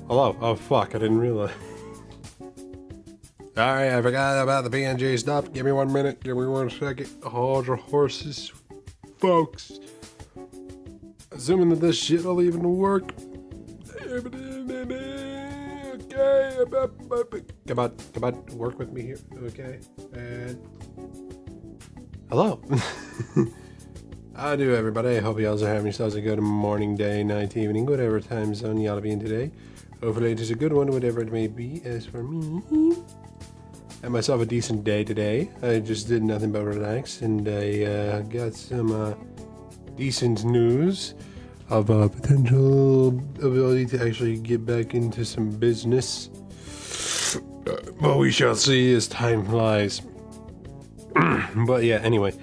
Hello. Oh fuck, I didn't realize. Alright, I forgot about the PNG stuff. Give me 1 minute, give me 1 second. Hold your horses, folks. Assuming that this shit will even work. Okay, come on, work with me here, okay? And hello. How do everybody? I hope y'all are having yourselves a good morning, day, night, evening, whatever time zone y'all be in today. Hopefully it is a good one, whatever it may be. As for me, I had myself a decent day today. I just did nothing but relax, and I got some decent news of a potential ability to actually get back into some business. But we shall see as time flies. But yeah, anyway.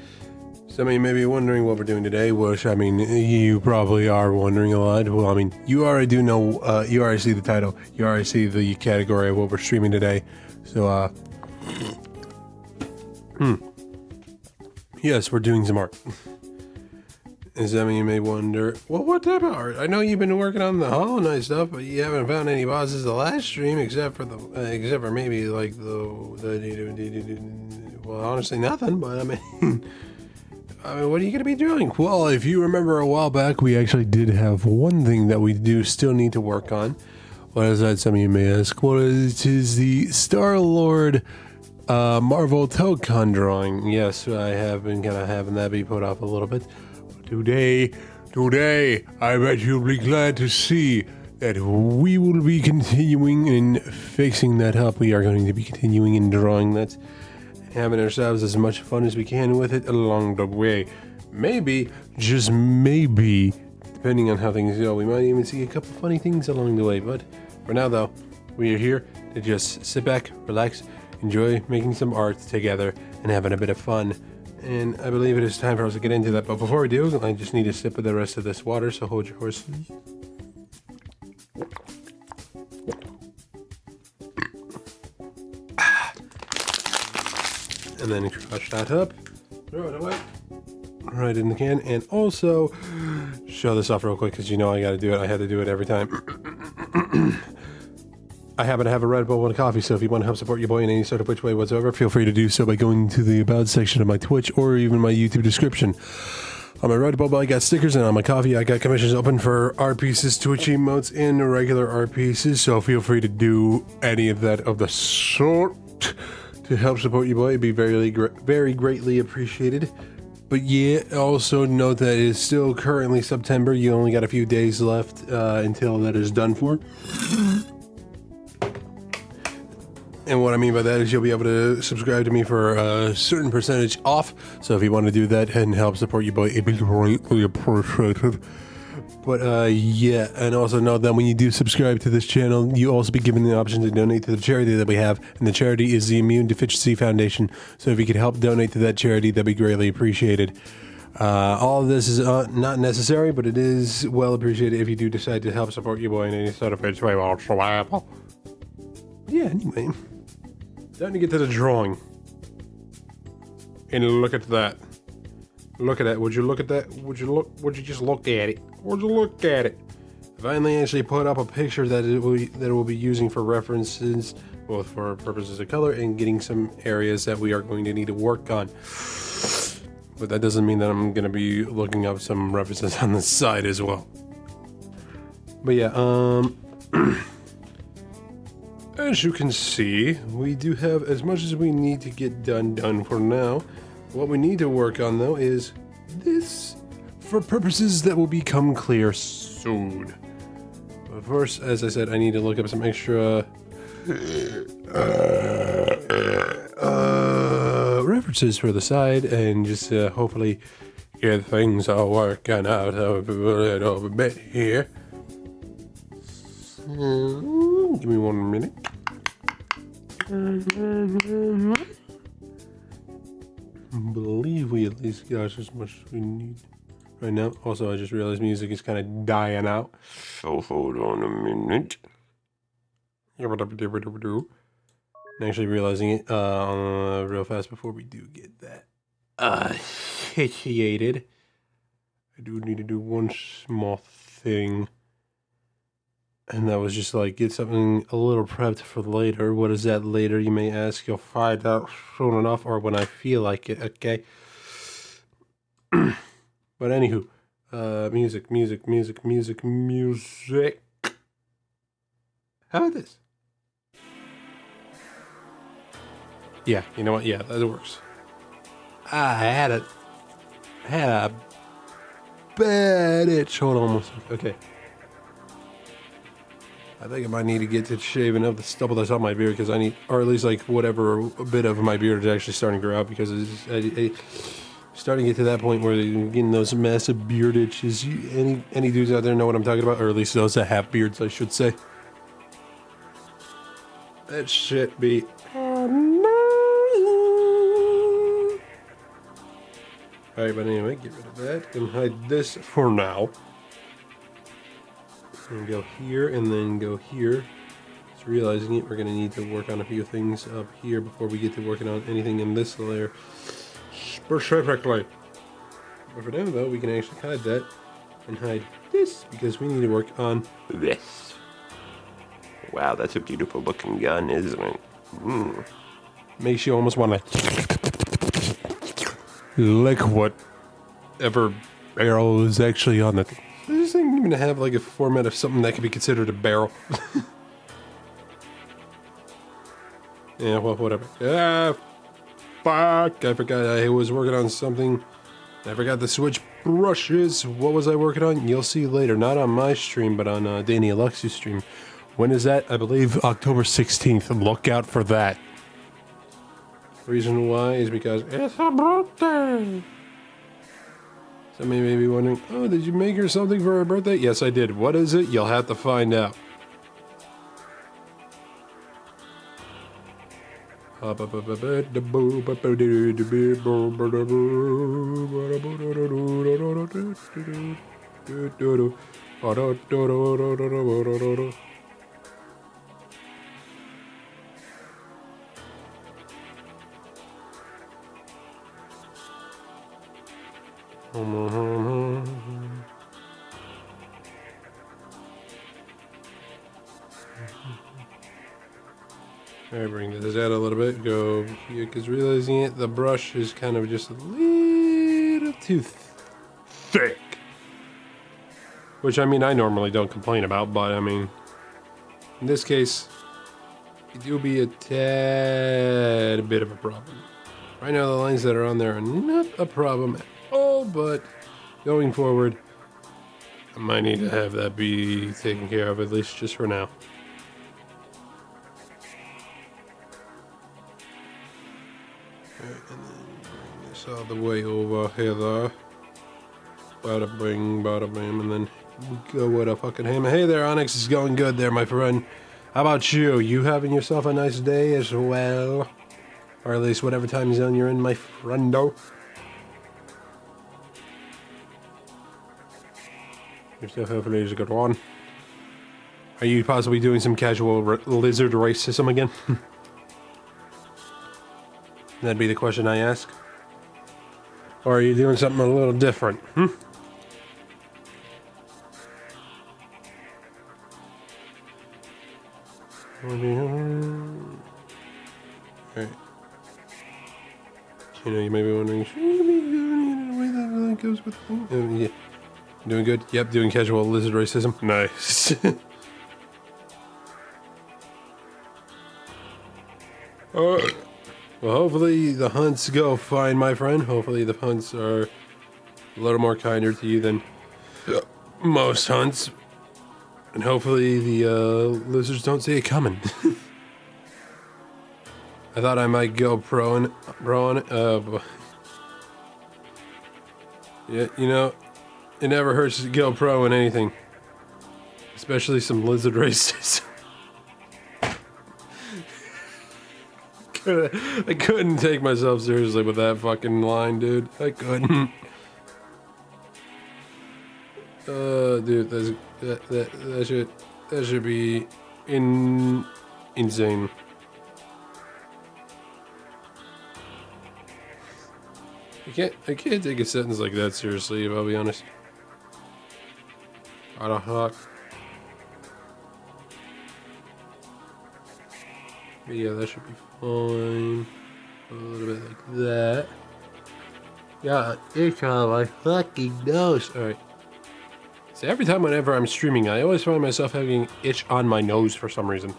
Some of you may be wondering what we're doing today, which, I mean, you probably are wondering a lot. Well, I mean, you already do know, you already see the title. You already see the category of what we're streaming today. So, yes, we're doing some art. And some of you may wonder, well, what type of art? I know you've been working on the Hollow Knight stuff, but you haven't found any bosses the last stream, except for maybe like well, honestly, nothing. But I mean, what are you going to be doing? Well, if you remember a while back, we actually did have one thing that we do still need to work on. What is that? Some of you may ask. Well, it is the Star-Lord Marvel Tokon drawing. Yes, I have been kind of having that be put off a little bit. Today, I bet you'll be glad to see that we will be continuing in fixing that up. We are going to be continuing in drawing that, and having ourselves as much fun as we can with it along the way. Maybe, just maybe, depending on how things go, we might even see a couple funny things along the way. But for now, though, we are here to just sit back, relax, enjoy making some art together, and having a bit of fun. And I believe it is time for us to get into that. But before we do, I just need a sip of the rest of this water, so hold your horses. And then crush that up, throw it away, right in the can, and also show this off real quick because you know I gotta do it. I had to do it every time. I happen to have a Red Bull and a coffee, so if you want to help support your boy in any sort of which way whatsoever, feel free to do so by going to the About section of my Twitch or even my YouTube description. On my Red Bull, I got stickers, and on my coffee, I got commissions open for art pieces, Twitch emotes, and regular art pieces, so feel free to do any of that of the sort to help support your boy. It'd be very greatly appreciated. But yeah, also note that it's still currently September. You only got a few days left until that is done for. And what I mean by that is you'll be able to subscribe to me for a certain percentage off. So if you want to do that and help support your boy, it'd be greatly appreciated. But yeah, and also know that when you do subscribe to this channel, you also be given the option to donate to the charity that we have. And the charity is the Immune Deficiency Foundation. So if you could help donate to that charity, that'd be greatly appreciated. All of this is not necessary, but it is well appreciated if you do decide to help support your boy in any sort of way whatsoever. Yeah, anyway. Time to get to the drawing. And look at that. Look at that. Would you look at that? Would you just look at it? Would you look at it? I finally actually put up a picture that it will be using for references, both for purposes of color and getting some areas that we are going to need to work on. But that doesn't mean that I'm going to be looking up some references on the side as well. But yeah, as you can see, we do have as much as we need to get done for now. What we need to work on, though, is this, for purposes that will become clear soon. But first, as I said, I need to look up some extra references for the side and just hopefully get things all working out a little bit here. Give me 1 minute. I believe we at least got as much as we need right now. Also, I just realized music is kind of dying out. So hold on a minute. And actually realizing it real fast before we do get that situated. I do need to do one small thing. And that was just like, get something a little prepped for later. What is that later, you may ask? You'll find out soon enough, or when I feel like it, okay? But anywho, music. How about this? Yeah, you know what? Yeah, that works. I had a bad itch. Hold on one second. Okay. I think I might need to get to shaving up the stubble that's on my beard, because I need, or at least like whatever a bit of my beard is actually starting to grow out, because it's starting to get to that point where they're getting those massive beard itches. Any dudes out there know what I'm talking about, or at least those that have beards, I should say. That shit be annoying. Alright, but anyway, get rid of that and hide this for now. And go here and then go here. Just realizing it, we're going to need to work on a few things up here before we get to working on anything in this layer specifically. But for now though, we can actually hide that and hide this, because we need to work on this. Wow, that's a beautiful looking gun, isn't it? Makes you almost want to lick whatever barrel is actually on the thing. Does this thing even have like a format of something that could be considered a barrel? Yeah, well, whatever. Ah, fuck. I forgot I was working on something. I forgot to switch brushes. What was I working on? You'll see later. Not on my stream, but on Danny Alexi's stream. When is that? I believe October 16th. Look out for that. Reason why is because it's a birthday. Somebody may be wondering, oh, did you make her something for her birthday? Yes, I did. What is it? You'll have to find out. Alright, bring this out a little bit, go over here, because realizing it, the brush is kind of just a little too thick. Which, I mean, I normally don't complain about, but, I mean, in this case, it do be a tad bit of a problem. Right now, the lines that are on there are not a problem at all, but going forward, I might need to have that be taken care of, at least just for now. Alright, and then bring this all the way over here. Bada bing, bada bam, and then we go with a fucking hammer. Hey there, Onyx, is going good there, my friend. How about you? You having yourself a nice day as well? Or at least whatever time zone you're in, my friendo. Yourself hopefully is a good one. Are you possibly doing some casual lizard racism again? That'd be the question I ask. Or are you doing something a little different? Alright. You know, you may be wondering, should you be doing it in a way that really goes with the thing? Yeah. Doing good? Yep, doing casual lizard racism. Nice. Well, hopefully the hunts go fine, my friend. Hopefully the hunts are a little more kinder to you than most hunts. And hopefully the lizards don't see it coming. I thought I might go pro on it. But yeah, you know, it never hurts to go pro in anything. Especially some lizard races. I couldn't take myself seriously with that fucking line, dude. I couldn't. Dude, that should be insane. I can't take a sentence like that seriously, if I'll be honest. Out of hawk. But yeah, that should be fine. A little bit like that. Yeah, it's on my fucking nose. Alright. So every time whenever I'm streaming, I always find myself having itch on my nose for some reason.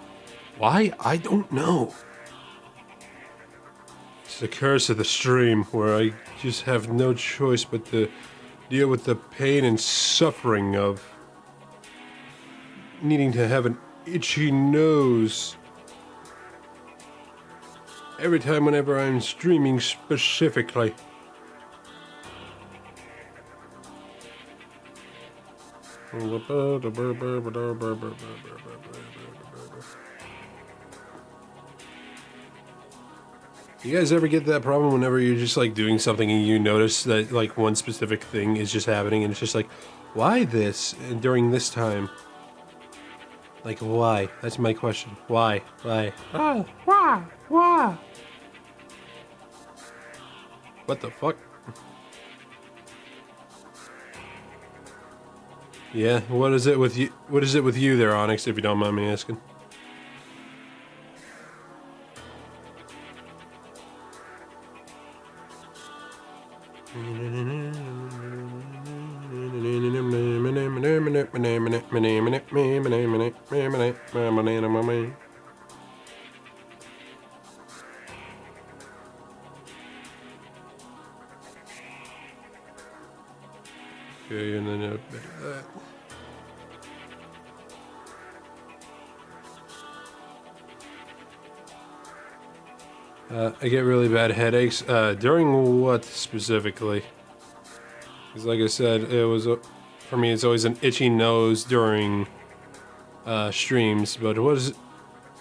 Why? I don't know. It's the curse of the stream, where I just have no choice but to deal with the pain and suffering of needing to have an itchy nose every time whenever I'm streaming specifically. You guys ever get that problem whenever you're just like doing something and you notice that like one specific thing is just happening and it's just like, why this and during this time? Like, why? That's my question. Why? Why? Oh, why? Why? What the fuck? Yeah, what is it with you? What is it with you there, Onyx, if you don't mind me asking? Okay, and then a bit of that. I get really bad headaches. During what specifically? Because like I said, it was for me. It's always an itchy nose during streams. But what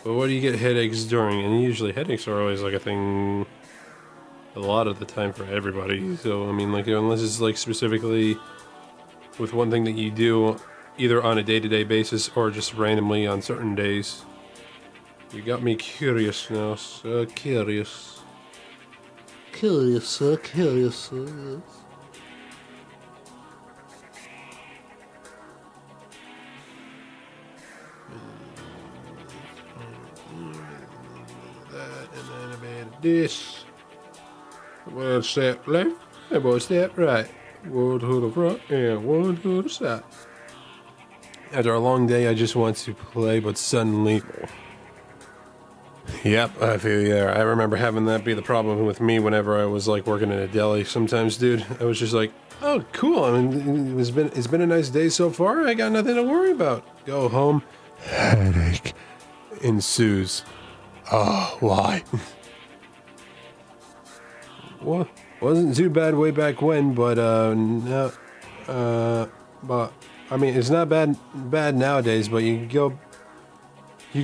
do you get headaches during? And usually headaches are always like a thing. A lot of the time for everybody. So I mean, like unless it's like specifically with one thing that you do, either on a day-to-day basis or just randomly on certain days. You got me curious now, so curious. Curious, so curious. That and then a bit of this. One step left and one step right. One to the front and one to the side. After a long day, I just want to play, but suddenly... Yep, I feel you there. I remember having that be the problem with me whenever I was like working in a deli. Sometimes, dude, I was just like, "Oh, cool. I mean, it's been a nice day so far. I got nothing to worry about." Go home, headache ensues. Oh, why? Well, wasn't too bad way back when, but no, but I mean, it's not bad nowadays. But you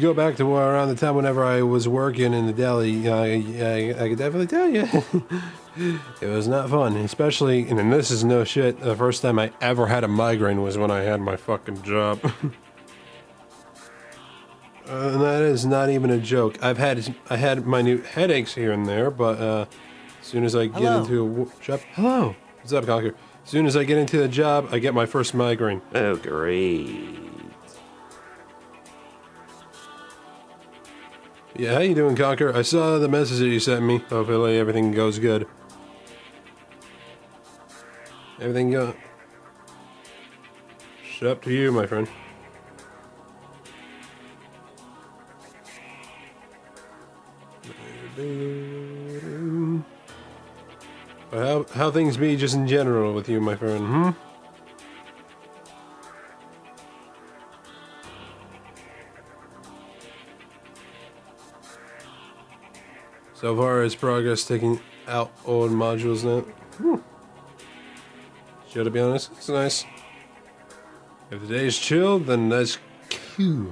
go back to around the time whenever I was working in the deli, I could definitely tell you, it was not fun. Especially, and this is no shit, the first time I ever had a migraine was when I had my fucking job. And that is not even a joke. I had minute headaches here and there, but as soon as I get into a job, hello, what's up, Conker? As soon as I get into the job, I get my first migraine. Oh, great. Yeah, how you doing, Conker? I saw the message that you sent me. Hopefully everything goes good. Everything go... It's up to you, my friend. How things be just in general with you, my friend, So far as progress taking out old modules now. Sure, to be honest, it's nice. If the day's chill, then that's cool.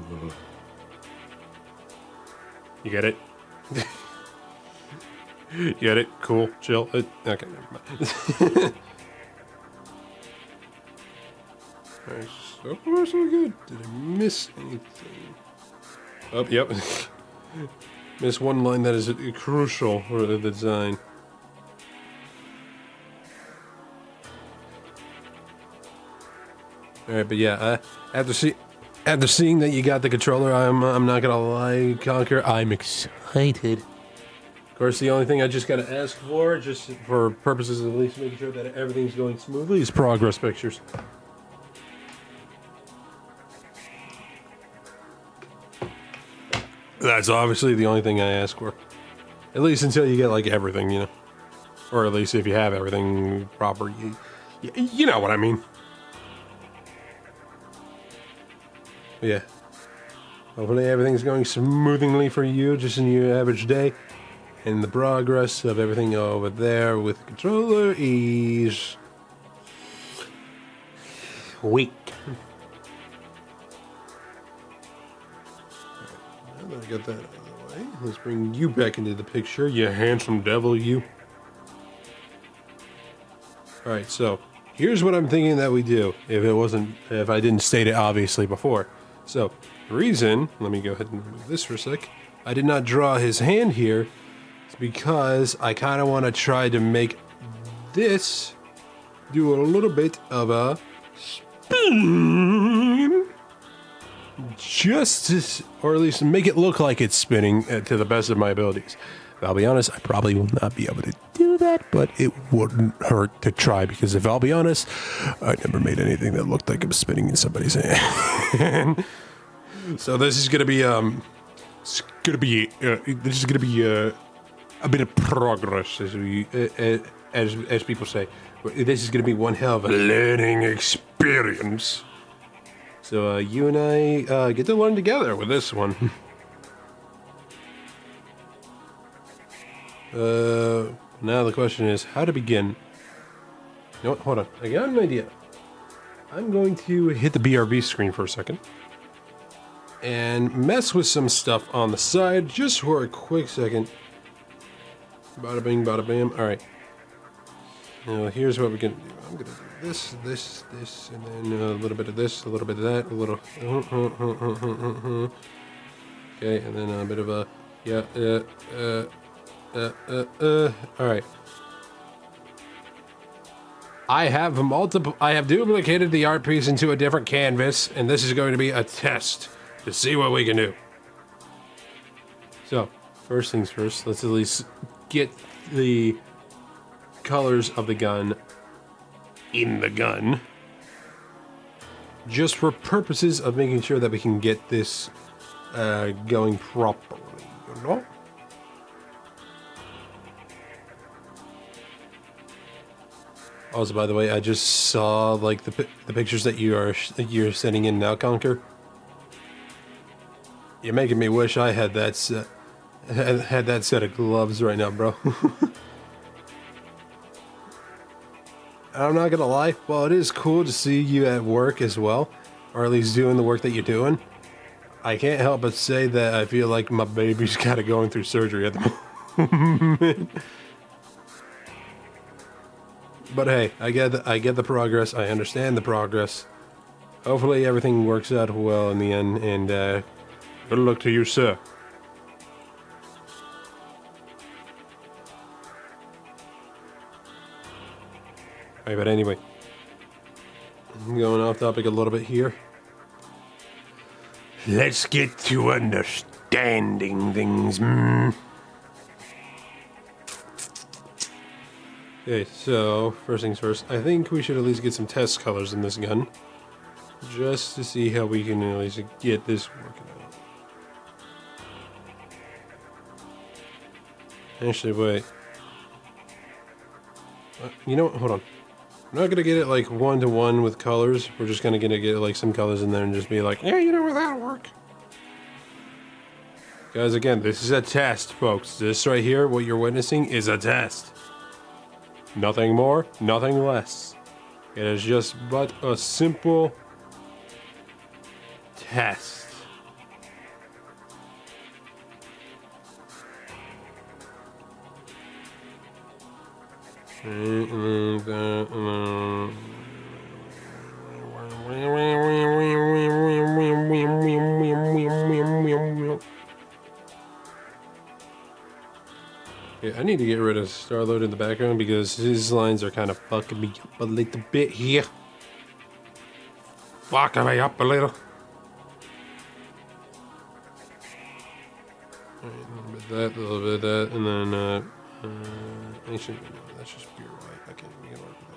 You get it? You get it? Cool, chill. Okay, never mind. Alright, so far so good. Did I miss anything? Oh, yep. Miss one line that is crucial for the design. Alright, but yeah, after seeing that you got the controller, I'm not gonna lie, Conquer, I'm excited. Of course, the only thing I just gotta ask for, just for purposes of at least making sure that everything's going smoothly, is progress pictures. That's obviously the only thing I ask for. At least until you get, like, everything, you know? Or at least if you have everything proper, you know what I mean. Yeah. Hopefully everything's going smoothly for you, just in your average day. And the progress of everything over there with the controller is weak. Now that I got that out of the way, let's bring you back into the picture, you handsome devil, you. Alright, so here's what I'm thinking that we do, if I didn't state it obviously before. So, the reason, let me go ahead and remove this for a sec, I did not draw his hand here, is because I kind of want to try to make this do a little bit of a spin, or at least make it look like it's spinning to the best of my abilities. I'll be honest, I probably will not be able to do that, but it wouldn't hurt to try, because if I'll be honest, I never made anything that looked like it was spinning in somebody's hand. So this is gonna be a bit of progress, as people say. This is gonna be one hell of a learning experience. So you and I get to learn together with this one. Now the question is how to begin. You know what? Hold on. I got an idea. I'm going to hit the BRB screen for a second and mess with some stuff on the side just for a quick second. Bada bing, bada bam. Alright. Now here's what we're gonna do. I'm gonna do this, and then a little bit of this, a little bit of that, a little. Okay, and then a bit of a. Alright. I have duplicated the art piece into a different canvas, and this is going to be a test to see what we can do. So, first things first, let's at least get the colors of the gun in the gun. Just for purposes of making sure that we can get this going properly, you know? Also, by the way, I just saw like the pictures that you're sending in now, Conquer. You're making me wish I had that set of gloves right now, bro. I'm not gonna lie, while it is cool to see you at work as well, or at least doing the work that you're doing, I can't help but say that I feel like my baby's kind of going through surgery at the moment. But hey, I get the progress. I understand the progress. Hopefully everything works out well in the end, and good luck to you, sir. Alright, but anyway, I'm going off topic a little bit here. Let's get to understanding things. Okay, so first things first, I think we should at least get some test colors in this gun. just to see how we can at least get this working out. Actually, wait. You know what? Hold on. I'm not gonna get it like 1-to-1 with colors. We're just gonna get like some colors in there and just be like, yeah, you know what, that'll work. Guys, again, this is a test, folks. This right here, what you're witnessing, is a test. Nothing more, nothing less. It is just but a simple test. Yeah, I need to get rid of Starload in the background because his lines are kind of fucking me up a little bit here. Fucking me up a little. Alright, a little bit of that, a little bit of that, and then, actually, no, that's just pure white. Okay, we can work with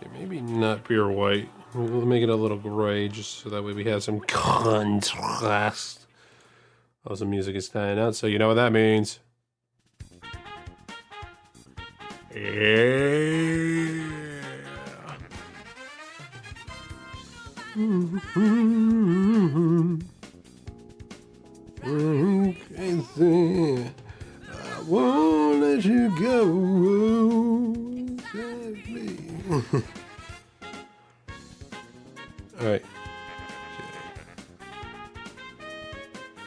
that. Okay, maybe not pure white. We'll make it a little gray just so that way we have some contrast. Oh, some music is dying out, so you know what that means. Yeah. Crazy. I won't let you go. Alright.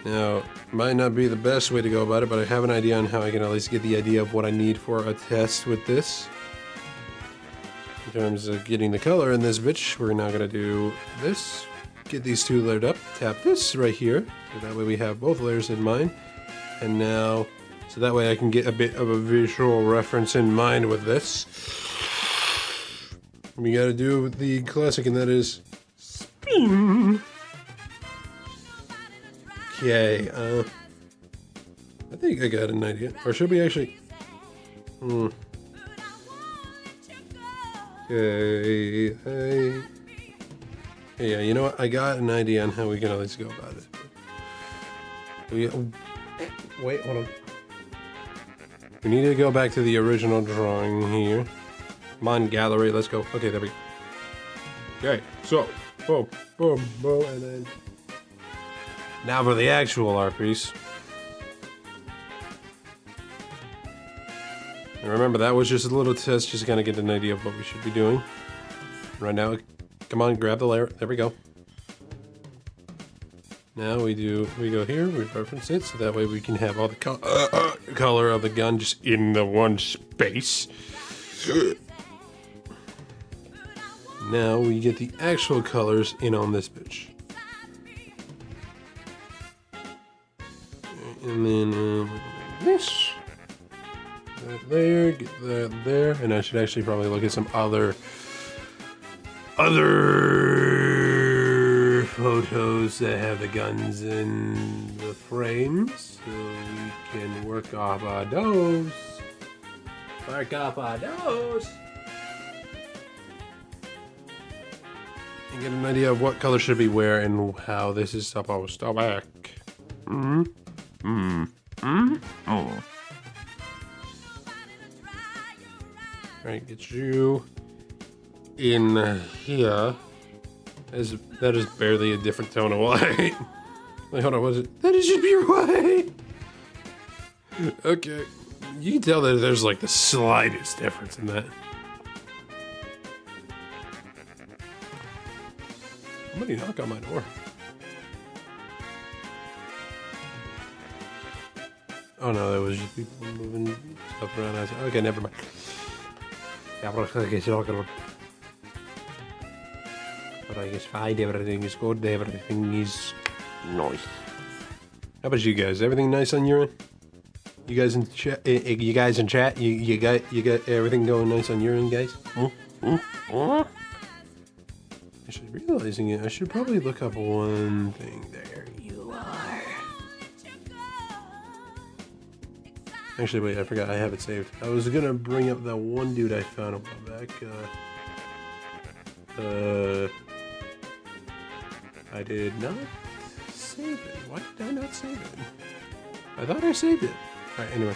Now, might not be the best way to go about it, but I have an idea on how I can at least get the idea of what I need for a test with this. In terms of getting the color in this bitch, we're now gonna do this. Get these two layered up, tap this right here, so that way we have both layers in mind. And now, so that way I can get a bit of a visual reference in mind with this. We gotta do the classic, and that is spin. Okay, I think I got an idea. Or should we actually... Okay, yeah, you know what? I got an idea on how we can at least go about it. Wait, hold on. We need to go back to the original drawing here. Come on, gallery, let's go. Okay, there we go. Okay, so, boom, boom, boom, and then... Now for the actual art piece. And remember, that was just a little test, just to kind of get an idea of what we should be doing. Right now, come on, grab the layer. There we go. Now we go here, we reference it, so that way we can have all the color of the gun just in the one space. Now we get the actual colors in on this bitch. And then this. That there, get that there, and I should actually probably look at some other photos that have the guns in the frames, so we can work off of those. Work off of those. And get an idea of what color should be where and how this is supposed to work. Oh. Alright, get you in here. That is barely a different tone of white. Wait, hold on, what is it? That is just pure white! Okay. You can tell that there's like the slightest difference in that. Somebody knock on my door. Oh no, that was just people moving stuff around. Okay, never mind. But I guess fine, everything is good, everything is nice. How about you guys? Everything nice on your end? You guys in chat? You guys in chat? You got everything going nice on your end, guys? Actually, realizing it, I should probably look up one thing. There you are. Actually, wait, I forgot I have it saved. I was gonna bring up that one dude I found a while back. I did not save it. Why did I not save it? I thought I saved it. Alright, anyway.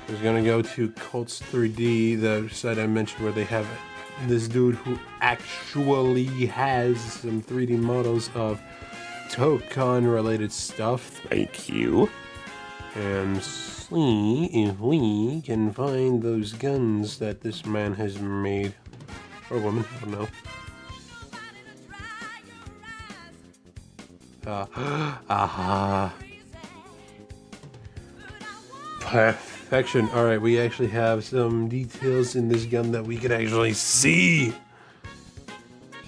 I was gonna go to Colts 3D, the site I mentioned where they have this dude who actually has some 3D models of Tokon related stuff. Thank you. And see if we can find those guns that this man has made. Or woman, I don't know. Aha. Perfection. Alright, we actually have some details in this gun that we can actually see.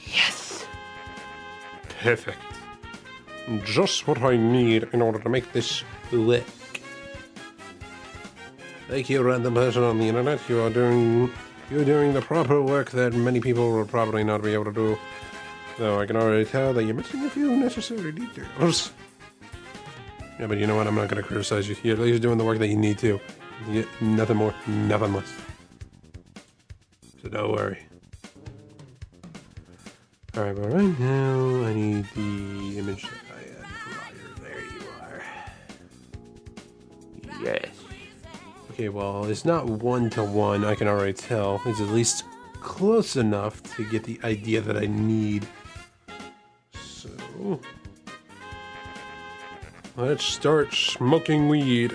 Yes. Perfect. Just what I need in order to make this work. Thank you, random person on the internet. You're doing the proper work that many people will probably not be able to do. Though I can already tell that you're missing a few necessary details. Yeah, but you know what? I'm not going to criticize you. You're at least doing the work that you need to. Nothing more, nothing less. So don't worry. Alright, but right now I need the image that I had prior. There you are. Yes. Okay, well, it's not one-to-one, I can already tell. It's at least close enough to get the idea that I need. So... let's start smoking weed.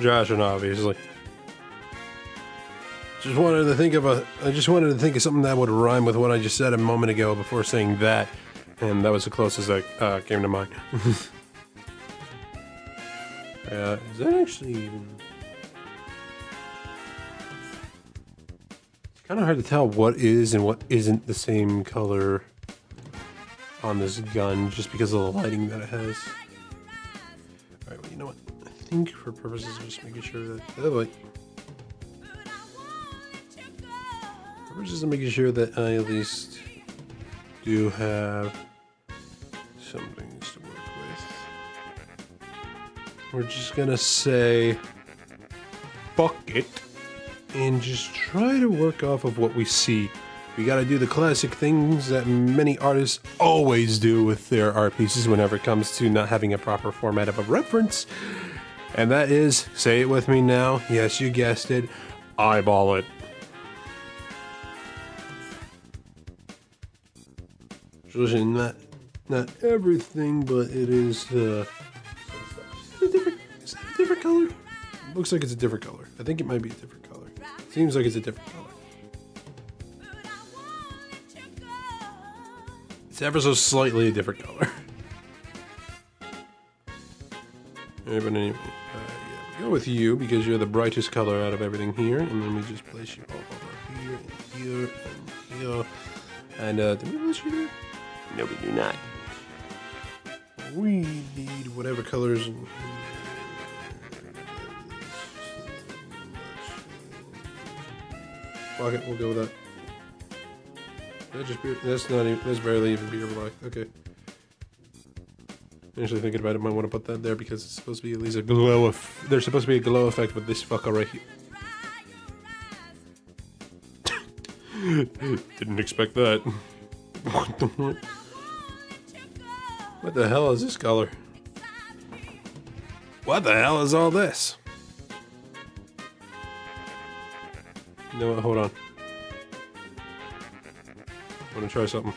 Joshing, obviously. I just wanted to think of something that would rhyme with what I just said a moment ago before saying that, and that was the closest that came to mind. Is that actually even... it's kind of hard to tell what is and what isn't the same color on this gun, just because of the lighting that it has. Alright, well, you know what? I think for purposes of just making sure that... oh, wait. For purposes of making sure that I at least do have some things to work with, we're just gonna say fuck it and just try to work off of what we see. We gotta do the classic things that many artists always do with their art pieces whenever it comes to not having a proper format of a reference. And that is, say it with me now, yes, you guessed it, eyeball it. Especially not everything, but it is, is that a different color? Looks like it's a different color. I think it might be a different color. Seems like it's a different color. It's ever so slightly a different color. But anyway, yeah, we go with you because you're the brightest color out of everything here, and then we just place you all over here, and here, and here. And do we place you there? No, we do not. We need whatever colors. Fuck it, we'll go with that. That's barely even beer black. Okay. Actually thinking about it, might want to put that there because it's supposed to be at least a glow there's supposed to be a glow effect with this fucker right here. Didn't expect that. What the hell is this color? What the hell is all this? No, hold on. I want to try something.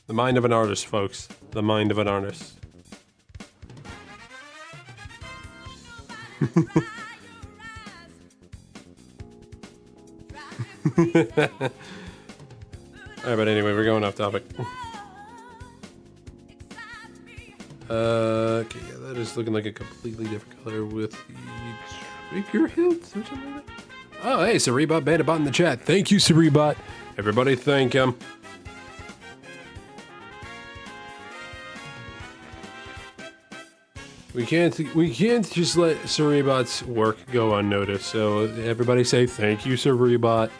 The mind of an artist, folks. The mind of an artist. Alright, but anyway, we're going off topic. Okay, yeah, that is looking like a completely different color with the trigger hilt or something like that. Oh, hey, Cerebot, Banditbot in the chat. Thank you, Cerebot. Everybody thank him. We can't just let Cerebot's work go unnoticed. So everybody say thank you, Cerebot.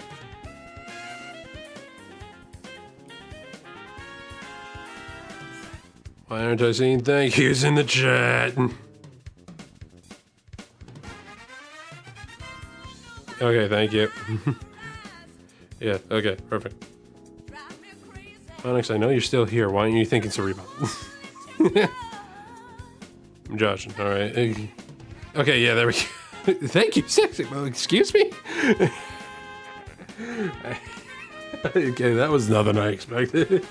Why aren't I seeing thank yous in the chat? Okay, thank you. Yeah, okay, perfect. Onyx, I know you're still here. Why aren't you thinking Cerebot? I'm joshing, alright. Okay, yeah, there we go. Thank you, sexy. Well, excuse me? Okay, that was nothing I expected.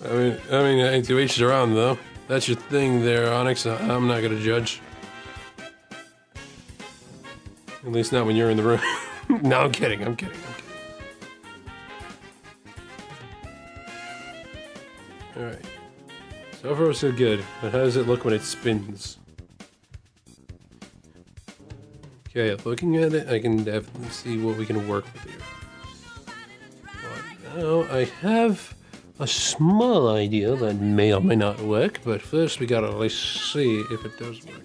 I mean, to each their own, though. That's your thing there, Onyx. I'm not gonna judge. At least not when you're in the room. No, I'm kidding. Alright. So far, so good. But how does it look when it spins? Okay, looking at it, I can definitely see what we can work with here. But now, I have a small idea that may or may not work, but first we gotta at least see if it does work.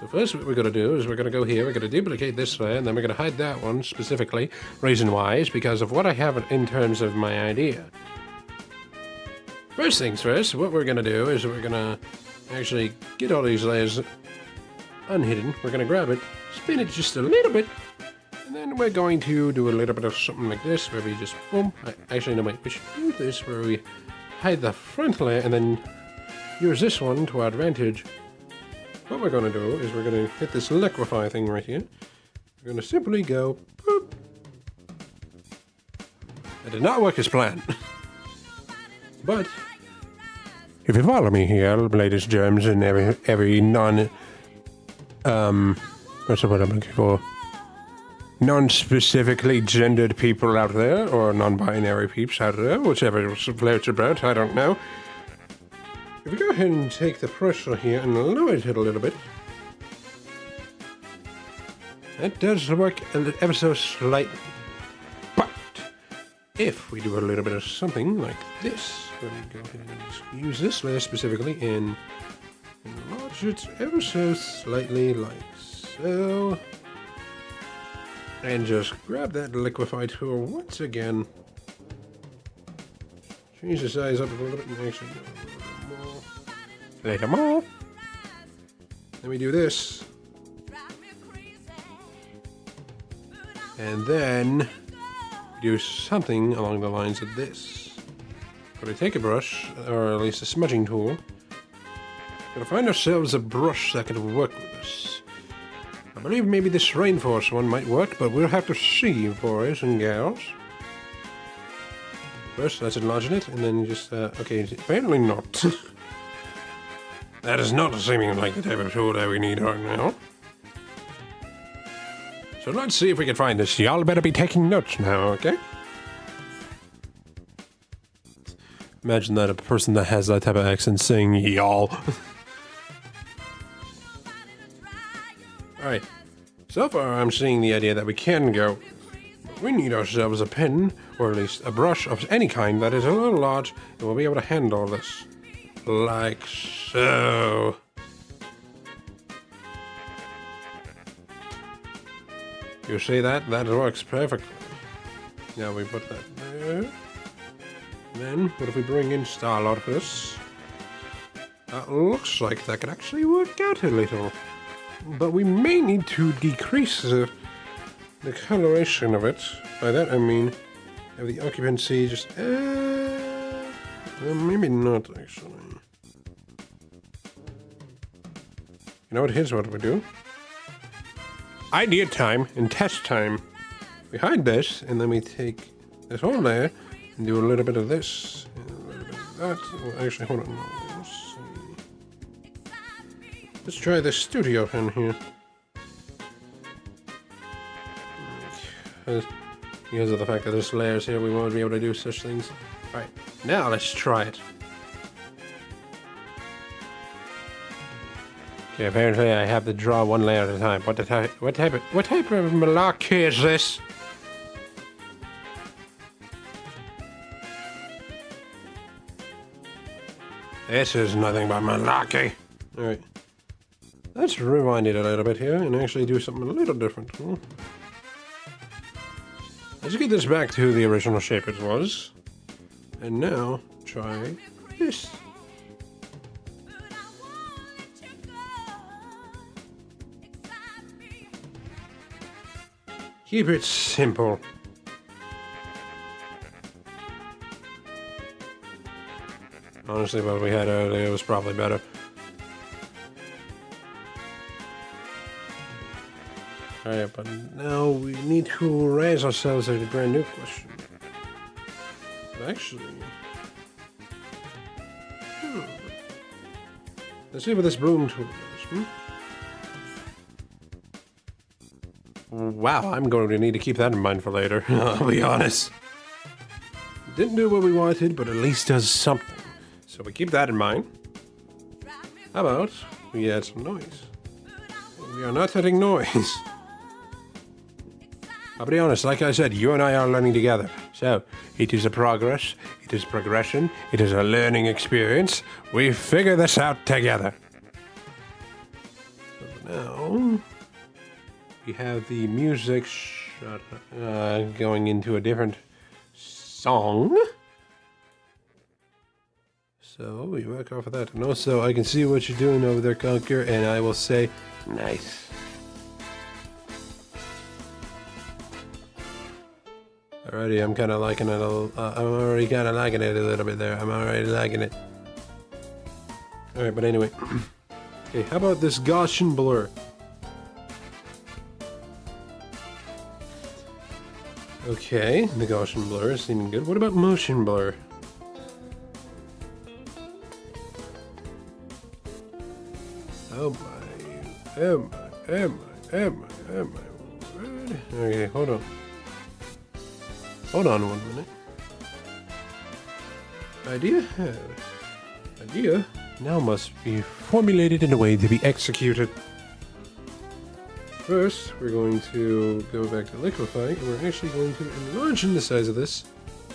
So first what we're gonna do is we're gonna go here, we're gonna duplicate this layer, and then we're gonna hide that one specifically. Reason why is because of what I have in terms of my idea. First things first, what we're gonna do is we're gonna actually get all these layers unhidden. We're gonna grab it, spin it just a little bit, and then we're going to do a little bit of something like this, where we just, boom. Actually, no, wait, we should do this where we hide the front layer and then use this one to our advantage. What we're gonna do is we're gonna hit this liquefy thing right here. We're gonna simply go, boop. That did not work as planned. But if you follow me here, ladies, germs, and every non, what's the word I'm looking for? Non-specifically gendered people out there, or non-binary peeps out there, whichever floats about, I don't know. If we go ahead and take the pressure here and lower it a little bit, that does work ever so slightly. But if we do a little bit of something like this, where we go ahead and just use this layer specifically and enlarge it ever so slightly, like so, and just grab that liquefy tool once again, change the size up a little bit, and actually go a little bit more. Later more. Then we do this. And then we do something along the lines of this. But we take a brush, or at least a smudging tool. Gotta find ourselves a brush that can work with us. I believe maybe this rainforest one might work, but we'll have to see, boys and gals. First, let's enlarge it, and then just, okay, apparently not. That is not seeming like the type of tool that we need right now. So let's see if we can find this. Y'all better be taking notes now, okay? Imagine that a person that has that type of accent saying y'all. Alright. So far, I'm seeing the idea that we can go. We need ourselves a pen, or at least a brush of any kind that is a little large, and we'll be able to handle this. Like so. You see that? That works perfectly. Now we put that there. Then, what if we bring in Starlight for this? That looks like that could actually work out a little. But we may need to decrease the coloration of it. By that I mean, have the occupancy just... well, maybe not, actually. You know what? Here's what we do. Idea time and test time. We hide this, and then we take this whole layer and do a little bit of this and a little bit of that. Well, actually, hold on. No, let's see. Let's try the studio pen here. Because of the fact that there's layers here, we won't be able to do such things. Alright, now let's try it. Okay, apparently I have to draw one layer at a time. What type of malarkey is this? This is nothing but malarkey. Alright. Let's rewind it a little bit here and actually do something a little different. Let's get this back to the original shape it was. And now, try this. Keep it simple. Honestly, what we had earlier was probably better. Alright, but now we need to raise ourselves at a brand new question. Actually... Let's see what this broom tool is. Wow, I'm going to need to keep that in mind for later, I'll be honest. Didn't do what we wanted, but at least does something. So we keep that in mind. How about we add some noise? We are not adding noise. I'll be honest, like I said, you and I are learning together. So, it is a progress, it is progression, it is a learning experience. We figure this out together. So now, we have the music going into a different song. So, we work off of that. And also, I can see what you're doing over there, Conquer, and I will say, nice. Alrighty, I'm kind of liking it. I'm already kind of liking it a little bit there. I'm already liking it. Alright, but anyway. Okay, how about this Gaussian blur? Okay, the Gaussian blur is seeming good. What about motion blur? Oh my, am I? Okay, hold on. Hold on 1 minute. Idea now must be formulated in a way to be executed. First, we're going to go back to liquefy, and we're actually going to enlarge in the size of this.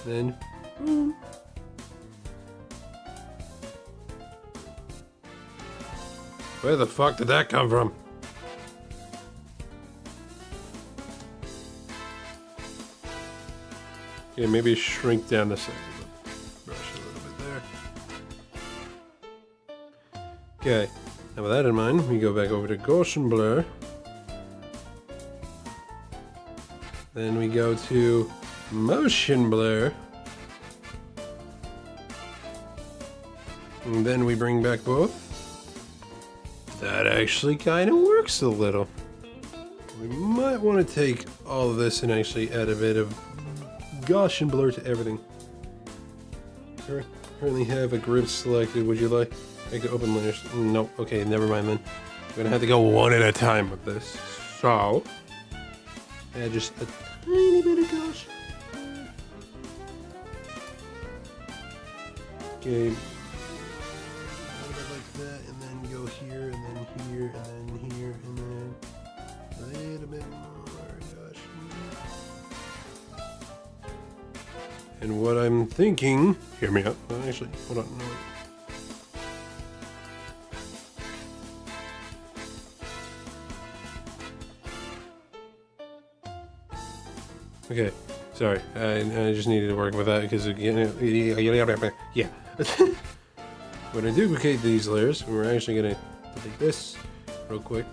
Then, boom. Where the fuck did that come from? Okay, maybe shrink down the size of the brush a little bit there. Okay, now with that in mind, we go back over to Gaussian blur. Then we go to motion blur. And then we bring back both. That actually kind of works a little. We might want to take all of this and actually add a bit of Gaussian blur to everything. Currently have a group selected. Would you like to open layers? Nope. Okay, never mind then. I'm gonna have to go one at a time with this. So, add just a tiny bit of Gaussian. Okay. Like that, and then go here, and then here, and then here, and then a little bit more Gaussian. And what I'm thinking, hear me out. Actually, hold on. No, wait. Okay, sorry. I just needed to work with that because again, yeah. We're gonna duplicate these layers. We're actually gonna take this real quick.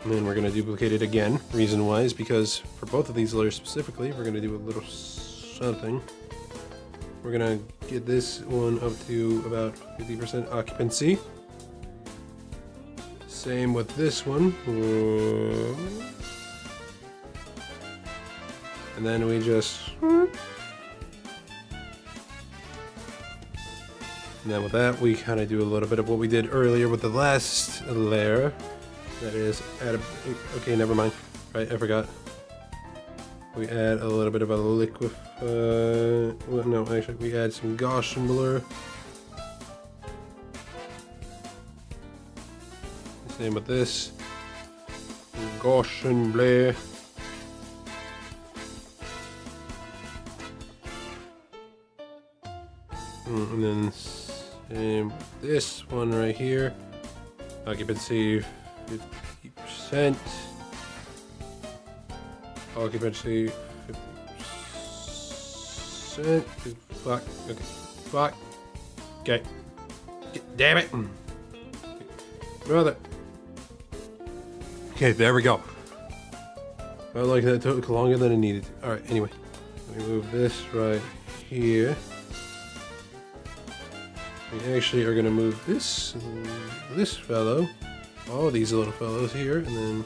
And then we're going to duplicate it again. Reason why is because for both of these layers specifically, we're going to do a little something. We're going to get this one up to about 50% occupancy. Same with this one. And then we just... And then with that, we kind of do a little bit of what we did earlier with the last layer. That is, add a... Okay, never mind. Right, I forgot. We add a little bit of a liquid... well, no, actually, we add some Gaussian blur. Same with this. Gaussian blur. And then same with this one right here. Occupancy 50%. Occupancy 50%. Fuck. Okay. Fuck. Okay. Damn it. Brother. Okay, there we go. Felt like that took longer than it needed. Alright, anyway. Let me move this right here. We actually are going to move this fellow. All these little fellows here. And then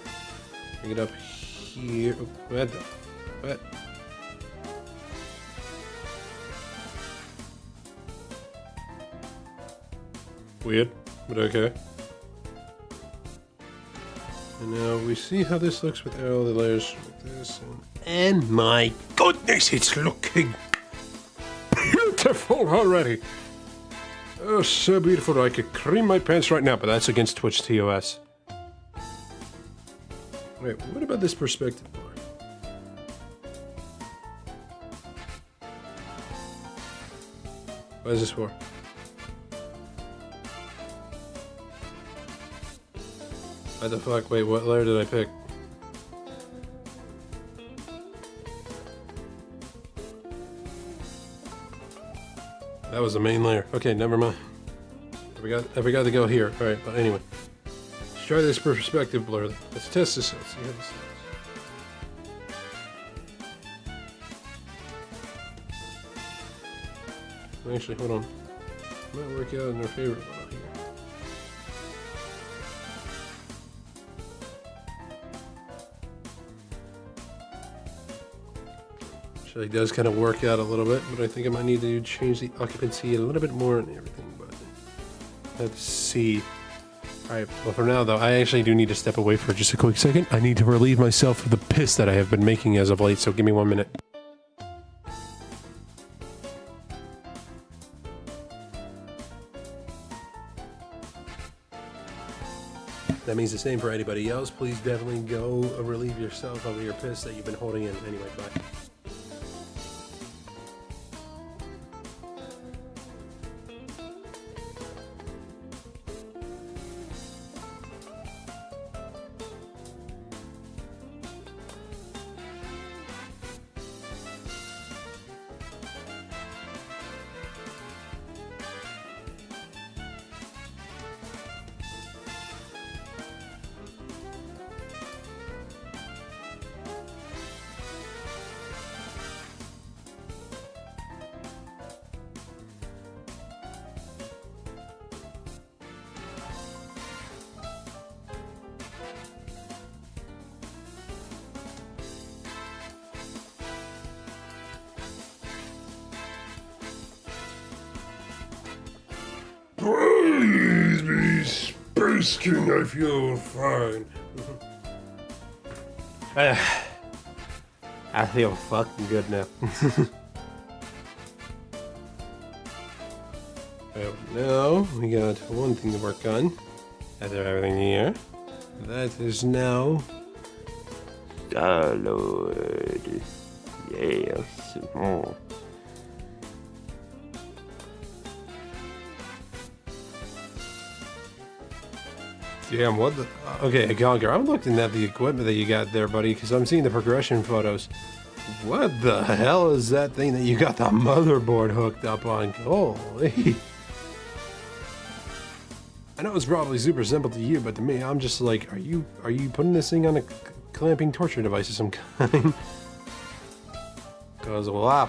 bring it up here. Oh, what the? What? Weird, but okay. And now we see how this looks with all the layers like this. And my goodness, it's looking beautiful already. Oh, so beautiful. I could cream my pants right now, but that's against Twitch TOS. Wait, what about this perspective bar? What is this for? What the fuck? Wait, what layer did I pick? That was the main layer. Okay, never mind. I forgot to go here. Alright, but anyway. Let's try this perspective blur. Let's test this out. See how this looks. Actually, hold on. Might work out in our favor a little here. Actually, it does kind of work out a little bit, but I think I might need to change the occupancy a little bit more and everything, but let's see. Alright, well for now though, I actually do need to step away for just a quick second. I need to relieve myself of the piss that I have been making as of late, so give me 1 minute. That means the same for anybody else. Please definitely go relieve yourself of your piss that you've been holding in. Anyway, bye. Praise me, Space King, I feel fine. I feel fucking good now. So now we got one thing to work on. After everything here. That is now Star-Lord. Yes. Oh. Damn, what the... Okay, Gonker, I'm looking at the equipment that you got there, buddy, because I'm seeing the progression photos. What the hell is that thing that you got the motherboard hooked up on? Holy... I know it's probably super simple to you, but to me, I'm just like, are you putting this thing on a clamping torture device of some kind? Because, wow.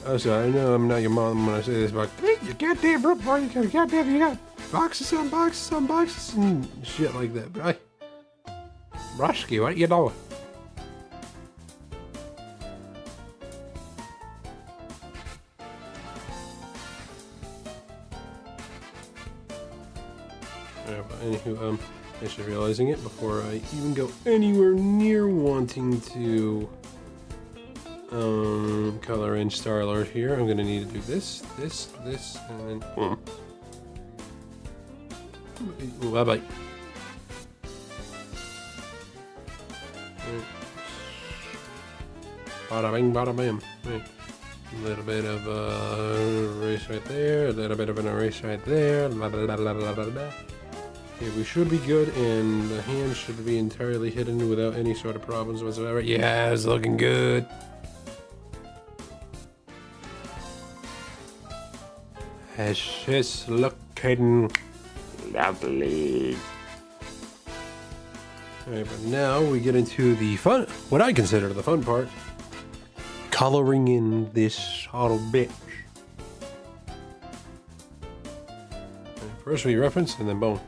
Also, I know I'm not your mom when I say this, but hey, you goddamn broke boy, you got boxes on boxes on boxes and shit like that, bro. Broski, what you doing? But anywho, actually realizing it before I even go anywhere near wanting to color in Star-Lord here, I'm gonna need to do this, and then bye bye. Bada bing, bada bam. Right. A little bit of erase right there, a little bit of an erase right there. Blah, blah, blah, blah, blah, blah. Okay, we should be good, and the hand should be entirely hidden without any sort of problems whatsoever. Yeah, it's looking good. It's looking lovely. Alright, but now we get into the fun, what I consider the fun part. Coloring in this little bitch. First we reference, and then boom.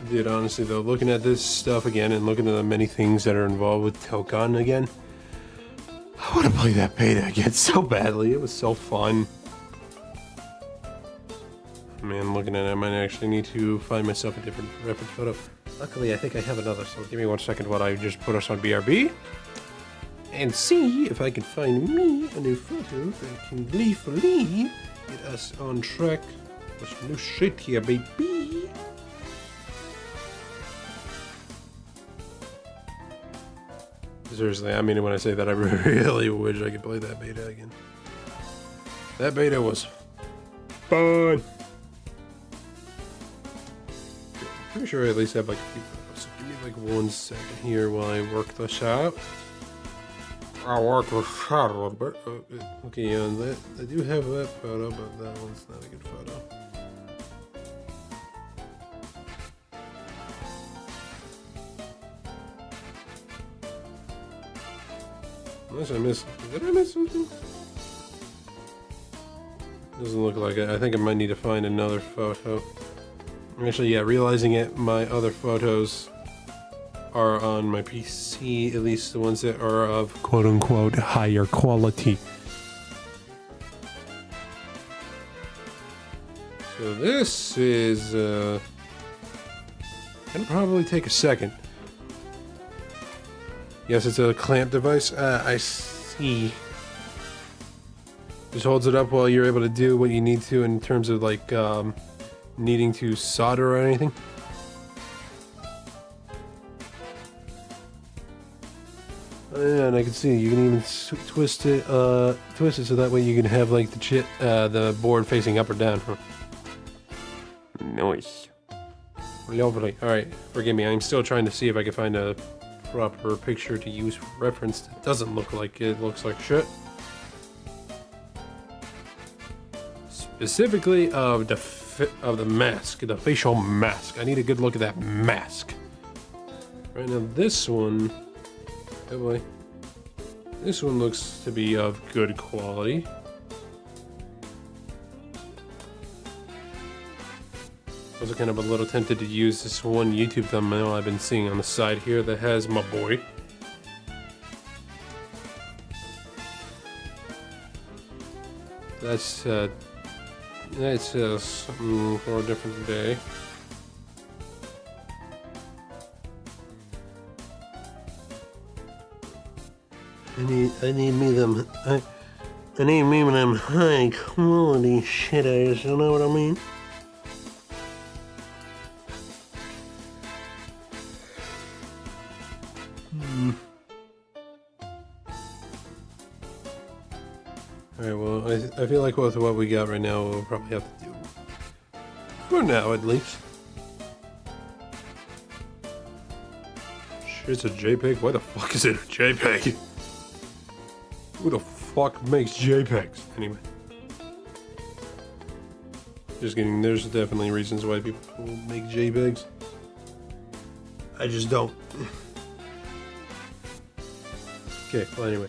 Dude, honestly though, looking at this stuff again and looking at the many things that are involved with Tokan again, I want to play that beta again so badly. It was so fun. Man, looking at it, I might actually need to find myself a different reference photo. Luckily, I think I have another, so give me 1 second while I just put us on BRB and see if I can find me a new photo that can gleefully get us on track with some new shit here, baby. Seriously, I mean it when I say that. I really wish I could play that beta again. That beta was fun. Pretty sure I at least have like a few photos. So give me like 1 second here while I work this out. I'll work this out a little bit. Okay, yeah, that I do have that photo, but that one's not a good photo. Unless I missed. Did I miss something? Doesn't look like it. I think I might need to find another photo. Actually, yeah, realizing it, my other photos are on my PC, at least the ones that are of quote-unquote higher quality. So this is, gonna probably take a second. Yes, it's a clamp device. I see. Just holds it up while you're able to do what you need to in terms of like, needing to solder or anything. And I can see you can even twist it so that way you can have like the board facing up or down. Huh? Nice. Lovely. Alright, forgive me, I'm still trying to see if I can find a proper picture to use for reference that doesn't look like it looks like shit. Specifically of the mask, the facial mask. I need a good look at that mask. Right now, this one, oh boy, this one looks to be of good quality. I was kind of a little tempted to use this one YouTube thumbnail I've been seeing on the side here that has my boy. That's something for a different day. I need me them high quality shitters, you know what I mean? Alright, well, I feel like with what we got right now, we'll probably have to do. For now, at least. It's a JPEG? Why the fuck is it a JPEG? Who the fuck makes JPEGs? Anyway. Just kidding, there's definitely reasons why people make JPEGs. I just don't. Okay, well anyway.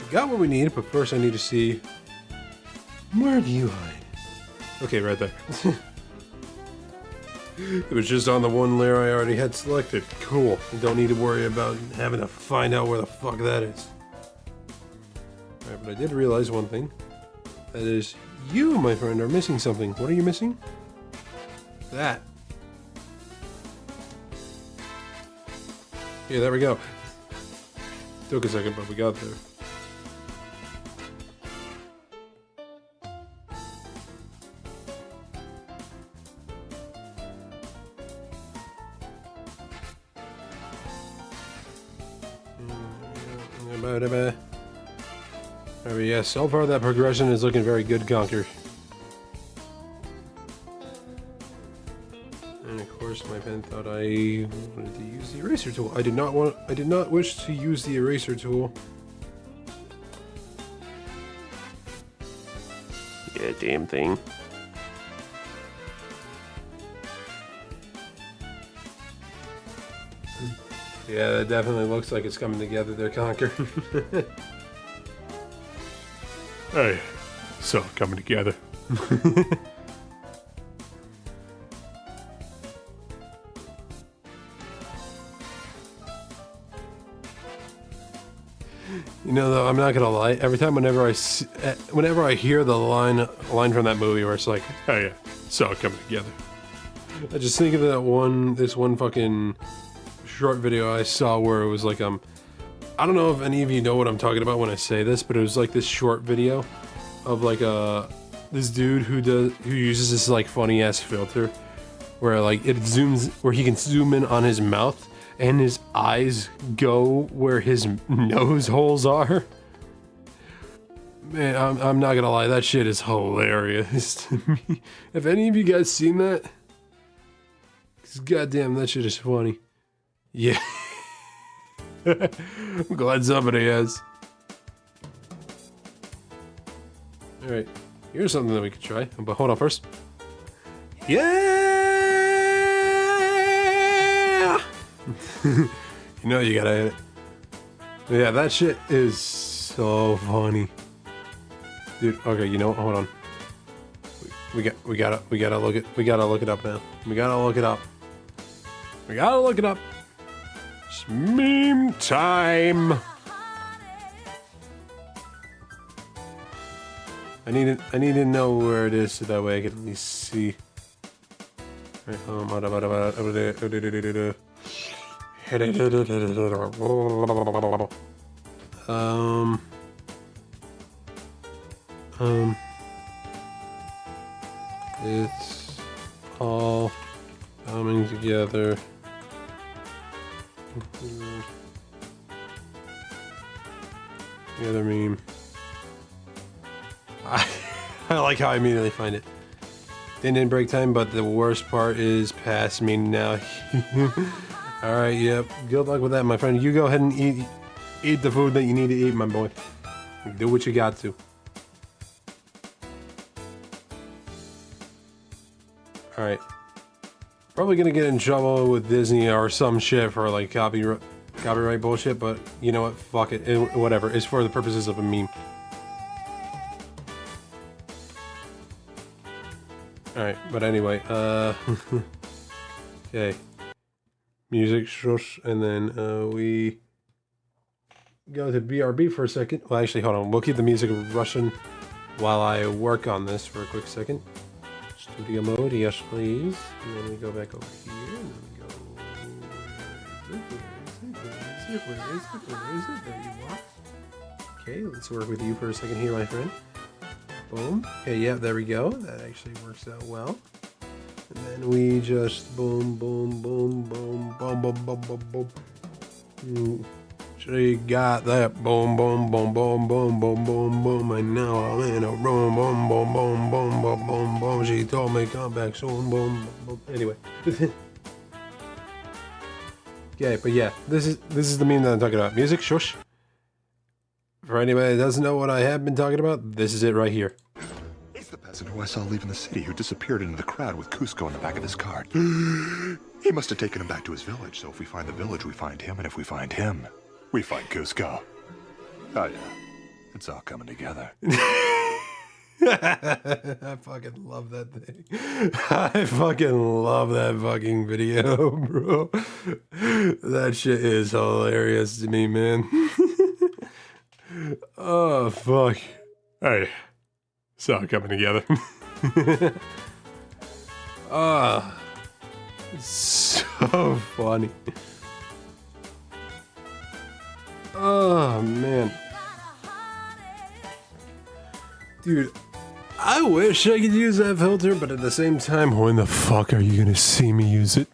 We got what we need, but first I need to see... Where do you hide? Okay, right there. It was just on the one layer I already had selected. Cool. I don't need to worry about having to find out where the fuck that is. Alright, but I did realize one thing. That is, you, my friend, are missing something. What are you missing? That. Yeah, there we go. Took a second, but we got there. Yeah, so far that progression is looking very good, Conquer. And of course, my pen thought I wanted to use the eraser tool. I did not wish to use the eraser tool. Yeah, damn thing. Yeah, that definitely looks like it's coming together there, Conquer. Hey, it's all coming together. You know, though, I'm not gonna lie. Every time, whenever I hear the line from that movie where it's like, "Oh yeah, it's all coming together," I just think of this one fucking short video I saw where it was like, I don't know if any of you know what I'm talking about when I say this, but it was like this short video of like this dude who uses this like funny ass filter where like where he can zoom in on his mouth. And his eyes go where his nose holes are. Man, I'm not gonna lie, that shit is hilarious to me. Have any of you guys seen that? 'Cause goddamn, that shit is funny. Yeah. I'm glad somebody has. Alright, here's something that we could try. But hold on first. Yeah! You know you gotta hit it. Yeah, that shit is so funny. Dude, okay, you know what? Hold on. We gotta look it up now. We gotta look it up. We gotta look it up. It's meme time. I need to know where it is so that way I can at least see. Right, it's all coming together. The other meme. I like how I immediately find it. Didn't break time, but the worst part is past me now. Alright, yep. Good luck with that, my friend. You go ahead and eat the food that you need to eat, my boy. Do what you got to. Alright. Probably gonna get in trouble with Disney or some shit for like copyright bullshit, but you know what? Fuck it. Whatever. It's for the purposes of a meme. Alright, but anyway, okay. Music, shush, and then we go to BRB for a second. Well, actually, hold on. We'll keep the music rushing while I work on this for a quick second. Studio mode, yes please. And then we go back over here, and then we go... Where is it? There you are. Okay, let's work with you for a second here, my friend. Boom. Okay, yeah, there we go. That actually works out well. And then we just boom, boom, boom, boom, boom, boom, boom, boom, boom. She got that boom, boom, boom, boom, boom, boom, boom, boom. And now I'm in a room, boom, boom, boom, boom, boom, boom, boom. She told me come back soon, boom, boom, boom. Anyway. Okay, but yeah, this is the meme that I'm talking about. Music, shush. For anybody that doesn't know what I have been talking about, this is it right here. It's the peasant who I saw leaving the city who disappeared into the crowd with Cusco in the back of his cart. He must have taken him back to his village, so if we find the village, we find him, and if we find him, we find Cusco. Oh yeah, it's all coming together. I fucking love that thing. I fucking love that fucking video, bro. That shit is hilarious to me, man. Oh, fuck. Hey, it's all coming together. Ah, it's so funny. Oh, man. Dude, I wish I could use that filter, but at the same time, when the fuck are you gonna see me use it?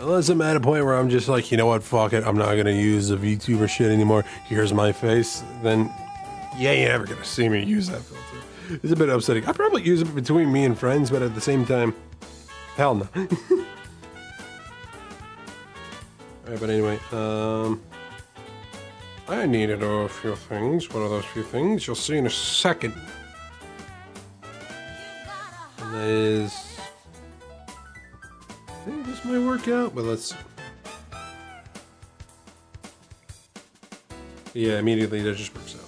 Unless I'm at a point where I'm just like, you know what, fuck it, I'm not gonna use the VTuber shit anymore. Here's my face. Then, yeah, you're never gonna see me use that filter. It's a bit upsetting. I probably use it between me and friends, but at the same time, hell no. Alright, but anyway, I needed a few things. What are those few things? You'll see in a second. And that is... I think this might work out, but let's... Yeah, immediately that just works out.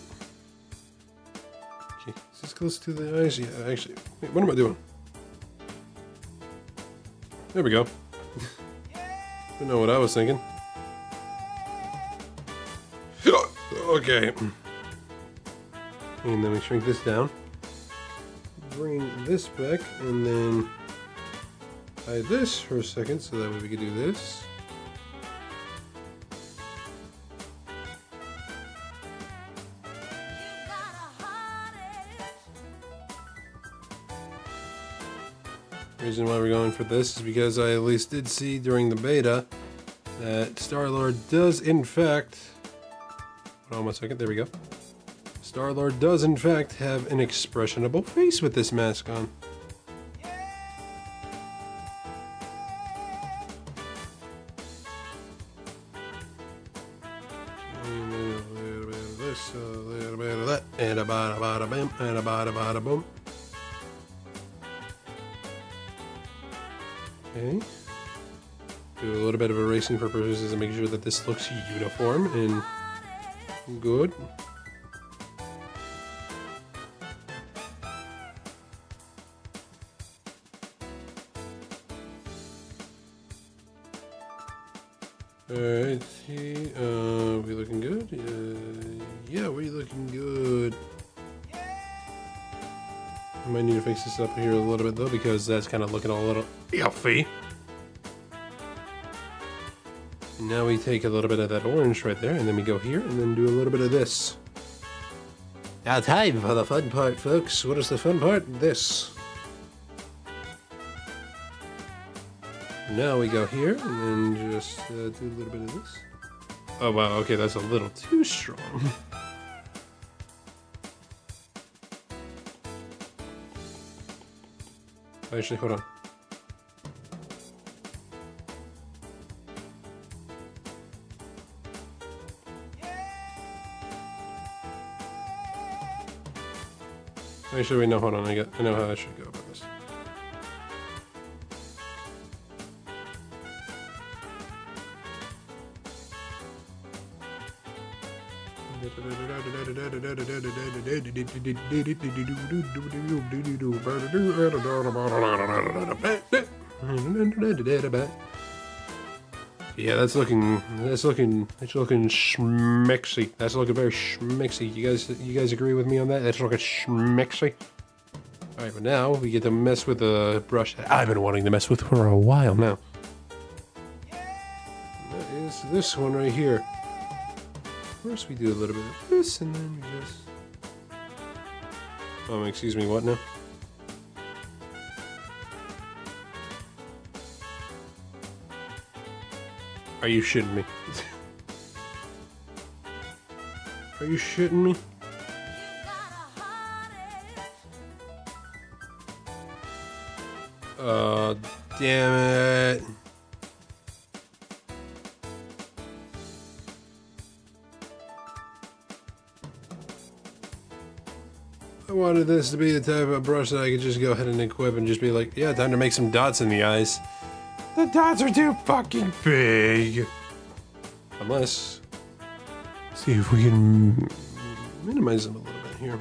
Okay, is this close to the eyes? Yeah, actually, wait, what am I doing? There we go. Don't know what I was thinking. Okay. And then we shrink this down. Bring this back, and then hide this for a second so that way we can do this. The reason why we're going for this is because I at least did see during the beta that Star-Lord does in fact... Hold on one second, there we go. Star-Lord does in fact have an expressionable face with this mask on. A little bit of this, a little bit of that, and a bada bada bam, and a bada bada boom. Okay. Do a little bit of erasing for purposes to make sure that this looks uniform and good. Alright, see, we looking good? Yeah, we looking good. I might need to fix this up here a little bit though, because that's kind of looking a little iffy. Now we take a little bit of that orange right there, and then we go here, and then do a little bit of this. Now time for the fun part, folks. What is the fun part? This. Now we go here, and then just do a little bit of this. Oh wow, okay, that's a little too strong. Actually, hold on. Actually, wait, no, hold on. I know how I should go about this. Yeah, that's looking schmixy. That's looking very schmixy. You guys agree with me on that? That's looking schmixy. All right, but now we get to mess with the brush that I've been wanting to mess with for a while now. That is this one right here. First, we do a little bit of this, and then we just. Excuse me. What now? Are you shitting me? Are you shitting me? Damn it. I wanted this to be the type of brush that I could just go ahead and equip and just be like, yeah, time to make some dots in the eyes. The dots are too fucking big. Unless, see if we can minimize them a little bit here,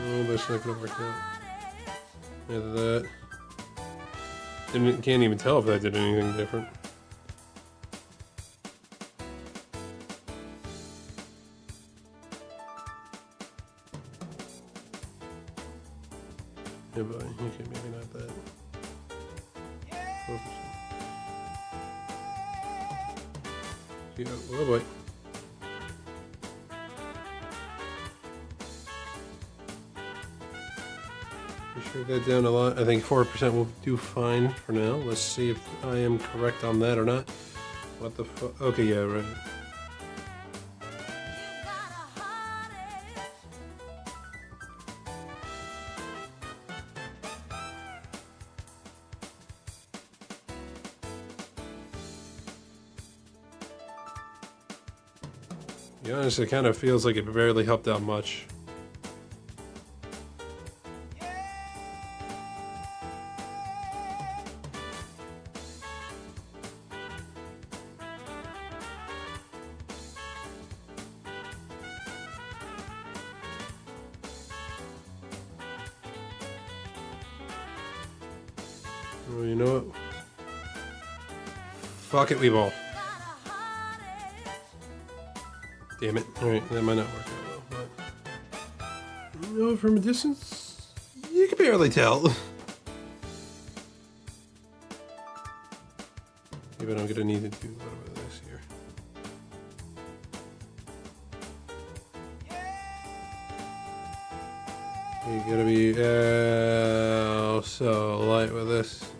Oh, that's not gonna work out. Either that. And can't even tell if that did anything different. Yeah, boy. Okay, maybe not that. Focus. Yeah, oh boy. shrink that down a lot. I think 4% will do fine for now. Let's see if I am correct on that or not. What the fuck? Okay, yeah, right. To be honest, it kind of feels like it barely helped out much. Well, you know what? Fuck it, we ball. Damn it. Alright, that might not work out well, but... You know, from a distance, you can barely tell. Yeah, but I'm gonna need to do a little bit of this here. You gotta be so light with this.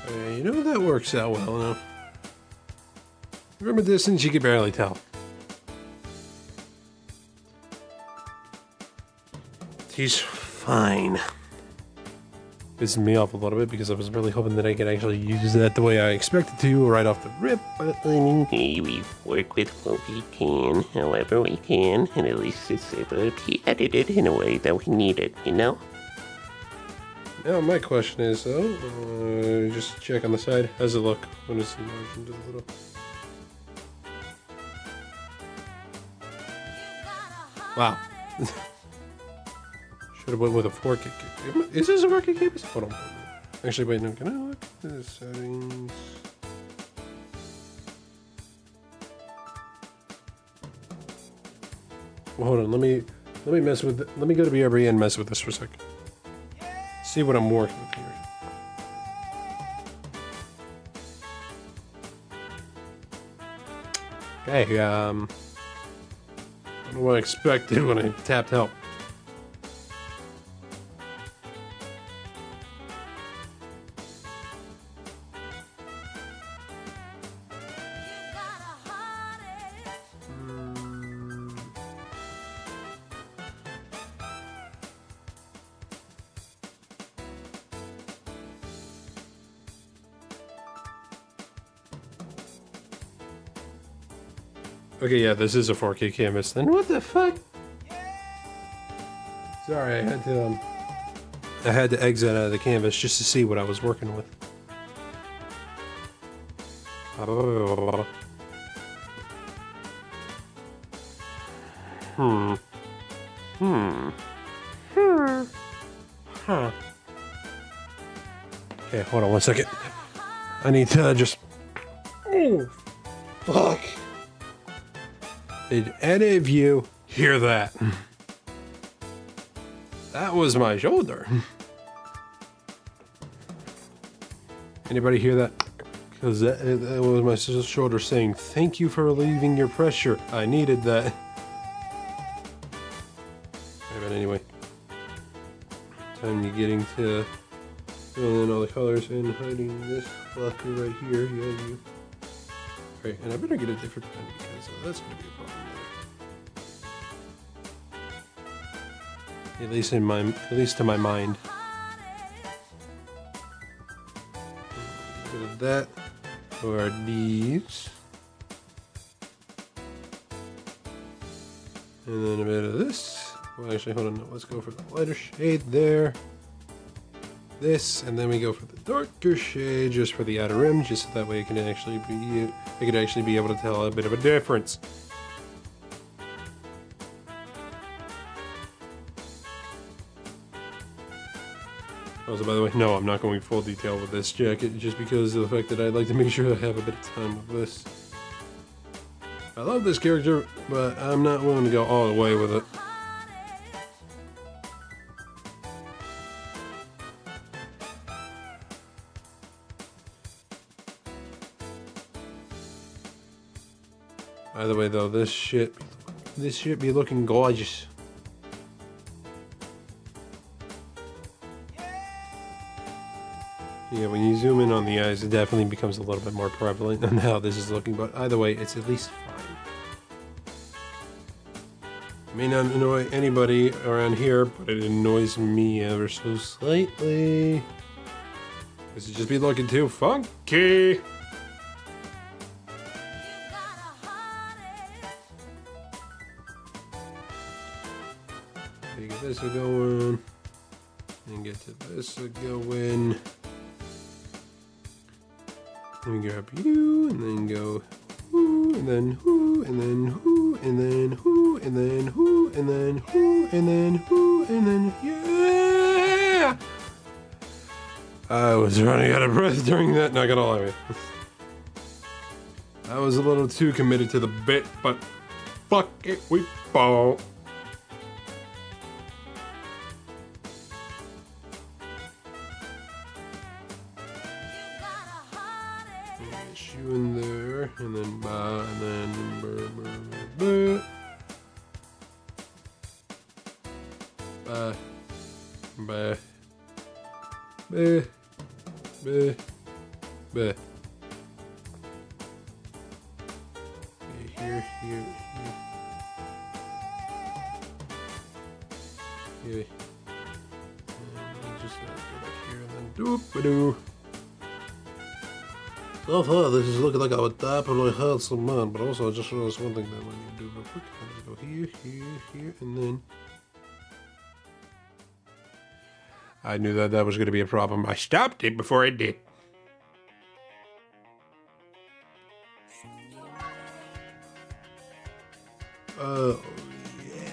You know that works out well now. From a distance, you can barely tell. He's fine. Pissing me off a little bit because I was really hoping that I could actually use that the way I expected to right off the rip, but I mean, hey, we work with what we can, however we can, and at least it's able to be edited in a way that we need it, you know? now my question is though, just check on the side. How's it look when it's enlarged into the little... Wow. Should have went with a 4K. Is this a 4K campus? Hold on. Actually, wait, no. Can I look at the settings? Well, hold on. Let me mess with. Let me go to BRB and mess with this for a second. See what I'm working with here. Okay. I don't know what I expected when I tapped help. Okay, yeah, this is a 4K canvas. Then what the fuck? Sorry, I had to exit out of the canvas just to see what I was working with. Okay, hold on one second. I need to just... Oh, fuck. Did any of you hear that? That was my shoulder. Anybody hear that? Because that was my shoulder saying, thank you for relieving your pressure. I needed that. But anyway. Time to getting to filling in all the colors and hiding this fucker right here. Yeah, you. Right, and I better get a different pen because that's going to be a problem later. At least to my mind. A bit of that for these. And then a bit of this. Well, actually, hold on. No, let's go for the lighter shade there. This, and then we go for the darker shade just for the outer rim, just so that way it can actually be, I could actually be able to tell a bit of a difference. Also, by the way, no, I'm not going full detail with this jacket, just because of the fact that I'd like to make sure I have a bit of time with this. I love this character, but I'm not willing to go all the way with it. By the way, though, this shit be looking gorgeous. Yeah, when you zoom in on the eyes, it definitely becomes a little bit more prevalent on how this is looking, but either way, it's at least fine. It may not annoy anybody around here, but it annoys me ever so slightly. This would just be looking too funky. Get this going, and get to this going. Let me grab you, and then go whoo, and then whoo, and then whoo, and then whoo, and then whoo, and then whoo, and then whoo, and then yeah! I was running out of breath during that, not gonna lie. I was a little too committed to the bit, but fuck it, we fall. You in there, and then and then burr. Here. And just go back here, and then doop-a-doo. So far, this is looking like I would definitely hurt some man, but also I just realized one thing that I need to do real quick. I'm just go here, and then... I knew that was going to be a problem. I stopped it before it did. Oh, yeah.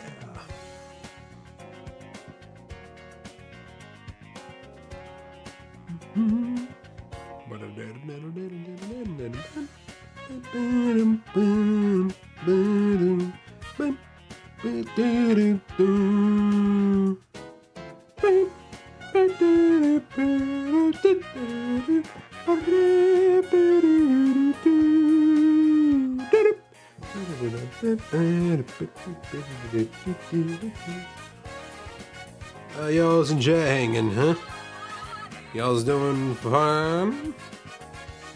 Y'all's in chat hanging, huh? Y'all's doing fine?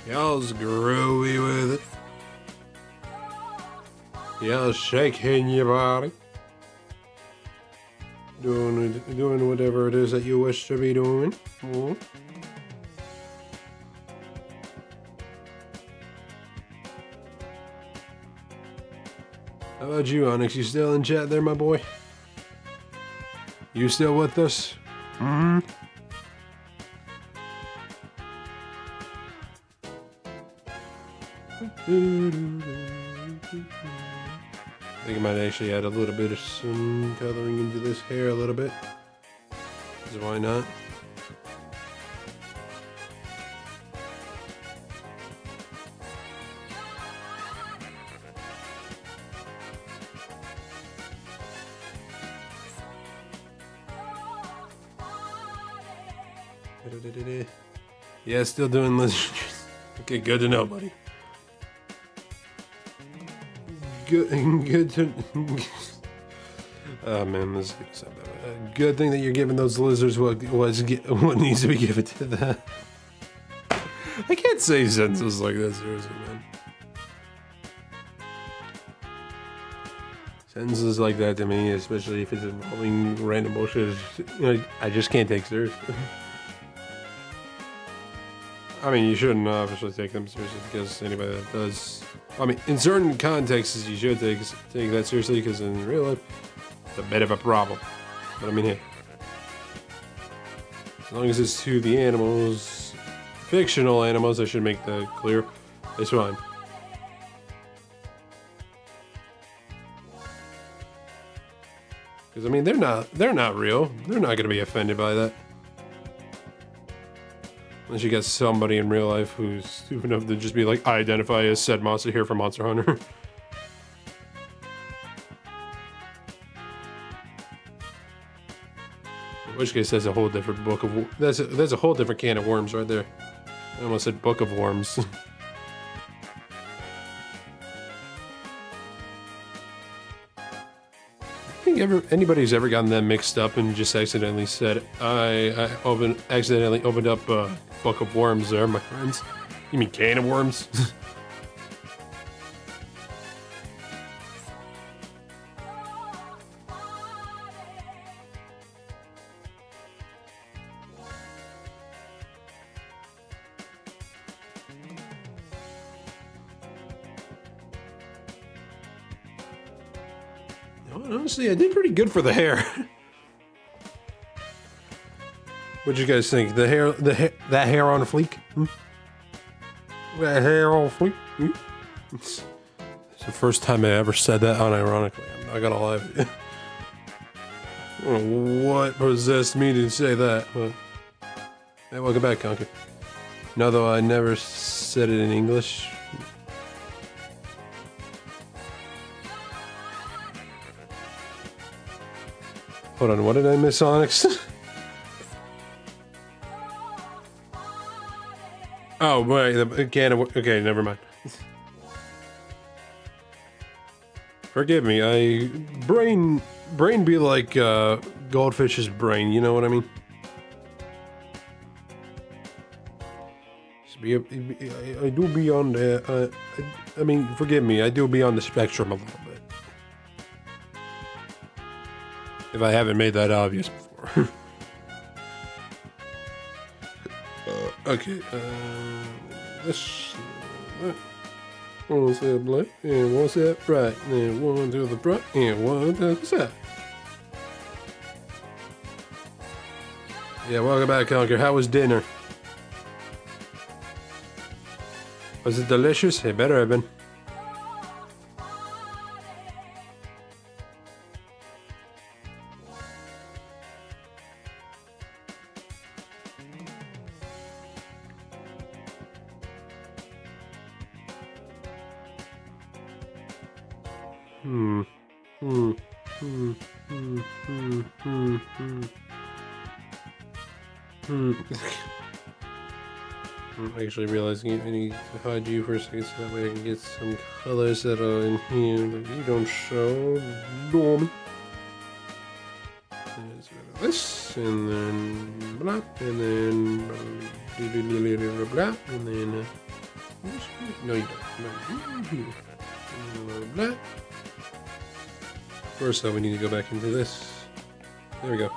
Y'all's groovy with it? Y'all shaking your body? Doing whatever it is that you wish to be doing? Hmm? How about you, Onyx? You still in chat there, my boy? You still with us? Mm-hmm. I think I might actually add a little bit of some coloring into this hair a little bit. So why not? Yeah, still doing lizards. Okay, good to know, buddy. Good to... Oh man, this is good thing that you're giving those lizards what needs to be given to them. I can't say sentences like that, seriously, man. Sentences like that to me, especially if it's involving random bullshit, I just can't take seriously. I mean, you shouldn't obviously take them seriously because anybody that does... I mean, in certain contexts, you should take that seriously because in real life, it's a bit of a problem. But I mean, hey, as long as it's to the animals, fictional animals, I should make that clear. It's fine. Because I mean, they're not real. They're not gonna be offended by that. Unless you get somebody in real life who's stupid enough to just be like, I identify as said monster here from Monster Hunter. In which case, that's a whole different book of... That's a whole different can of worms right there. I almost said book of worms. think anybody's ever gotten that mixed up and just accidentally said, I accidentally opened up a bucket of worms there, my friends. You mean can of worms? Honestly, I did pretty good for the hair. What'd you guys think? That hair on fleek? That hair on fleek? It's the first time I ever said that unironically. I'm not gonna lie to you. I don't know what possessed me to say that? But... Hey, welcome back, Conker. No, though I never said it in English. Hold on, what did I miss, Onyx? Oh, wait, the can of... Okay, never mind. Forgive me, brain be like, goldfish's brain, you know what I mean? I do be on the... I mean, forgive me, I do be on the spectrum a little bit. If I haven't made that obvious before. Okay, this... One step left, and one step right, and one to the front, and one to the side. Yeah, welcome back, Conker. How was dinner? Was it delicious? It better have been. I'm actually realizing I need to hide you for a second so that way I can get some colors that are in here that you don't show. Dormy. This, and then blah, and then blah, and then no, you don't. Blah. First, though, we need to go back into this. There we go.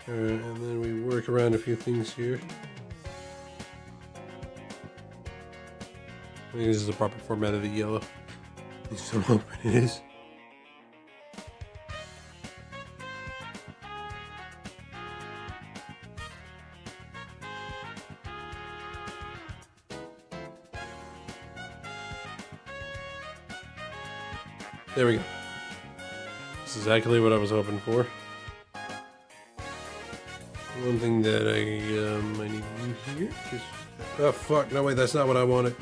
Alright, and then we work around a few things here. I think this is the proper format of the yellow. At least I'm hoping it is. There we go. This is exactly what I was hoping for. One thing that I need to do here is... Oh, fuck. No, wait, that's not what I wanted.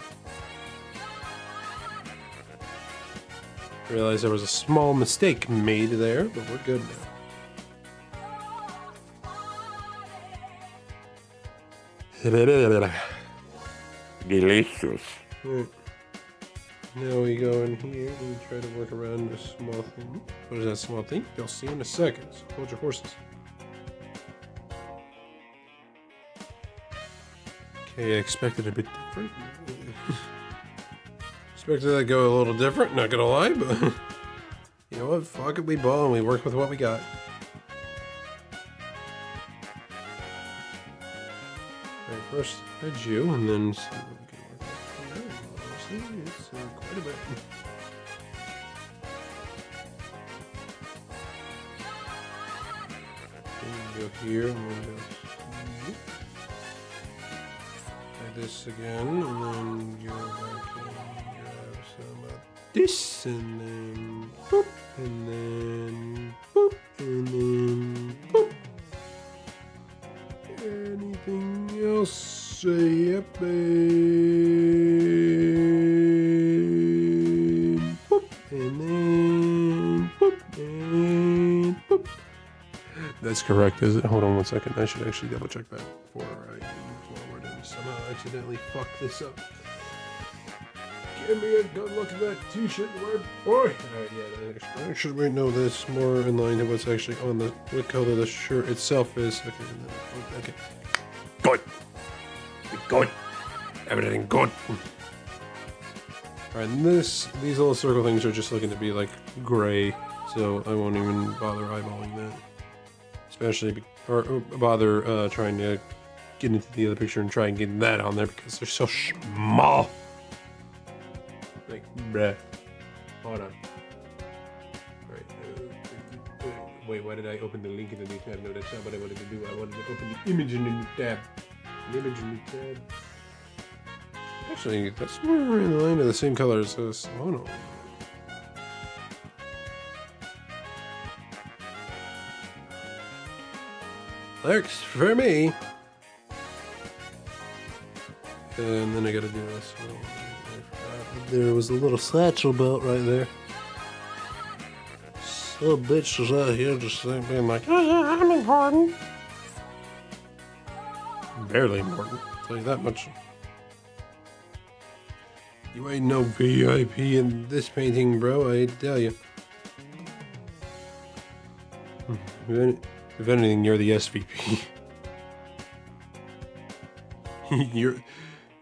Realized there was a small mistake made there, but we're good now. Delicious. Right. Now we go in here and try to work around a small thing. What is that small thing? You'll see in a second, so hold your horses. Okay, I expected a bit different. Expected that to go a little different, not gonna lie, but you know what? Fuck it, we ball and we work with what we got. Alright, first head you, and then see what we can work with. See, it's quite a bit. Okay, go here, and then go here. This again, and then go back and grab some of this, and then boop, and then boop, and then boop. Anything else? Say yep, and boop, and then boop, and boop. That's correct, is it? Hold on one second. I should actually double check that before I move forward and somehow accidentally fuck this up. Give me a good look at that t-shirt you wear, boy. Alright, yeah, I should know this more in line to what's actually on the, what color the shirt itself is. Okay. Good. Good. Everything good. Alright, and these little circle things are just looking to be like gray, so I won't even bother eyeballing that. Especially, or bother trying to get into the other picture and try and get that on there because they're so small. Like, bruh. Hold on. Alright. Wait, why did I open the link in the new tab? No, that's not what I wanted to do. I wanted to open the image in the new tab. The image in the new tab. Actually, that's more in line of the same color as this. Oh no. Works for me. And then I gotta do this. There was a little satchel belt right there. So bitches out here just being like, oh yeah, I'm important. Barely important, I'll tell you that much. You ain't no VIP in this painting, bro, I tell you. If anything, you're the SVP.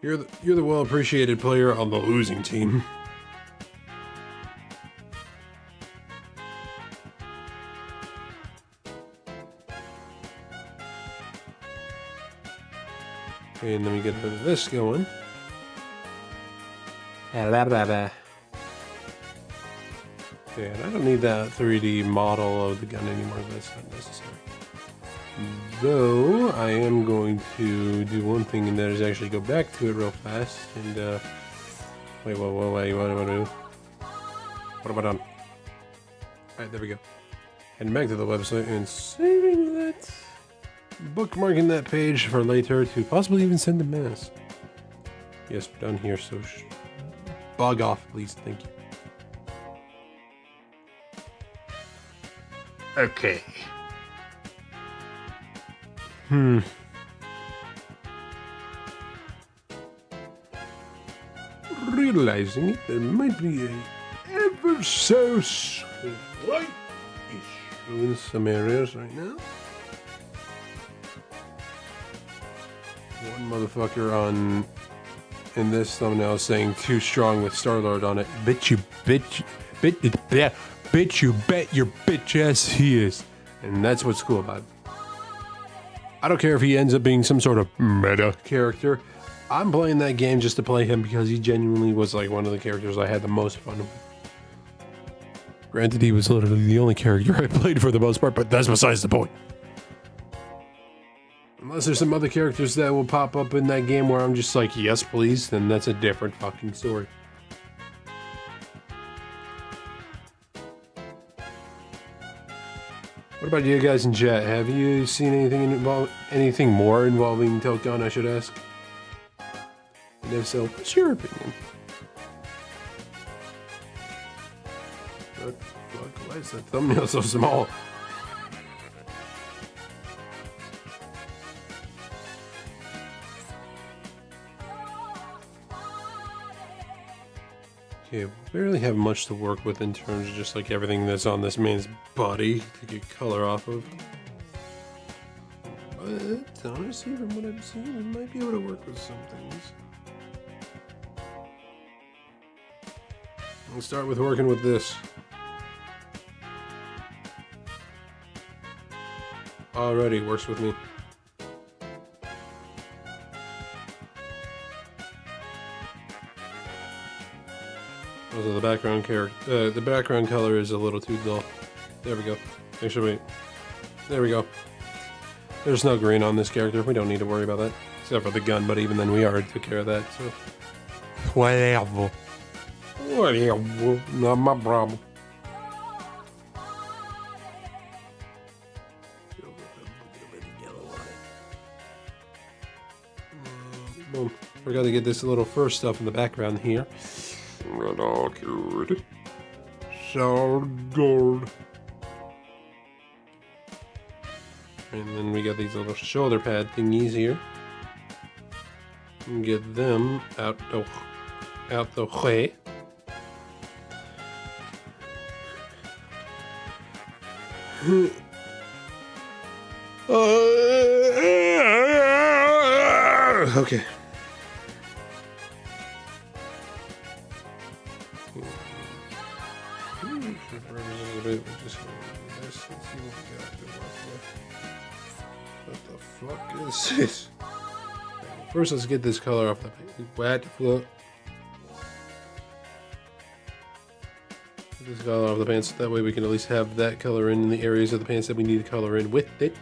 You're the well-appreciated player on the losing team. Okay, and then we get a bit of this going. Okay, and I don't need that 3D model of the gun anymore. That's not necessary. Though, I am going to do one thing, and that is actually go back to it real fast, and, wait, what do I do? What have I done? Alright, there we go. Heading back to the website and saving that, bookmarking that page for later to possibly even send a mass. Yes, we're done here, so bug off, please, thank you. Okay. Realizing it, there might be a ever so slight issue in some areas right now. One motherfucker in this thumbnail is saying too strong with Star-Lord on it. Bet you bet your bitch ass he is. And that's what's cool about it. I don't care if he ends up being some sort of meta character. I'm playing that game just to play him because he genuinely was like one of the characters I had the most fun with. Granted, he was literally the only character I played for the most part, but that's besides the point. Unless there's some other characters that will pop up in that game where I'm just like, yes please, then that's a different fucking story. What about you guys in chat? Have you seen anything more involving Tokon, I should ask? And if so, what's your opinion? What the fuck? Why is that thumbnail so small? Okay, we barely have much to work with in terms of just like everything that's on this man's body to get color off of. But honestly, from what I've seen, we might be able to work with some things. We'll start with working with this. Already works with me. Also, the background color is a little too dull. There we go. Actually, wait. There we go. There's no green on this character. We don't need to worry about that. Except for the gun, but even then we already took care of that, so... Whatever. Whatever. Not my problem. Boom. Forgot to get this little fur stuff in the background here. So good. So good. And then we got these little shoulder pad thingies here. And get them out. Oh, out the way. Okay. What the fuck is this? First, let's get this color off the paint. What? Get this color off the pants. That way we can at least have that color in the areas of the pants that we need to color in with it.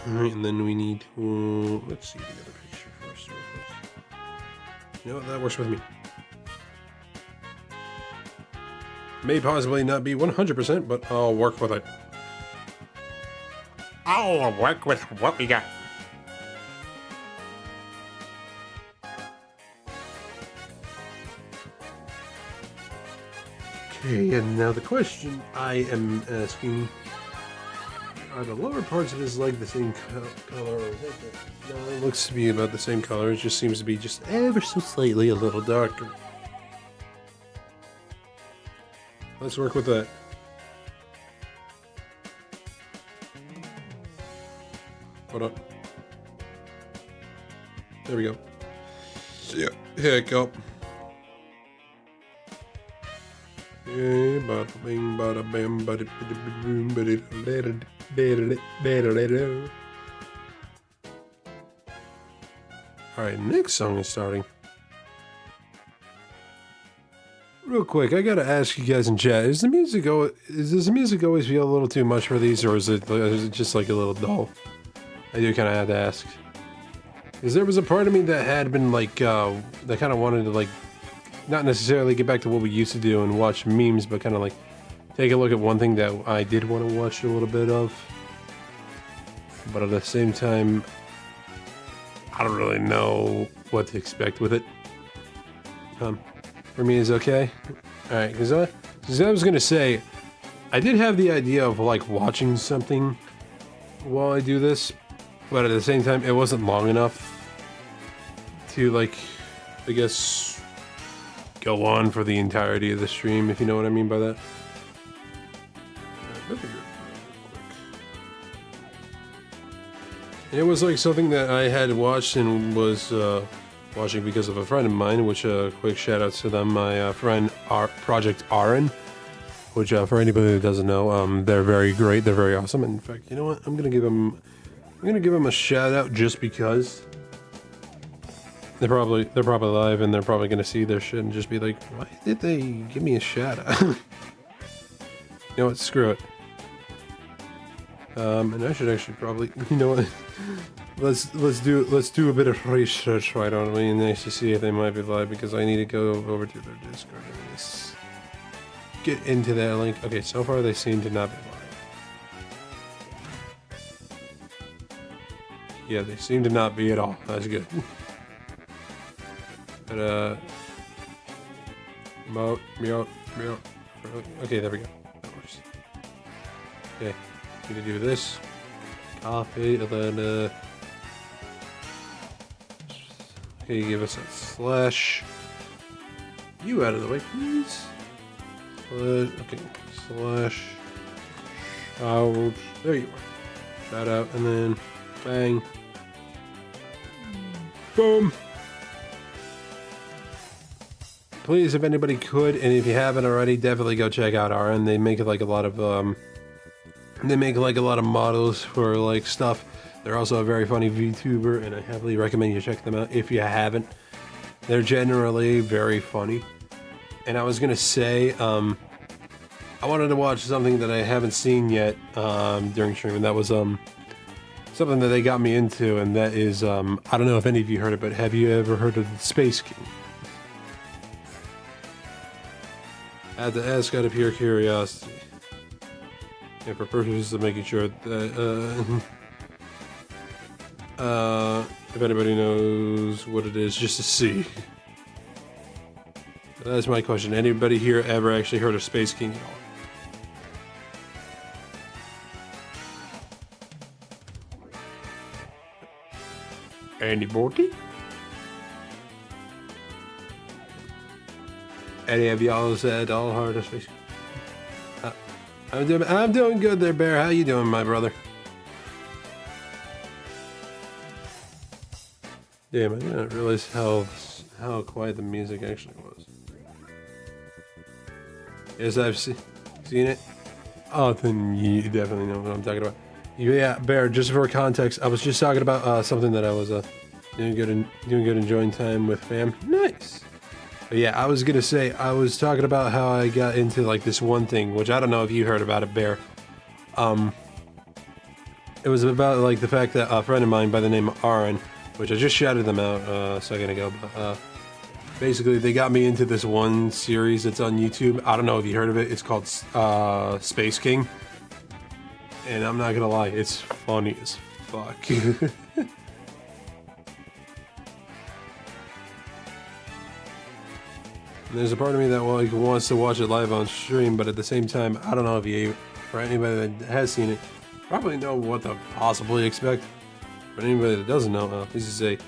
Alright, and then we need to... let's see the other picture first. You know what? That works with me. May possibly not be 100%, but I'll work with it. I'll work with what we got. Okay, and now the question I am asking, are the lower parts of this like the same color? Or is that no, it looks to be about the same color. It just seems to be just ever so slightly a little darker. Let's work with that. Hold up. There we go. Yeah, heck up. Yeah, bada bing, bada bam, bada boom, bada. Alright, next song is starting. Real quick, I gotta ask you guys in chat: does the music always feel a little too much for these, or is it just like a little dull? I do kind of have to ask, because there was a part of me that had been like that kind of wanted to like not necessarily get back to what we used to do and watch memes, but kind of like take a look at one thing that I did want to watch a little bit of, but at the same time, I don't really know what to expect with it. For me is okay. Alright, because I was gonna say, I did have the idea of like watching something while I do this, but at the same time it wasn't long enough to like, I guess, go on for the entirety of the stream, if you know what I mean by that. It was like something that I had watched and was watching because of a friend of mine, which quick shout outs to them, my friend Project Aaron, which for anybody that doesn't know, they're very great, they're very awesome. In fact, you know what, I'm gonna give them a shout out just because they're probably live and they're probably gonna see their shit and just be like, why did they give me a shout out? You know what, screw it. And I should actually probably, you know what, let's do a bit of research, why don't we, and actually see if they might be live, because I need to go over to their Discord and just get into that link. Okay, so far they seem to not be live. Yeah, they seem to not be at all. That's good. But meow. Okay, there we go. That works. Okay. Gonna do this, copy, and then okay, give us a slash. You out of the way, please. Okay, slash out. There you are. Shout out, and then bang, boom. Please, if anybody could, and if you haven't already, definitely go check out RN. They make like a lot of They make like a lot of models for like stuff. They're also a very funny VTuber, and I heavily recommend you check them out if you haven't. They're generally very funny. And I was gonna say, I wanted to watch something that I haven't seen yet during stream, and that was something that they got me into, and that is I don't know if any of you heard it, but have you ever heard of the Space King? I had to ask out of pure curiosity. And for purposes of making sure that, if anybody knows what it is, just to see. That's my question. Anybody here ever actually heard of Space King at all? Anybody? Any of y'all said all hard space? I'm doing good there, Bear. How you doing, my brother? Damn, I didn't realize how quiet the music actually was. Yes, I've seen it. Oh, then you definitely know what I'm talking about. Yeah, Bear. Just for context, I was just talking about something that I was doing good and enjoying time with fam. Nice. But yeah, I was gonna say I was talking about how I got into like this one thing, which I don't know if you heard about it, Bear. It was about like the fact that a friend of mine by the name of Aaron, which I just shouted them out a second ago, but basically they got me into this one series that's on YouTube. I don't know if you heard of it. It's called Space King, and I'm not gonna lie, it's funny as fuck. There's a part of me that like wants to watch it live on stream, but at the same time, I don't know if you, for anybody that has seen it, probably know what to possibly expect. But anybody that doesn't know, please just say,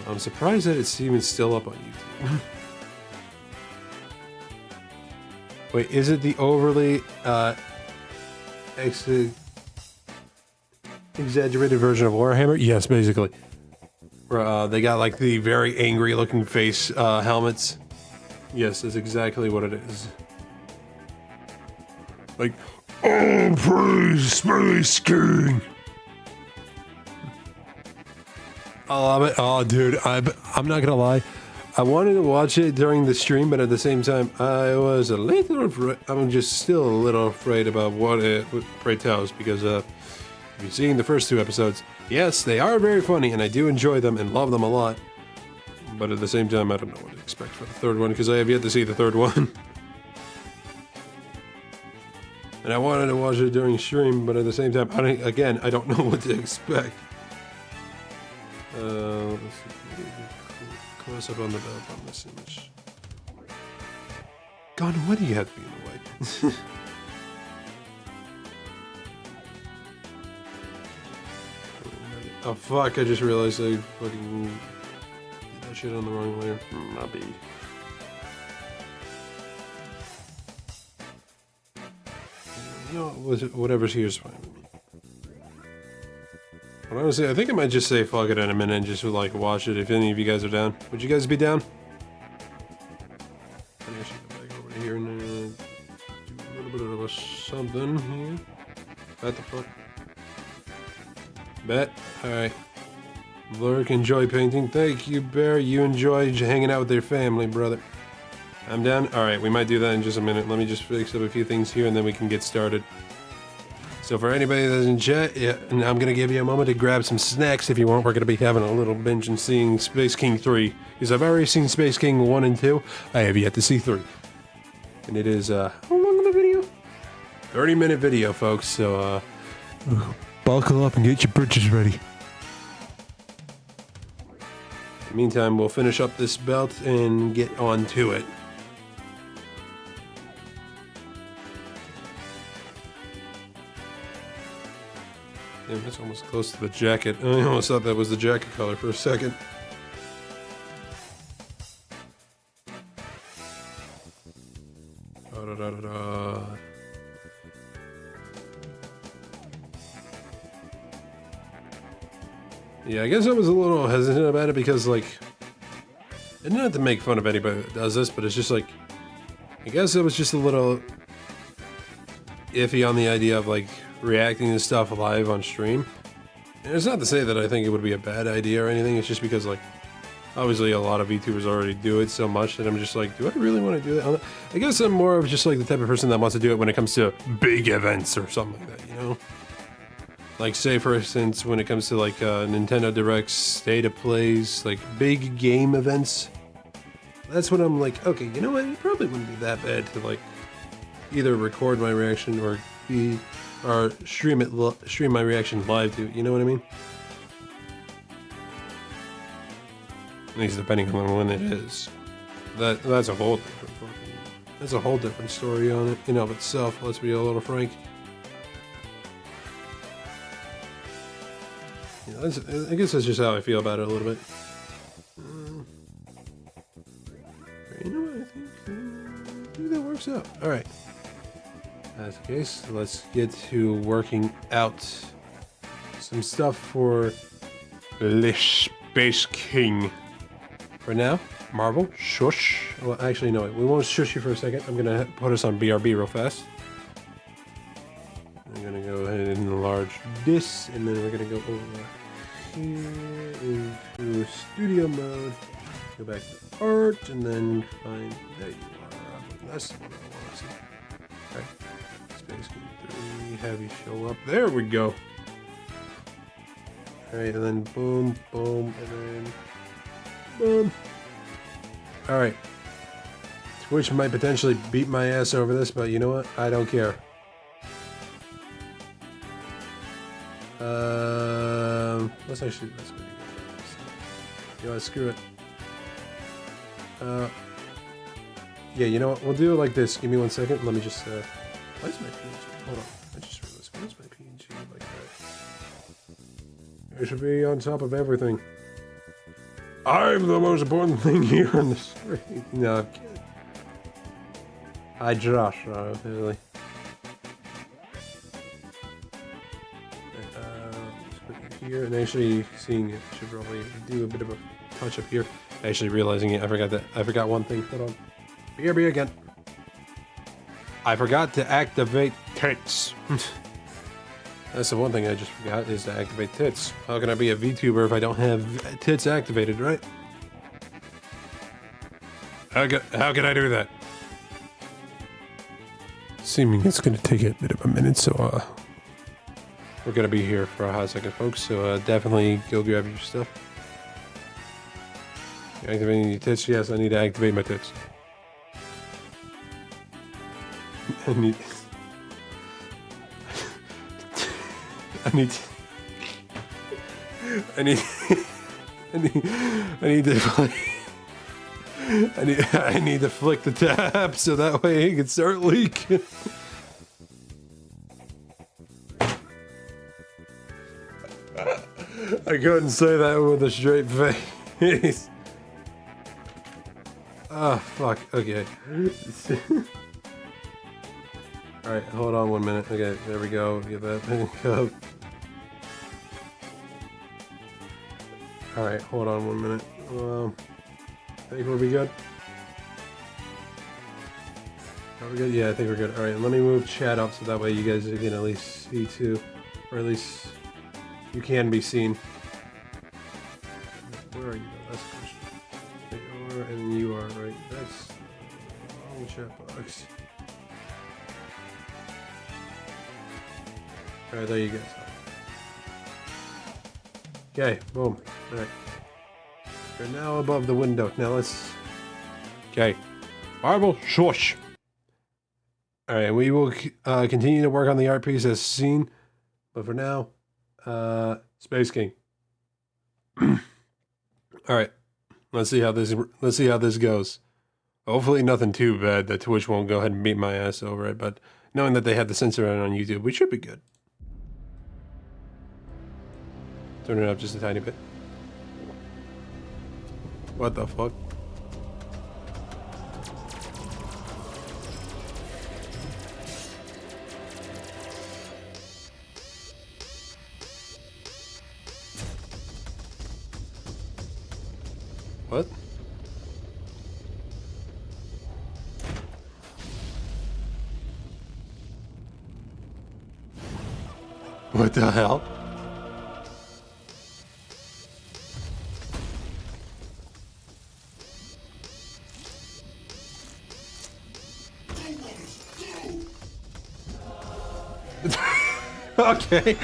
I'm surprised that it's even still up on YouTube. Wait, is it the overly exaggerated version of Warhammer? Yes, basically. Where they got like the very angry looking face helmets. Yes, that's exactly what it is. Like, oh, praise Space King! I love it. Oh, dude, I'm not gonna lie. I wanted to watch it during the stream, but at the same time, I was a little afraid. I'm just still a little afraid about what it tells, because if you've seen the first 2 episodes, yes, they are very funny, and I do enjoy them and love them a lot. But at the same time, I don't know what to expect for the 3rd one, because I have yet to see the 3rd one. And I wanted to watch it during stream, but at the same time, I don't know what to expect. Let's see. Close up on the belt on this image. God, why do you have to be in the way? Oh fuck, I just realized I fucking did that shit on the wrong layer. My bad. You know, whatever's here is fine with me. But honestly, I think I might just say fuck it in a minute and just like watch it if any of you guys are down. Would you guys be down? I should go back over here and do a little bit of a something here. Bet the fuck. Bet. Alright. Lurk, enjoy painting. Thank you, Bear. You enjoy hanging out with your family, brother. I'm down. Alright, we might do that in just a minute. Let me just fix up a few things here and then we can get started. So for anybody that's in chat, yeah, and I'm going to give you a moment to grab some snacks if you want. We're going to be having a little binge and seeing Space King 3. Because I've already seen Space King 1 and 2. I have yet to see 3. And it is, how long of a video? 30-minute video, folks. So, buckle up and get your britches ready. In the meantime, we'll finish up this belt and get on to it. Damn, that's almost close to the jacket. I almost thought that was the jacket color for a second. Yeah, I guess I was a little hesitant about it because, like, and not to make fun of anybody that does this, but it's just like, I guess I was just a little iffy on the idea of, like, reacting to stuff live on stream. And it's not to say that I think it would be a bad idea or anything, it's just because, like, obviously a lot of VTubers already do it so much that I'm just like, do I really want to do that? I guess I'm more of just like the type of person that wants to do it when it comes to big events or something like that, you know? Like, say for instance, when it comes to like Nintendo Directs, State of Plays, like big game events, that's when I'm like, okay, you know what, it probably wouldn't be that bad to like either record my reaction or stream my reaction live to it, you know what I mean? At least depending on when it is. That's a whole different story on it in of itself, let's be a little frank. Yeah, I guess that's just how I feel about it a little bit. You know what I think? works out. All right. That's the case. Let's get to working out some stuff for the Space King. For now, Marvel, shush. Well, actually, no, we won't shush you for a second. I'm gonna put us on BRB real fast. I'm gonna go ahead and enlarge this, and then we're gonna go over here into studio mode. Go back to art, and then find. There you are. That's what I want to see. All right, Space King 3. Have you show up? There we go. All right, and then boom, boom, and then boom. All right. Twitch might potentially beat my ass over this, but you know what? I don't care. Let's actually, let's go. You know what? Screw it. Yeah, you know what? We'll do it like this. Give me 1 second. Let me just, why is my PNG? Hold on. I just realized, why is my PNG like that? It should be on top of everything. I'm the most important thing here on the screen. No, I'm kidding. Hi, Josh. Really. Here and actually seeing it should probably do a bit of a touch up here. Actually realizing it, I forgot one thing. Hold on. BRB again. I forgot to activate tits. That's the one thing I just forgot is to activate tits. How can I be a VTuber if I don't have tits activated, right? How can I do that? Seeming it's gonna take a bit of a minute, so we're gonna be here for a hot second, folks, so definitely go grab your stuff. You activating your tits? Yes, I need to activate my tits. I need to flick the tab so that way he can start leaking. I couldn't say that with a straight face. Oh, fuck. Okay. Alright, hold on 1 minute. Okay, there we go. Get that go. Alright, hold on 1 minute. I think we'll be good. Are we good? Yeah, I think we're good. Alright, let me move chat up so that way you guys can at least see too. Or at least you can be seen. Where are you? That's the question. They are, and you are, right? That's the wrong chat box. Alright, there you guys are. Okay, boom. Alright. We're now above the window. Now let's... Okay. Marble, shush! Alright, we will continue to work on the art piece as seen. But for now, Space King. Alright. Let's see how this goes. Hopefully nothing too bad that Twitch won't go ahead and beat my ass over it, but knowing that they have the censor on YouTube, we should be good. Turn it up just a tiny bit. What the fuck? What? What the hell? Okay.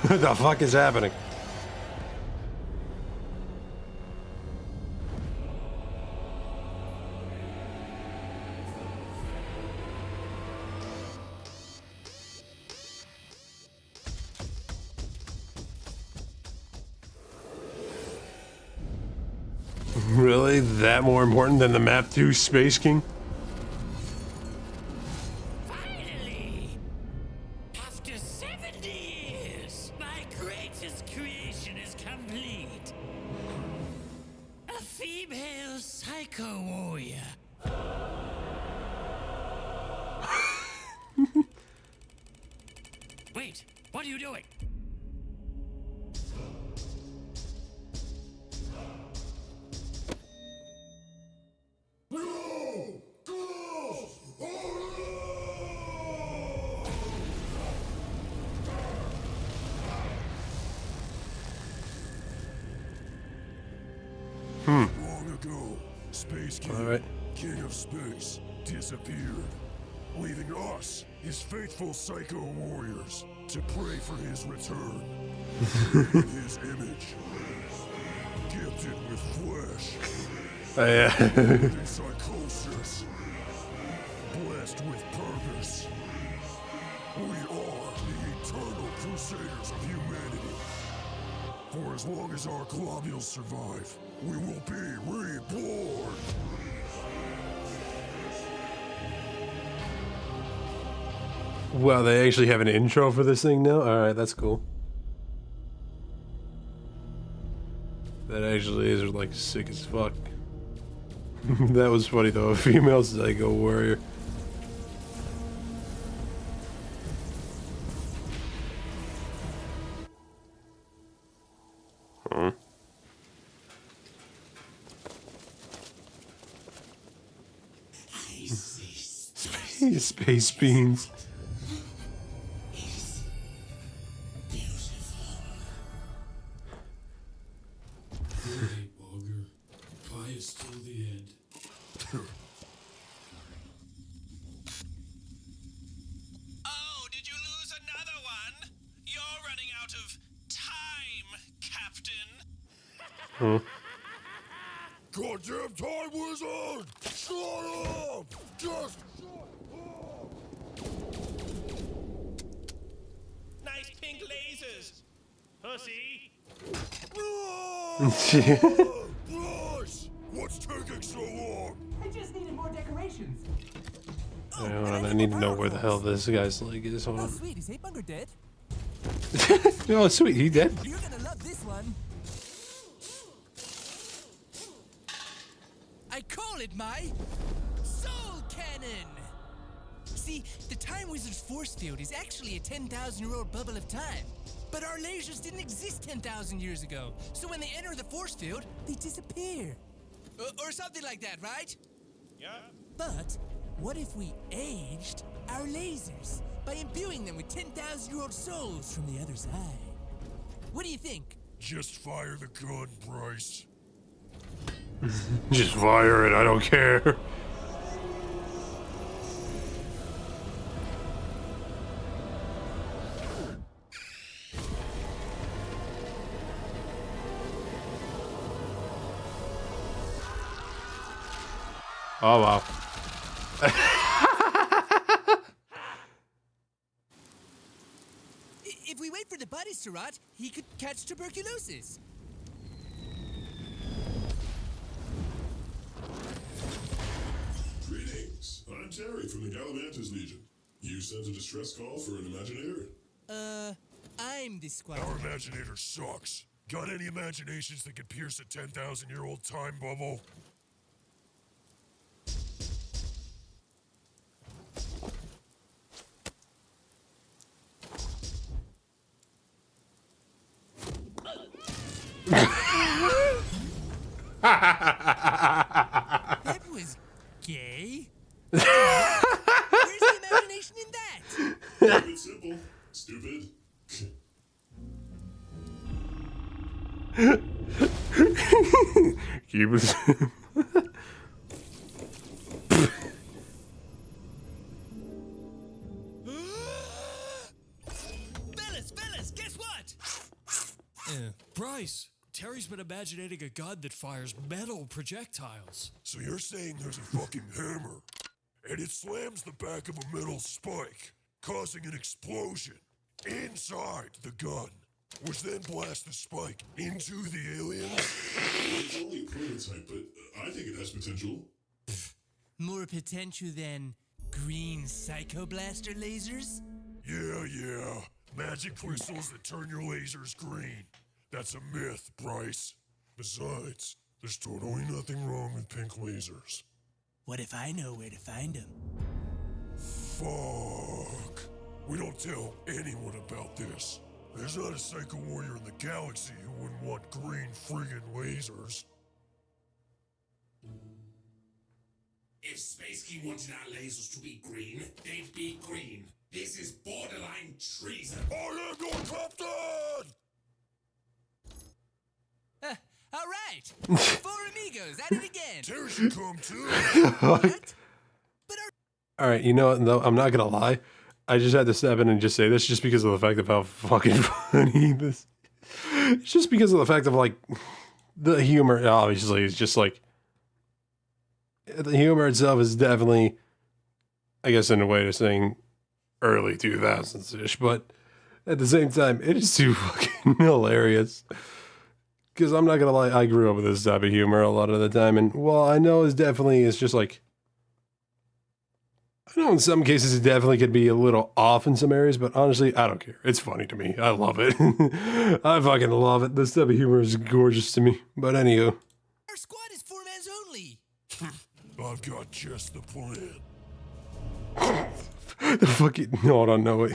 What the fuck is happening? Really? That more important than the map 2 Space King? Finally! After 70 years, my greatest creation is complete. A female psycho warrior. Wait! What are you doing? Long ago, Space King, All right. King of Space, disappeared, leaving us, his faithful psycho warriors, to pray for his return. In his image, gifted with flesh, Oh, yeah. in psychosis, blessed with purpose. We are the eternal crusaders of humanity. For as long as our globules survive, we will be reborn. Wow, they actually have an intro for this thing now? Alright, that's cool. That actually is like sick as fuck. That was funny though, a female psycho warrior. Space beans. Hey, Bogger. Pie is still the end. Oh, did you lose another one? You're running out of time, Captain. Goddamn time wizard! Shut up! Just shut up! Nice pink lasers. Pussy. No! Bryce! What's taking so long? I just needed more decorations. Hold on, I need to know where the hell this guy's leg is. Hold Oh, on. sweet, is Ape Bunker dead? Oh, sweet, he dead? You're gonna love this one. I call it my soul cannon. See, the Time Wizard's force field is actually a 10,000-year-old bubble of time. But our lasers didn't exist 10,000 years ago. So when they enter the force field, they disappear. Or something like that, right? Yeah. But what if we aged our lasers by imbuing them with 10,000-year-old souls from the other side? What do you think? Just fire the gun, Bryce. Just fire it, I don't care. Oh wow. If we wait for the bodies to rot, he could catch tuberculosis. Greetings. I'm Terry from the Galamantis Legion. You sent a distress call for an Imaginator? I'm the squad. Our Imaginator sucks. Got any imaginations that can pierce a 10,000-year-old time bubble? That was gay. Where's the imagination in that? Keep it simple. Stupid. Keep it. Fellas, guess what? Bryce, Terry's been imaginating a gun that fires metal projectiles. So you're saying there's a fucking hammer, and it slams the back of a metal spike, causing an explosion inside the gun, which then blasts the spike into the aliens? It's only a prototype, but I think it has potential. More potential than green psycho blaster lasers? Yeah. Magic crystals that turn your lasers green. That's a myth, Bryce. Besides, there's totally nothing wrong with pink lasers. What if I know where to find them? Fuck. We don't tell anyone about this. There's not a psycho warrior in the galaxy who wouldn't want green friggin' lasers. If Space King wanted our lasers to be green, they'd be green. This is borderline treason. I am your captain! All right. Four amigos at it again. Terry should come too. What? But All right, you know what, though? I'm not going to lie. I just had to step in and just say this just because of the fact of how fucking funny this. It's just because of the fact of, like, the humor, obviously, is just, like, the humor itself is definitely, I guess, in a way to saying early 2000s-ish, but at the same time, it is too fucking hilarious. Because I'm not going to lie, I grew up with this type of humor a lot of the time, and while I know it's just, like, I know in some cases it definitely could be a little off in some areas, but honestly, I don't care. It's funny to me. I love it. I fucking love it. This type of humor is gorgeous to me. But anywho. our squad is 4 mans only. I've got just the plan. The fucking... Hold on, no, wait.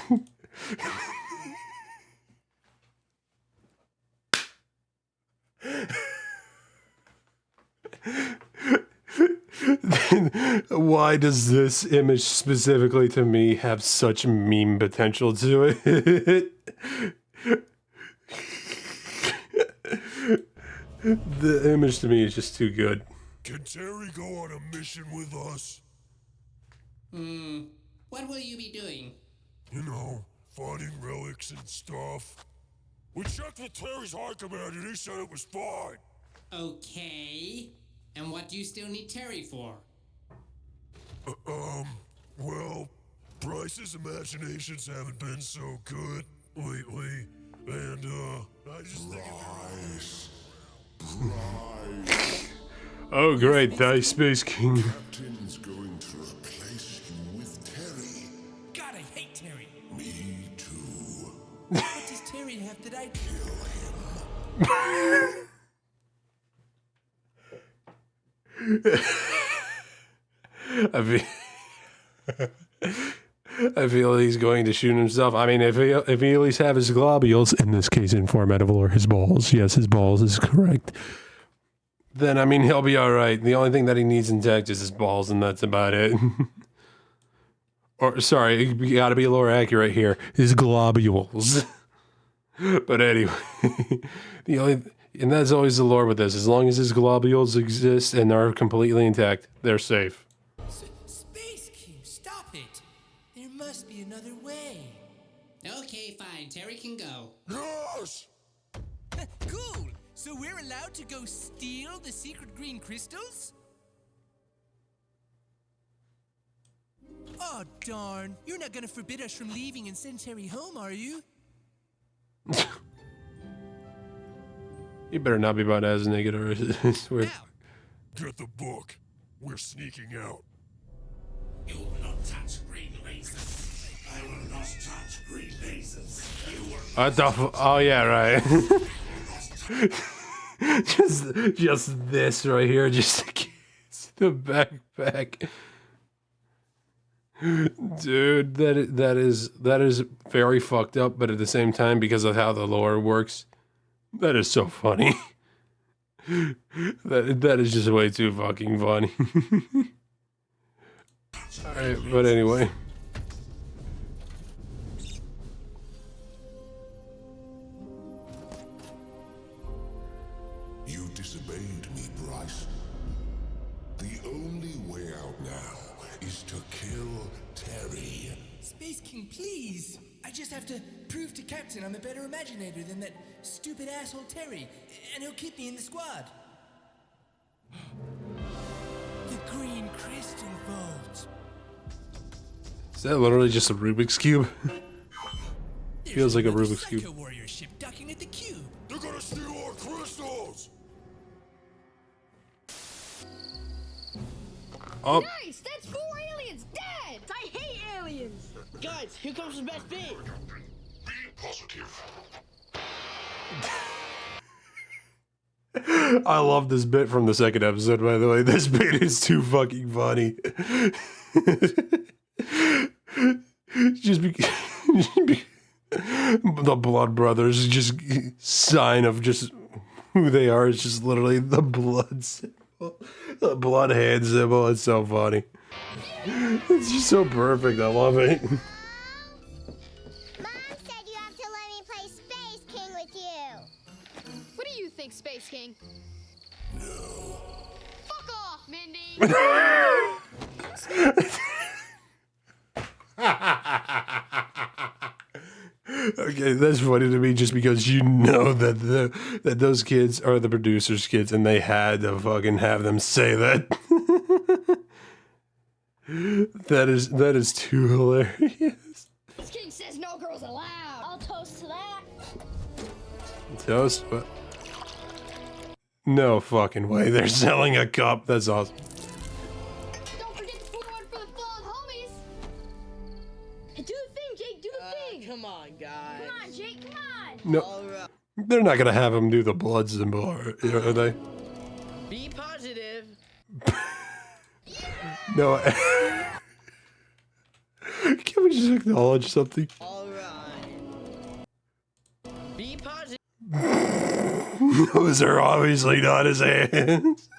Why does this image specifically to me have such meme potential to it? The image to me is just too good. Can Terry go on a mission with us? What will you be doing? You know, finding relics and stuff. We checked with Terry's high command and he said it was fine. Okay. And what do you still need Terry for? Well, Bryce's imaginations haven't been so good lately, and, I just think Bryce. Oh, great, thy Space King. Captain's going to replace you with Terry. God, I hate Terry. Me too. What does Terry have that I I feel he's going to shoot himself. I mean, if he at least have his globules, in this case in format of lore, his balls. Yes, his balls is correct. Then, I mean, he'll be alright. The only thing that he needs intact is his balls, and that's about it. Or, sorry, you gotta be lore accurate here. His globules. But anyway, and that's always the lore with this. As long as his globules exist and are completely intact, they're safe. Space King, stop it. There must be another way. Okay, fine. Terry can go. yes! Cool. So we're allowed to go steal the secret green crystals? Oh, darn. You're not gonna forbid us from leaving and send Terry home, are you? You better not be about as naked, or I swear. Now, Get the book. We're sneaking out. You will not touch green lasers. I will not touch green lasers. You will Oh yeah, right. just this right here, just the backpack. Dude, that is very fucked up, but at the same time, because of how the lore works, that is so funny. that is just way too fucking funny. Alright, but anyway. You disobeyed me, Bryce. The only way out now is to kill Terry. Space King, please. I just have to prove to Captain I'm a better imaginator than that stupid asshole Terry, and he'll keep me in the squad. The green crystal vault. Is that literally just a Rubik's Cube? Feels like a Another Rubik's Cube. Psycho warrior ship docking at the cube. They're gonna steal our crystals! Oh, Nice! That's 4 aliens dead! I hate aliens! Guys, here comes the best bit! Be positive. I love this bit from the second episode, by the way. This bit is too fucking funny. Just because The Blood Brothers, just sign of just who they are. It's just literally the blood symbol, the blood hand symbol. It's so funny. It's just so perfect. I love it. Mom said you have to let me play Space King with you. What do you think, Space King? No. Fuck off, Mindy! Okay, that's funny to me just because you know that that those kids are the producers' kids and they had to fucking have them say that. That is too hilarious. This king says no girls allowed. I'll toast to that. Toast? What? No fucking way. They're selling a cup. That's awesome. Don't forget to pour one for the fallen homies. Hey, do the thing, Jake. Do the thing. Come on, guys. Come on, Jake. Come on. No, All right. they're not gonna have him do the blood symbol, are they? Be positive. No. Can we just acknowledge something? All right. Be positive. Those are obviously not his hands.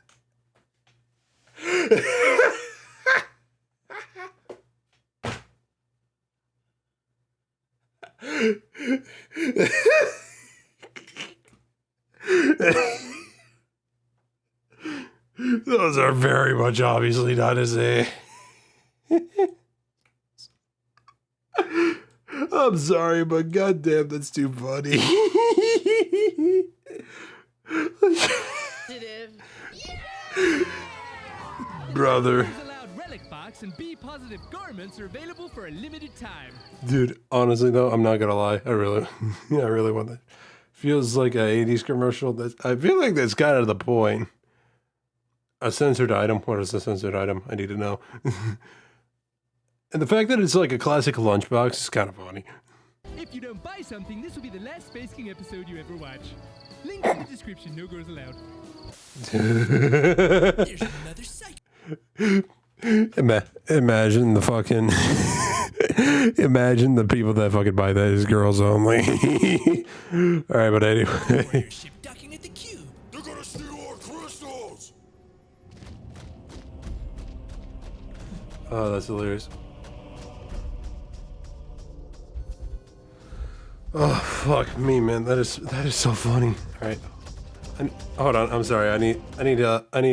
Those are very much obviously not his hands. I'm sorry, but goddamn, that's too funny. Positive. Brother. Allowed relic box and Be Positive garments are available for a limited time. Dude, honestly though, I'm not gonna lie. I really want that. Feels like a 80s commercial. I feel like that's kind of the point. A censored item. What is a censored item? I need to know. And the fact that it's like a classic lunchbox is kind of funny. If you don't buy something, this will be the last Space King episode you ever watch. Link in the description. No girls allowed. There's another psych. Imagine the fucking. Imagine the people that fucking buy that as girls only. All right, but anyway. Ship docking at the cube. They're gonna steal our crystals! Oh, that's hilarious. Oh fuck me, man. That is so funny. All right, hold on. I'm sorry. I need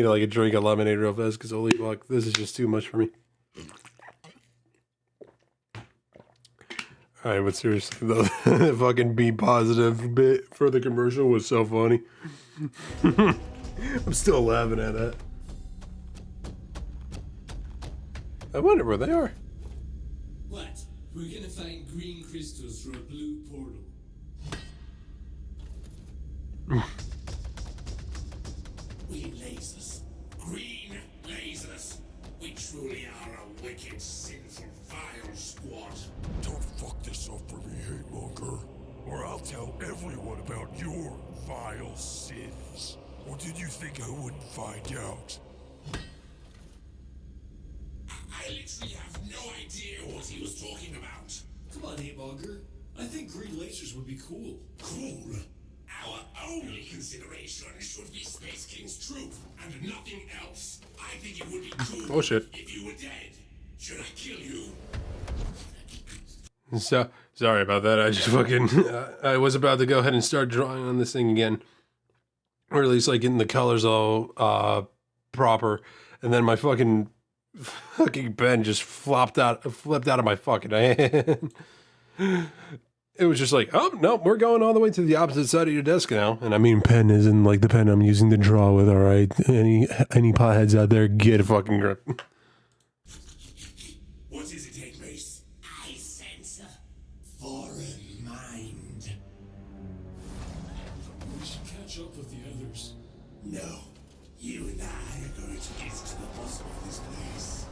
like a drink of lemonade real fast because holy fuck, this is just too much for me. All right, but seriously though, the fucking Be Positive bit for the commercial was so funny. I'm still laughing at that. I wonder where they are. What? We're gonna find green crystals through a blue portal. We lasers. Green lasers. We truly are a wicked, sinful, vile squad. Don't fuck this up for me, Hatemonger, or I'll tell everyone about your vile sins. Or did you think I wouldn't find out? I literally have no idea what he was talking about. Come on, Hatemonger. I think green lasers would be cool. Cool? Our only consideration should be Space King's truth and nothing else. I think it would be cool Bullshit. if you were dead. Should I kill you? So sorry about that. I just fucking I was about to go ahead and start drawing on this thing again, or at least like getting the colors all proper, and then my fucking pen just flipped out of my fucking hand. It was just like, oh no, we're going all the way to the opposite side of your desk now. And I mean, pen isn't like the pen I'm using to draw with. All right, any potheads out there, get a fucking grip. What is it, Hate Mace? I sense a foreign mind. We should catch up with the others. No. You and I are going to get to the bottom of this place.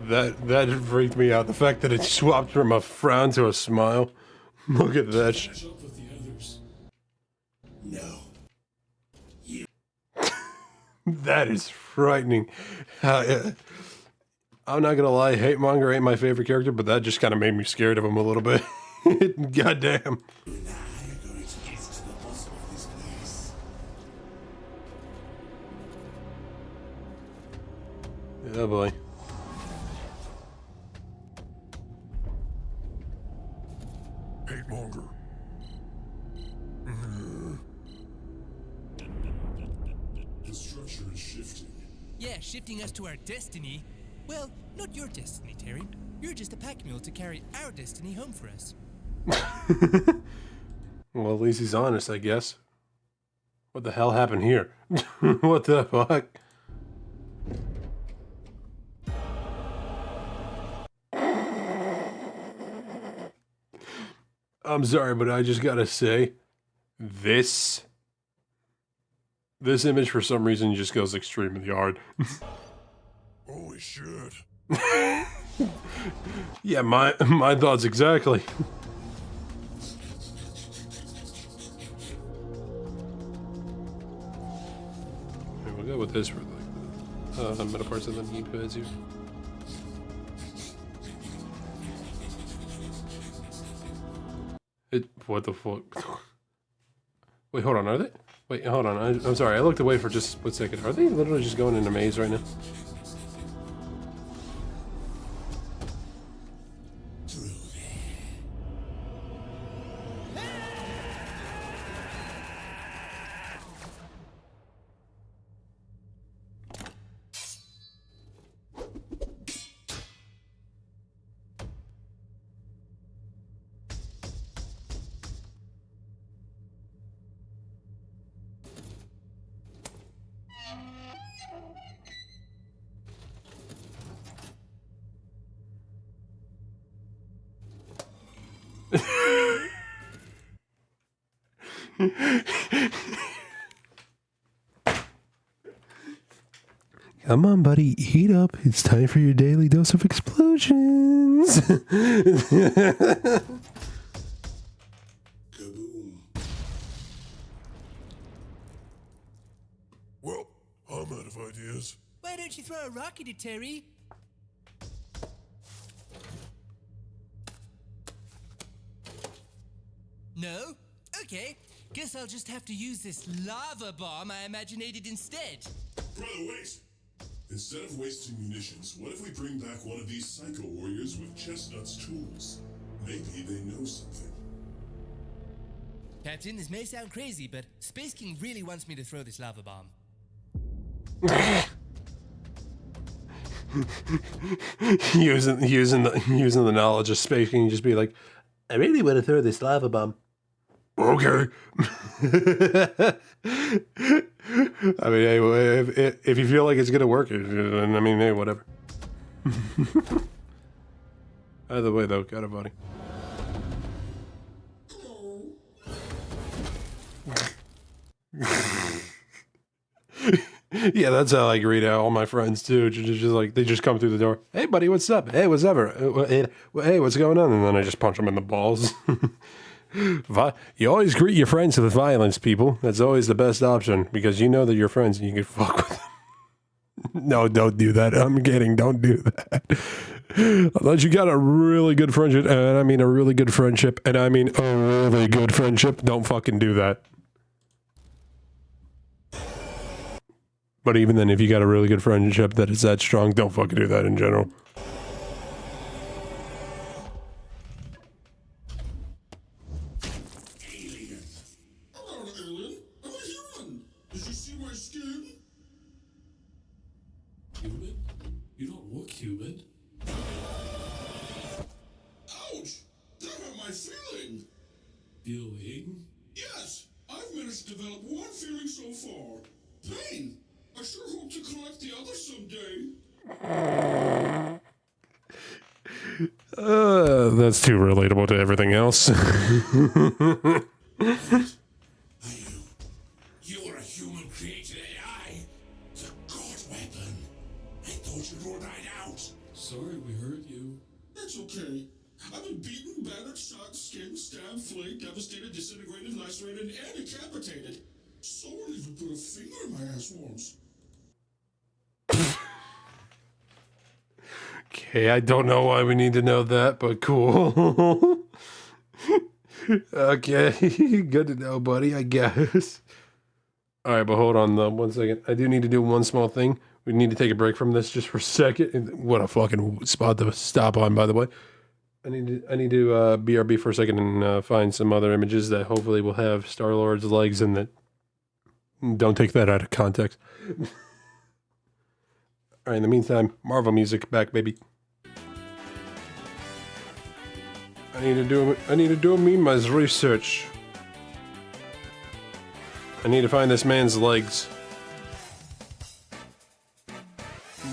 That freaked me out. The fact that it swapped from a frown to a smile. Look at that. Catch up with the others. No. That is frightening. I'm not gonna lie, Hate Monger ain't my favorite character, but that just kind of made me scared of him a little bit. God damn. Oh boy. Hate Monger. The structure is shifting. Yeah, shifting us to our destiny. Well, not your destiny, Terry. You're just a pack mule to carry our destiny home for us. Well, at least he's honest, I guess. What the hell happened here? What the fuck? I'm sorry, but I just gotta say, this image for some reason just goes extremely hard. Holy shit. Yeah, my thoughts exactly. Okay, we'll go with this for like the middle parts of the knee pads here. What the fuck? Wait, hold on, are they? Wait, hold on, I'm sorry, I looked away for just a split second. Are they literally just going in a maze right now? Come on, buddy, eat up. It's time for your daily dose of explosions. Kaboom. Well, I'm out of ideas. Why don't you throw a rocket at Terry? No? Okay. Guess I'll just have to use this lava bomb I imaginated instead. Brother, wait! Instead of wasting munitions, what if we bring back one of these psycho warriors with Chestnut's tools? Maybe they know something. Captain, this may sound crazy, but Space King really wants me to throw this lava bomb. using the knowledge of Space King, just be like, I really want to throw this lava bomb. Okay. I mean, hey, if you feel like it's gonna work, then I mean, hey, whatever. Either way, though, got it, buddy. Yeah, that's how I greet all my friends too. Just like they just come through the door. Hey, buddy, what's up? Hey, what's ever? Hey, what's going on? And then I just punch them in the balls. You always greet your friends with violence, people. That's always the best option because you know that you're friends and you can fuck with them. No, don't do that. I'm kidding. Don't do that. Unless you got a really good friendship, and I mean a really good friendship, and I mean a really good friendship, don't fucking do that. But even then, if you got a really good friendship that is that strong, don't fucking do that in general. Human? You don't look human. Ouch! That hurt my feeling! Feeling? Yes! I've managed to develop one feeling so far. Pain! I sure hope to collect the other someday. That's too relatable to everything else. You're a human-created AI. The God weapon. I thought you'd all died out. Sorry we hurt you. That's okay. I've been beaten, battered, shot, skinned, stabbed, flayed, devastated, disintegrated, lacerated, and decapitated. Someone even put a finger in my ass once. Okay, I don't know why we need to know that, but cool. Okay, good to know, buddy, I guess. Alright, but hold on, though, 1 second. I do need to do one small thing. We need to take a break from this just for a second. What a fucking spot to stop on, by the way. I need to BRB for a second and find some other images that hopefully will have Star-Lord's legs and that. Don't take that out of context. Alright, in the meantime, Marvel music back, baby. I need to do a meme's research. I need to find this man's legs.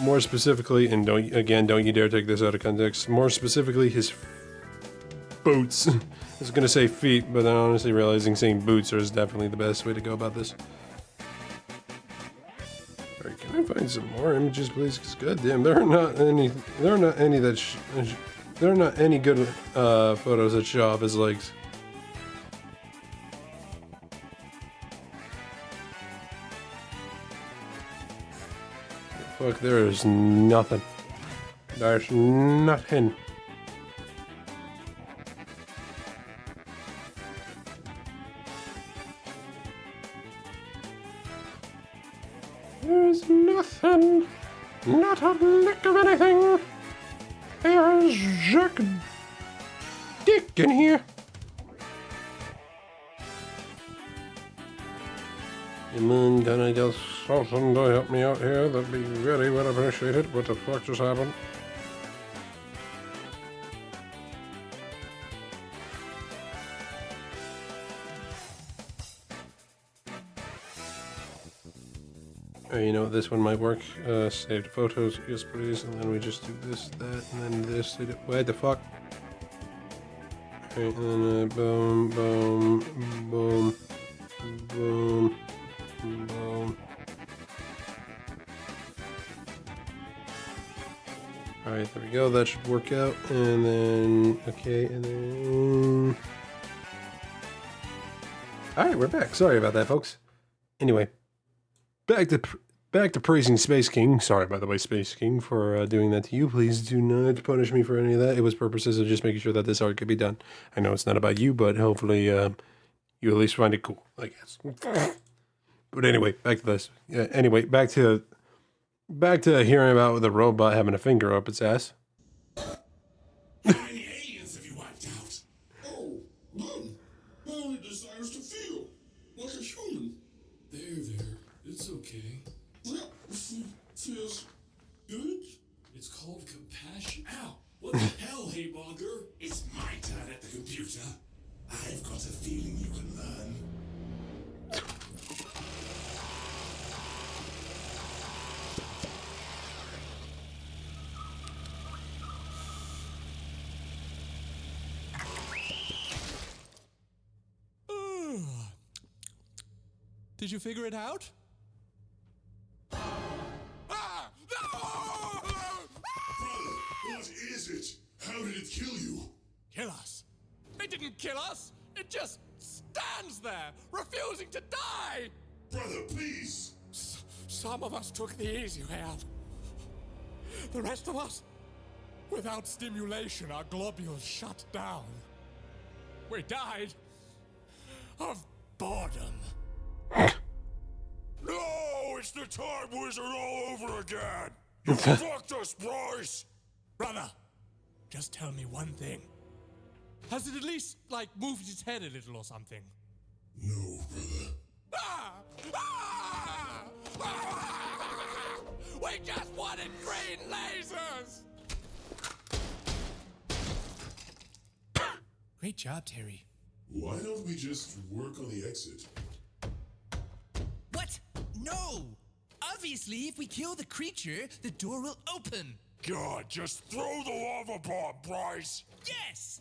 More specifically, and don't you dare take this out of context. More specifically, his boots. I was gonna say feet, but then honestly realizing saying boots is definitely the best way to go about this. Alright, can I find some more images, please? Because goddamn, there are not any good photos that show off his legs. Fuck, there is nothing. There's nothing. There's nothing. Not a lick of anything. There's Jack Dick in here. You mean, can I just something to help me out here? That'd be very well appreciated. What the fuck just happened? You know, this one might work. Saved photos, yes please, and then we just do this, that, and then this. What the fuck? Alright, and then boom, boom, boom, boom, boom. Alright, there we go, that should work out, and then, okay, and then... Alright, we're back, sorry about that, folks. Anyway, back to praising Space King. Sorry, by the way, Space King, for doing that to you. Please do not punish me for any of that. It was purposes of just making sure that this art could be done. I know it's not about you, but hopefully you at least find it cool, I guess. But anyway, back to this. Anyway, back to hearing about the robot having a finger up its ass. How many aliens have you wiped out? Oh, none. My only desire is to feel like a human. There. It's okay. Feels good. It's called compassion. Ow! What the hell, hey bogger? It's my turn at the computer. I've got a feeling you can learn. Did you figure it out? What is it? How did it kill you? Kill us? It didn't kill us! It just stands there, refusing to die! Brother, please! Some of us took the easy way out. The rest of us, without stimulation, our globules shut down. We died of boredom. No, it's the Time Wizard all over again! You fucked us, Bryce! Brother, just tell me one thing. Has it at least, like, moved its head a little or something? No, brother. We just wanted green lasers! Great job, Terry. Why don't we just work on the exit? What? No! Obviously, if we kill the creature, the door will open. God, just throw the lava bomb, Bryce! Yes!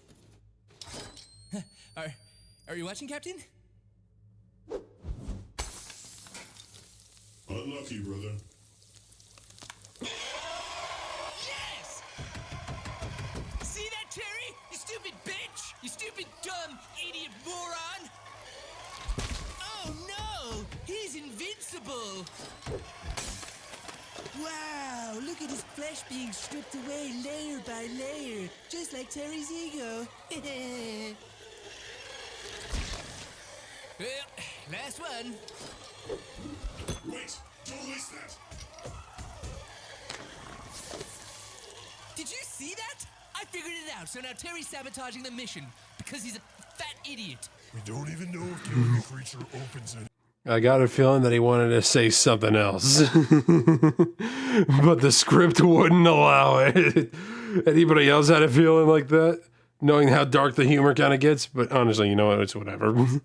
Are you watching, Captain? Unlucky, brother. Yes! See that, Terry? You stupid bitch! You stupid, dumb, idiot moron! Oh no! He's invincible! Wow, look at his flesh being stripped away layer by layer, just like Terry's ego. Well, last one. Wait, don't waste that. Did you see that? I figured it out, so now Terry's sabotaging the mission because he's a fat idiot. We don't even know if killing a creature opens it. I got a feeling that he wanted to say something else. But the script wouldn't allow it. Anybody else had a feeling like that? Knowing how dark the humor kind of gets? But honestly, you know what? It's whatever. Well, how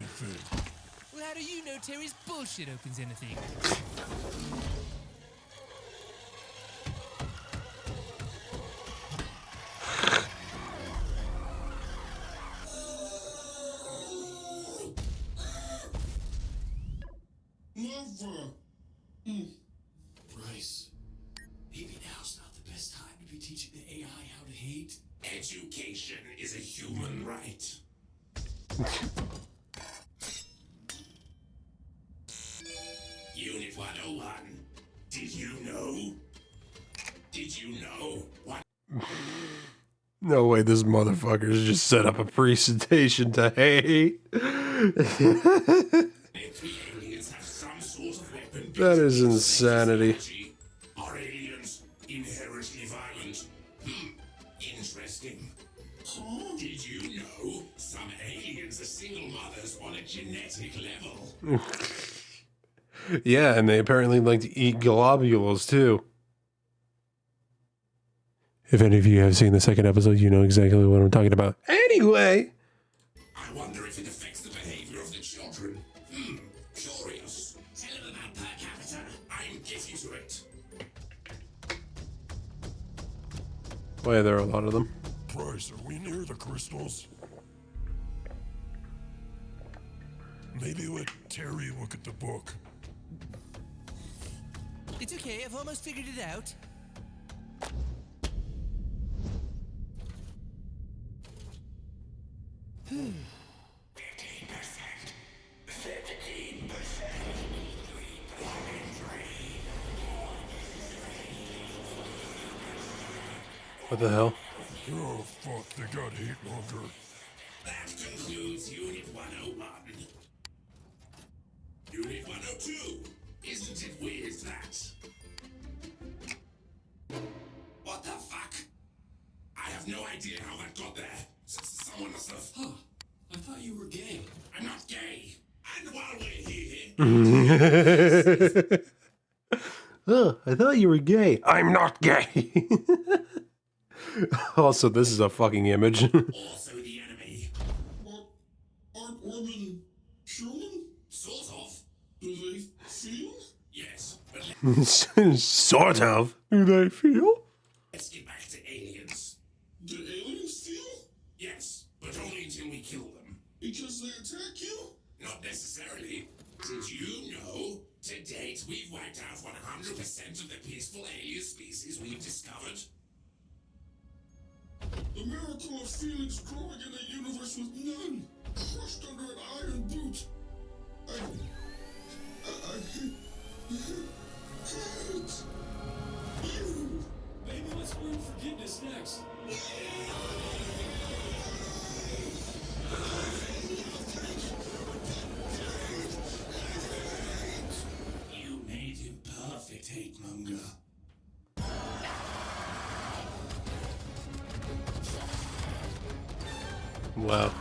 do you know Terry's bullshit opens anything? Never. Bryce, maybe now's not the best time to be teaching the AI how to hate. Education is a human right. Unit 101. Did you know? Did you know what? No way this motherfucker's just set up a presentation to hate. That is insanity. Are aliens inherently violent? Interesting. Did you know some aliens are single mothers on a genetic level? Yeah, and they apparently like to eat globules too. If any of you have seen the second episode, you know exactly what I'm talking about. Anyway. I wonder if it affects the behavior of the children. Curious. Tell them about per capita. I'm getting to it. Why are there a lot of them? Bryce, are we near the crystals? Maybe let Terry look at the book. It's okay, I've almost figured it out. What the hell? Oh, fuck, they got hate monger. That concludes Unit 101. Unit 102. Isn't it weird that? What the fuck? I have no idea how that got there. Someone must have. Huh. I thought you were gay. I'm not gay. And while we're here. Oh, I thought you were gay. I'm not gay. Also, this is a fucking image. Also the enemy. What? Aren't women human? Sort of. Do they feel? Yes, but Sort of. Do they feel? let's get back to aliens. Do aliens feel? Yes, but only until we kill them. Because they attack you? Not necessarily. Did you know? To date, we've wiped out 100% of the peaceful alien species we've discovered. The miracle of feelings growing in a universe with none, crushed under an iron boot. I can't. You. Maybe let's learn forgiveness next. You made him perfect, hate monger. Wow.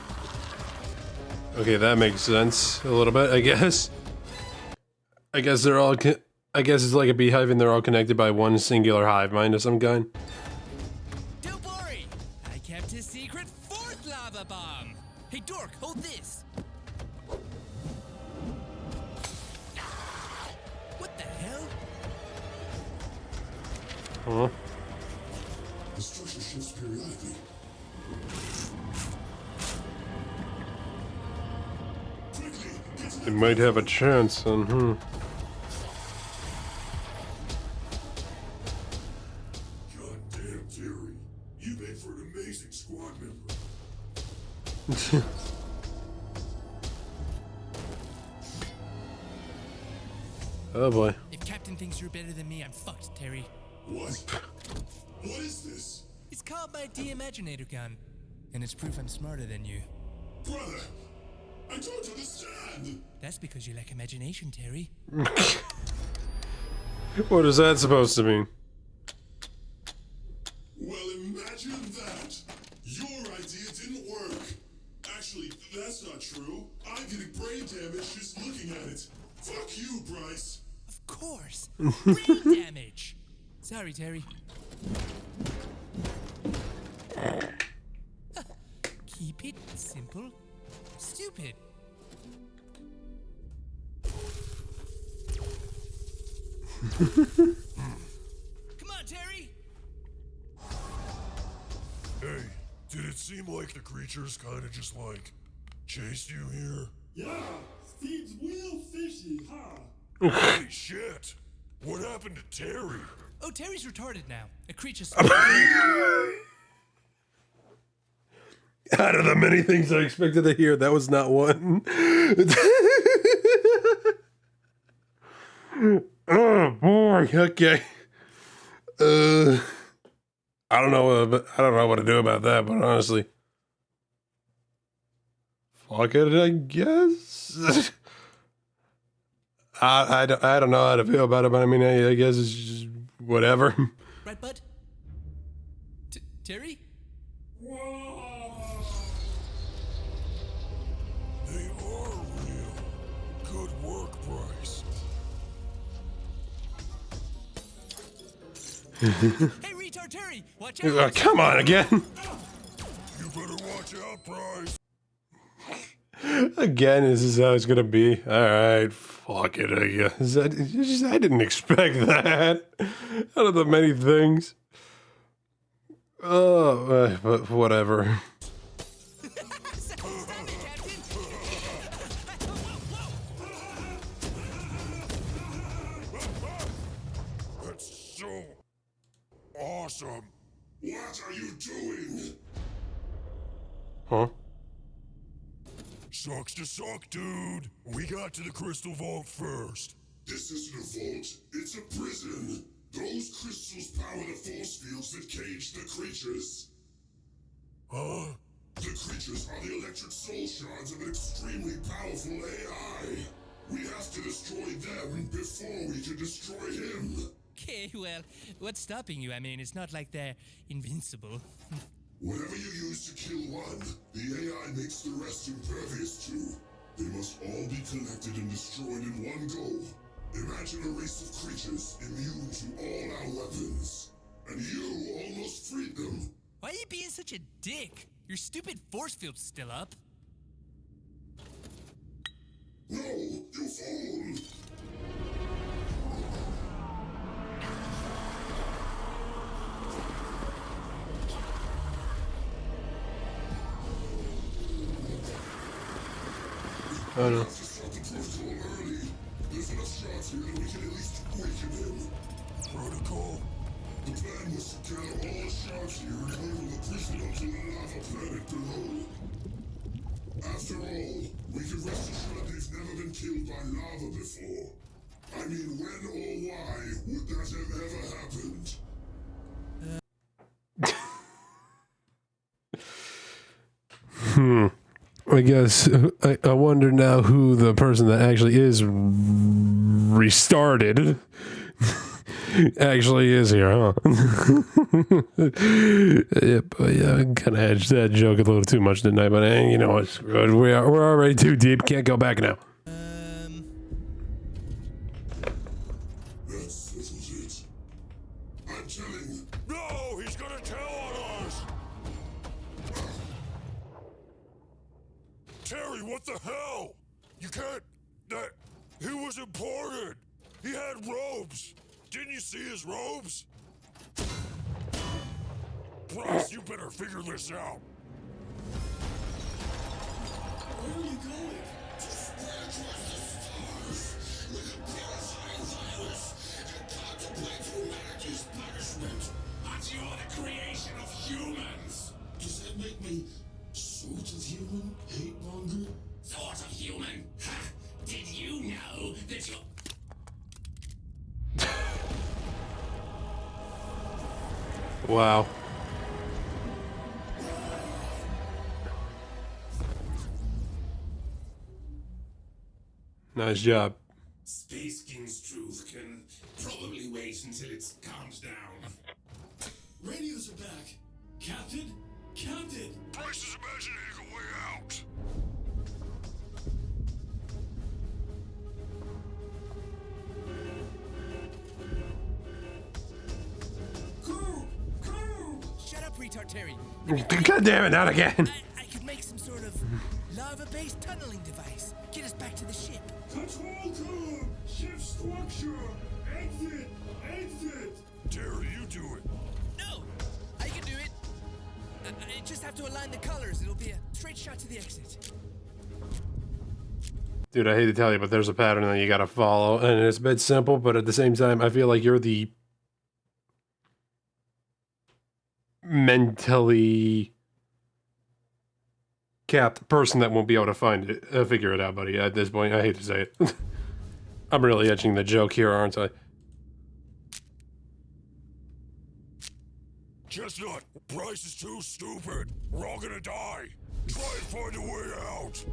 Okay, that makes sense a little bit, I guess. I guess they're all. I guess it's like a beehive, and they're all connected by one singular hive mind of some kind. Don't worry, I kept his secret fourth lava bomb. Hey, Dork, hold this. What the hell? Huh? The structure shifts periodically. They might have a chance, then, Goddamn Terry, you made for an amazing squad member. Oh boy. If Captain thinks you're better than me, I'm fucked, Terry. What? What is this? It's called my de-imaginator gun. And it's proof I'm smarter than you. Brother, I don't understand. That's because you lack imagination, Terry. What is that supposed to mean? Well, imagine that. Your idea didn't work. Actually, that's not true. I'm getting brain damage just looking at it. Fuck you, Bryce. Of course. Brain damage. Sorry, Terry. Keep it simple. Stupid. Come on, Terry. Hey, did it seem like the creatures kind of just like chased you here? Yeah, seems real fishy, huh? Holy shit! What happened to Terry? Oh, Terry's retarded now. A creature. Out of the many things I expected to hear, that was not one. Oh boy. Okay. I don't know what to do about that, but honestly, fuck it, I guess. I don't know how to feel about it, but I mean, I guess it's just whatever. Right, bud? Terry? They are real. Good work, Bryce. Hey, retard Terry! Watch out! Come on again. You better watch out, Bryce. Again, this is how it's gonna be. All right, fuck it, I guess. I didn't expect that. Out of the many things. Oh, but whatever. That's so awesome. What are you doing? Huh? Sucks to suck, dude. We got to the crystal vault first. This isn't a vault. It's a prison. Those crystals power the force fields that cage the creatures. Huh? The creatures are the electric soul shards of an extremely powerful AI. We have to destroy them before we can destroy him. Okay, well, what's stopping you? I mean, it's not like they're invincible. Whatever you use to kill one, the AI makes the rest impervious to. They must all be collected and destroyed in one go. Imagine a race of creatures immune to all our weapons. And you almost freed them. Why are you being such a dick? Your stupid force field's still up. No, you fool! Oh no. There's enough shots here that we can at least weaken him. Protocol? The plan was to gather all the shots here and hurl the prison onto the lava planet below. After all, we can rest assured they've never been killed by lava before. I mean, when or why would that have ever happened? I guess I wonder now who the person that actually is restarted actually is here, huh? Yep, yeah, I kind of hedged that joke a little too much, didn't I? But you know what? Screw it. We're already too deep. Can't go back now. That settles it. I'm telling. No, he's gonna tell on us. Terry, what the hell? You can't. He was important. He had robes. Didn't you see his robes? Bryce, you better figure this out. Where are you going? To spread across the stars with a purifying virus and contemplate humanity's punishment. But you're the creation of humans. Does that make me sort of human, hate monger? Sort of human? Ha! Did you know that you're... Wow. Nice job. Space King's truth can probably wait until it calms down. Radios are back. Captain? Captain! Bryce is imagining a way out. Crew! Crew! Shut up, retard Terry. God damn it, not again. I could make some sort of lava-based tunneling device. Get us back to the ship. Control code! Shift structure! Exit! Exit! Terry, you do it. No! I can do it. I just have to align the colors. It'll be a straight shot to the exit. Dude, I hate to tell you, but there's a pattern that you gotta follow, and it's a bit simple, but at the same time, I feel like you're the mentally capped person that won't be able to find it, figure it out, buddy. At this point, I hate to say it. I'm really etching the joke here, aren't I? Chestnut, Bryce is too stupid. We're all gonna die. Try and find a way out.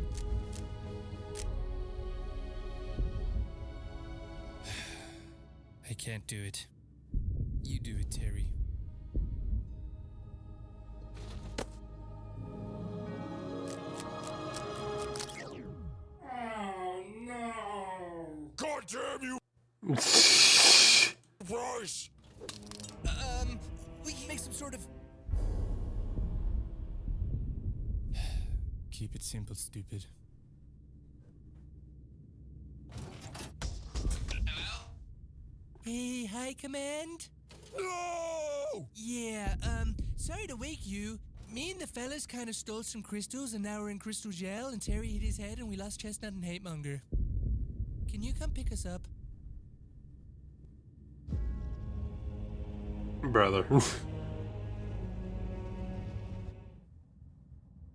I can't do it. You do it, Terry. Oh no! God damn you, Bryce! We can make some sort of... Keep it simple, stupid. Hello? Hey, hi, Command? No! Yeah, sorry to wake you. Me and the fellas kind of stole some crystals, and now we're in crystal jail, and Terry hit his head, and we lost Chestnut and Hate Monger. Can you come pick us up? Brother.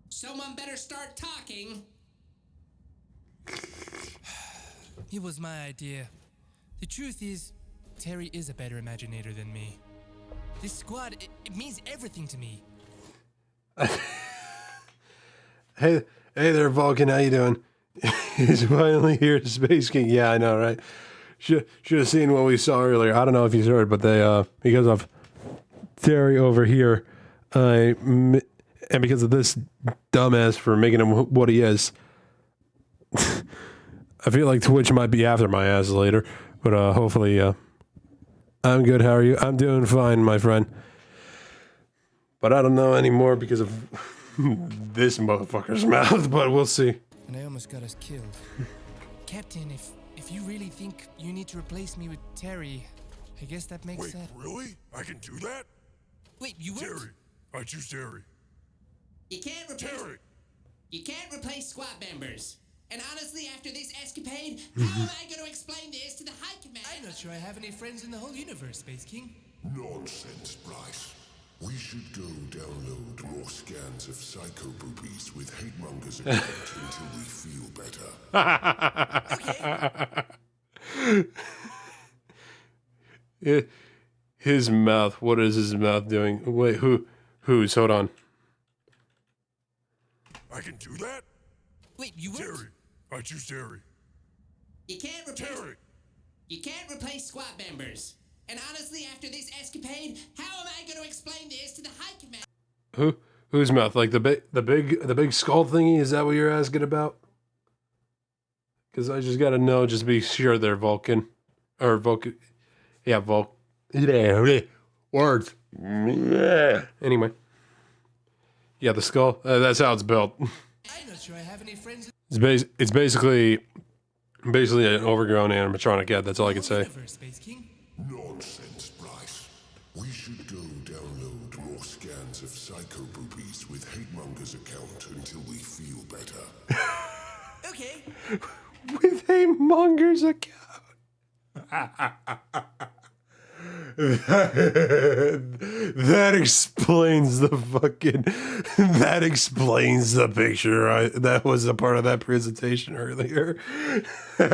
Someone better start talking. It was my idea. The truth is, Terry is a better imaginator than me. This squad, it means everything to me. Hey there, Vulcan. How you doing? He's finally here, Space King. Yeah, I know, right? Should have seen what we saw earlier. I don't know if you heard, but they because of Terry over here, and because of this dumbass for making him what he is, I feel like Twitch might be after my ass later. But hopefully, I'm good. How are you? I'm doing fine, my friend. But I don't know anymore because of this motherfucker's mouth. But we'll see. And I almost got us killed. Captain, if you really think you need to replace me with Terry, I guess that makes sense. Wait, really? I can do that? Wait, you would? Terry. I choose Terry. You can't replace... Terry! You can't replace squad members. And honestly, after this escapade, how am I going to explain this to the High Command? I'm not sure I have any friends in the whole universe, Space King. Nonsense, Bryce. We should go download more scans of psycho boobies with Hate Monger's account until we feel better. His mouth. What is his mouth doing? Wait, who's? Hold on. I can do that? Wait, you would? Terry. I choose Terry. You can't replace... Terry! You can't replace squad members. And honestly, after this escapade, how am I going to explain this to the High Command? Whose mouth? Like the big skull thingy? Is that what you're asking about? Because I just gotta know, just be sure they're Vulcan. Or Vulcan. Yeah, words. Anyway. Yeah, the skull. That's how it's built. I'm not sure I have any friends. It's basically an overgrown animatronic head. That's all I can say. Space King? Nonsense, Bryce. We should go download more scans of psycho boobies with Hate Monger's account until we feel better. Okay. With Hate Monger's account. That explains the fucking. That explains the picture. That was a part of that presentation earlier. All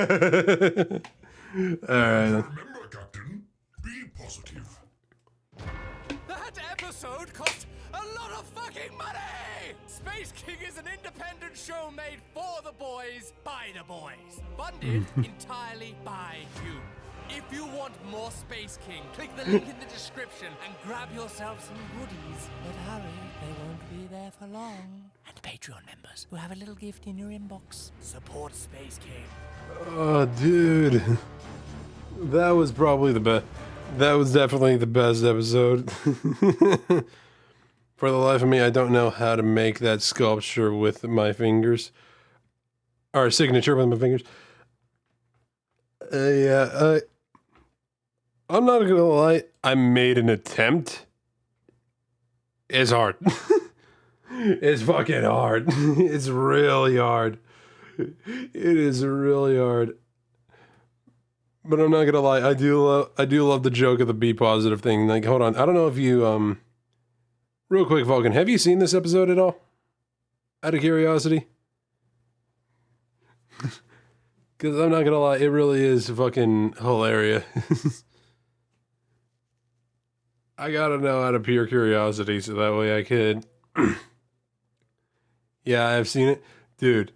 right. Remember, Captain, be positive. That episode episode cost a lot of fucking money! Space King is an independent show made for the boys, by the boys. Funded entirely by you. If you want more Space King, click the link in the description and grab yourself some goodies. But hurry, they won't be there for long. And Patreon members who have a little gift in your inbox. Support Space King. Oh, dude. That was probably the best. That was definitely the best episode. For the life of me, I don't know how to make that sculpture with my fingers. Or signature with my fingers. I'm not gonna lie, I made an attempt. It's hard. It's fucking hard. It's really hard. It is really hard. But I'm not gonna lie, I do love the joke of the be positive thing. Like, hold on, I don't know if you real quick, Vulcan, have you seen this episode at all? Out of curiosity? Because I'm not gonna lie, it really is fucking hilarious. I gotta know out of pure curiosity so that way I could. Yeah, I've seen it. Dude,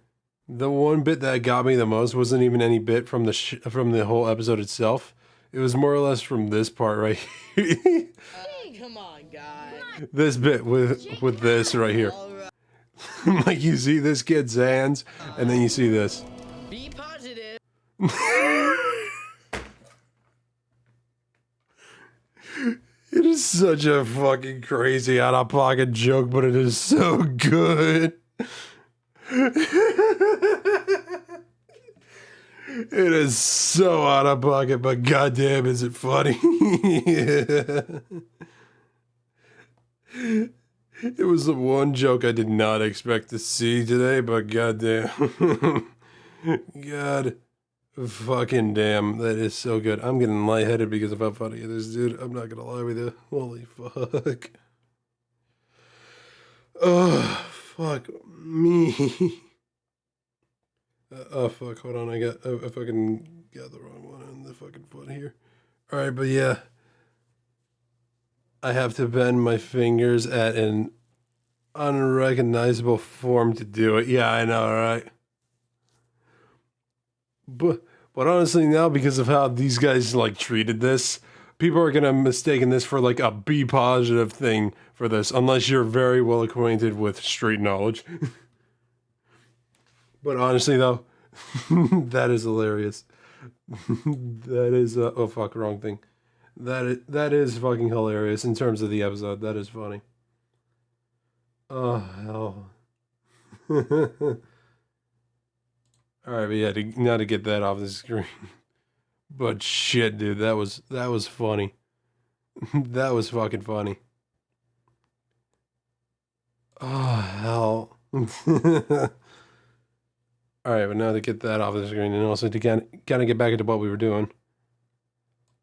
the one bit that got me the most wasn't even any bit from the whole episode itself. It was more or less from this part right here. Come on, guys. This bit with this right here. Like, you see this kid's hands, and then you see this. Be positive. It is such a fucking crazy out-of-pocket joke, but it is so good. It is so out-of-pocket, but goddamn, is it funny. It was the one joke I did not expect to see today, but goddamn. God fucking damn, that is so good. I'm getting lightheaded because of how funny it is, dude. I'm not gonna lie with you. Holy fuck. Oh, fuck me. Oh, fuck, hold on. I fucking got the wrong one on the fucking foot here. Alright, but yeah. I have to bend my fingers at an unrecognizable form to do it. Yeah, I know, right? But honestly now, because of how these guys like treated this, people are gonna mistaken this for like a be positive thing for this, unless you're very well acquainted with street knowledge. But honestly though, that is hilarious. That is oh fuck, wrong thing. That is fucking hilarious in terms of the episode. That is funny. Oh hell. Alright, but yeah, now to get that off the screen. But shit, dude, that was funny. That was fucking funny. Oh hell. Alright, but now to get that off the screen and also to kind of get back into what we were doing.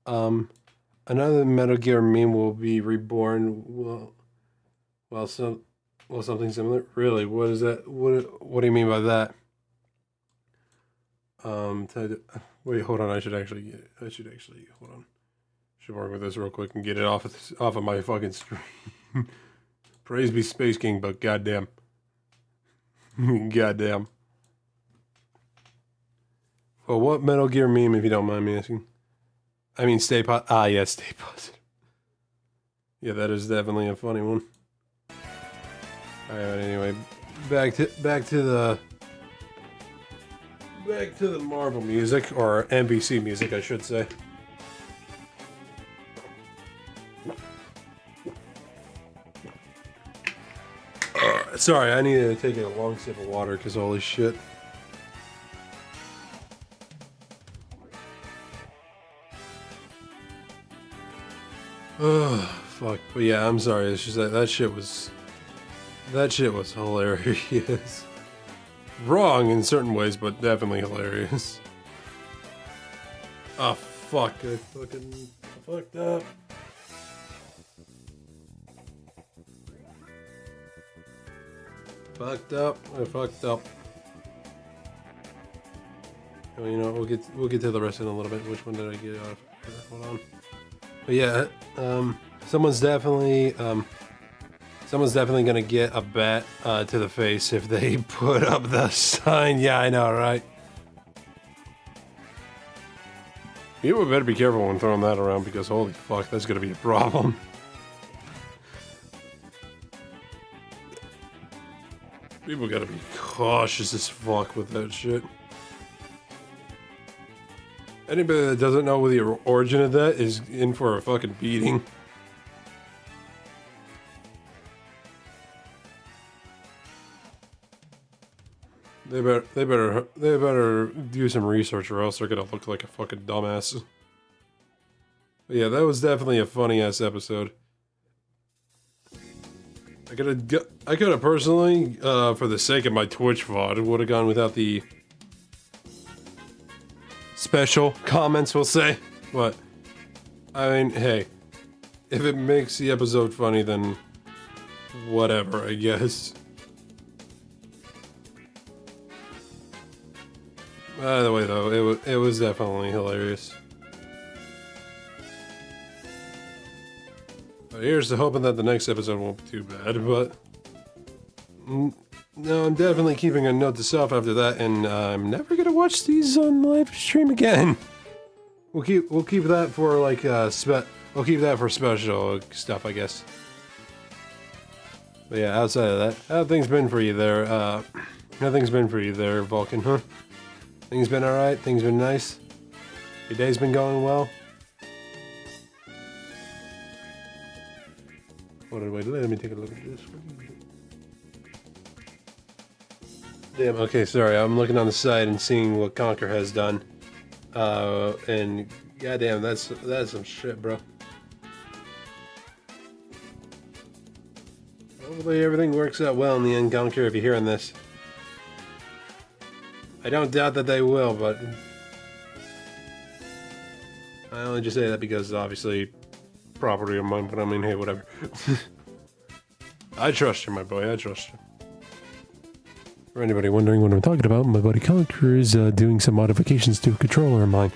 Another Metal Gear meme will be reborn. Well, something similar. Really, what is that? What do you mean by that? Wait, hold on. I should actually hold on. Should work with this real quick and get it off of my fucking screen. Praise be Space King, but goddamn, goddamn. Well, what Metal Gear meme, if you don't mind me asking? I mean, stay positive. Yeah, that is definitely a funny one. Alright, anyway, back to the Marvel music, or NBC music, I should say. Sorry, I needed to take a long sip of water, because holy shit. Oh, fuck. But yeah, I'm sorry. It's just that shit was hilarious. Wrong in certain ways, but definitely hilarious. Oh, fuck. I fucked up. I fucked up. Oh, you know, we'll get to the rest in a little bit. Which one did I get off? Hold on. But yeah, someone's definitely Someone's definitely gonna get a bat to the face if they put up the sign. Yeah, I know, right? You better be careful when throwing that around because holy fuck, that's gonna be a problem. People gotta be cautious as fuck with that shit. Anybody that doesn't know the origin of that is in for a fucking beating. They better do some research or else they're gonna look like a fucking dumbass. But yeah, that was definitely a funny ass episode. I could have personally, for the sake of my Twitch VOD, would have gone without the special comments, we'll say. But, I mean, hey, if it makes the episode funny, then whatever, I guess. By the way, though, it was definitely hilarious. But here's to hoping that the next episode won't be too bad, but... No, I'm definitely keeping a note to self after that, and I'm never gonna watch these on live stream again. We'll keep that for like we'll keep that for special stuff, I guess. But yeah, outside of that, how things been for you there? How things been for you there, Vulcan? Huh? Things been all right. Things been nice. Your day's been going well. Wait, let me take a look at this. Damn, okay, sorry, I'm looking on the side and seeing what Conquer has done. And goddamn, that's some shit, bro. Hopefully everything works out well in the end, Conquer, if you're hearing this. I don't doubt that they will, but... I only just say that because, obviously, property of mine, but I mean, hey, whatever. I trust you, my boy, I trust you. For anybody wondering what I'm talking about, my buddy Conquer is doing some modifications to a controller of mine.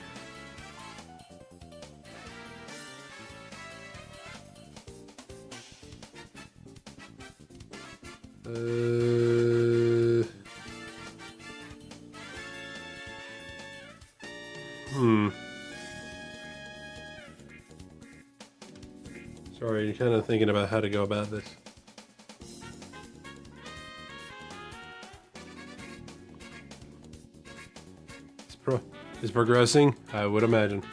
Sorry, kind of thinking about how to go about this. Is progressing, I would imagine.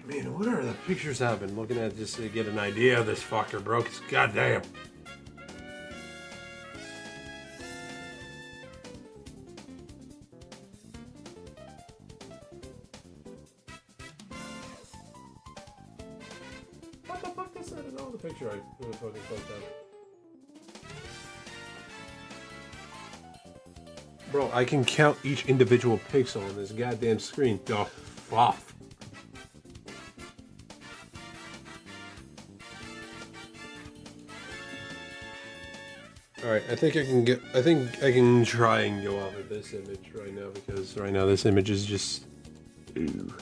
Man, what are the pictures I've been looking at just to get an idea of this fucker, bro? 'Cause goddamn. What the fuck is that in all the picture I really fucking clicked on? Bro, I can count each individual pixel on this goddamn screen. Oh, fuck. Alright, I think I can try and go off of this image right now because right now this image is just ooh.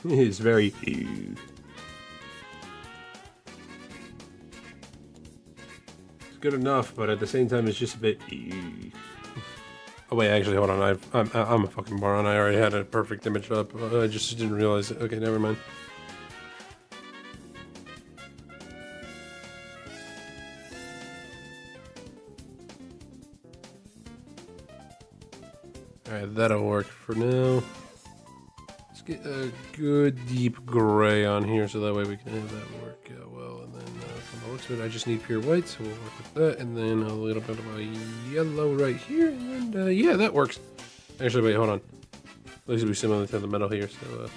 It's very ooh. It's good enough, but at the same time it's just a bit ooh. Oh wait, actually, hold on. I'm a fucking moron. I already had a perfect image up. I just didn't realize it. Okay, never mind. Alright, that'll work for now. Let's get a good deep gray on here so that way we can have that work out well. And then from the looks of it, I just need pure white, so we'll work with that. And then a little bit of a yellow right here. And yeah, that works. Actually, wait, hold on. Looks to be similar to the metal here, so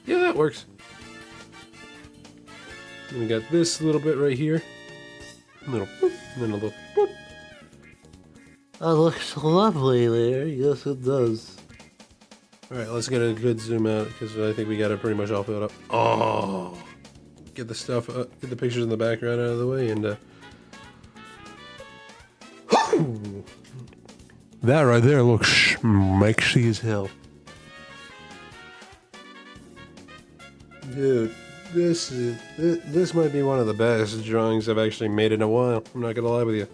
yeah, that works. And we got this little bit right here. A little boop, and then a little boop. That looks lovely there. Yes, it does. Alright, let's get a good zoom out because I think we got it pretty much all filled up. Oh! Get the stuff, get the pictures in the background out of the way, and that right there looks schmexy as hell. Dude, this might be one of the best drawings I've actually made in a while. I'm not gonna lie with you.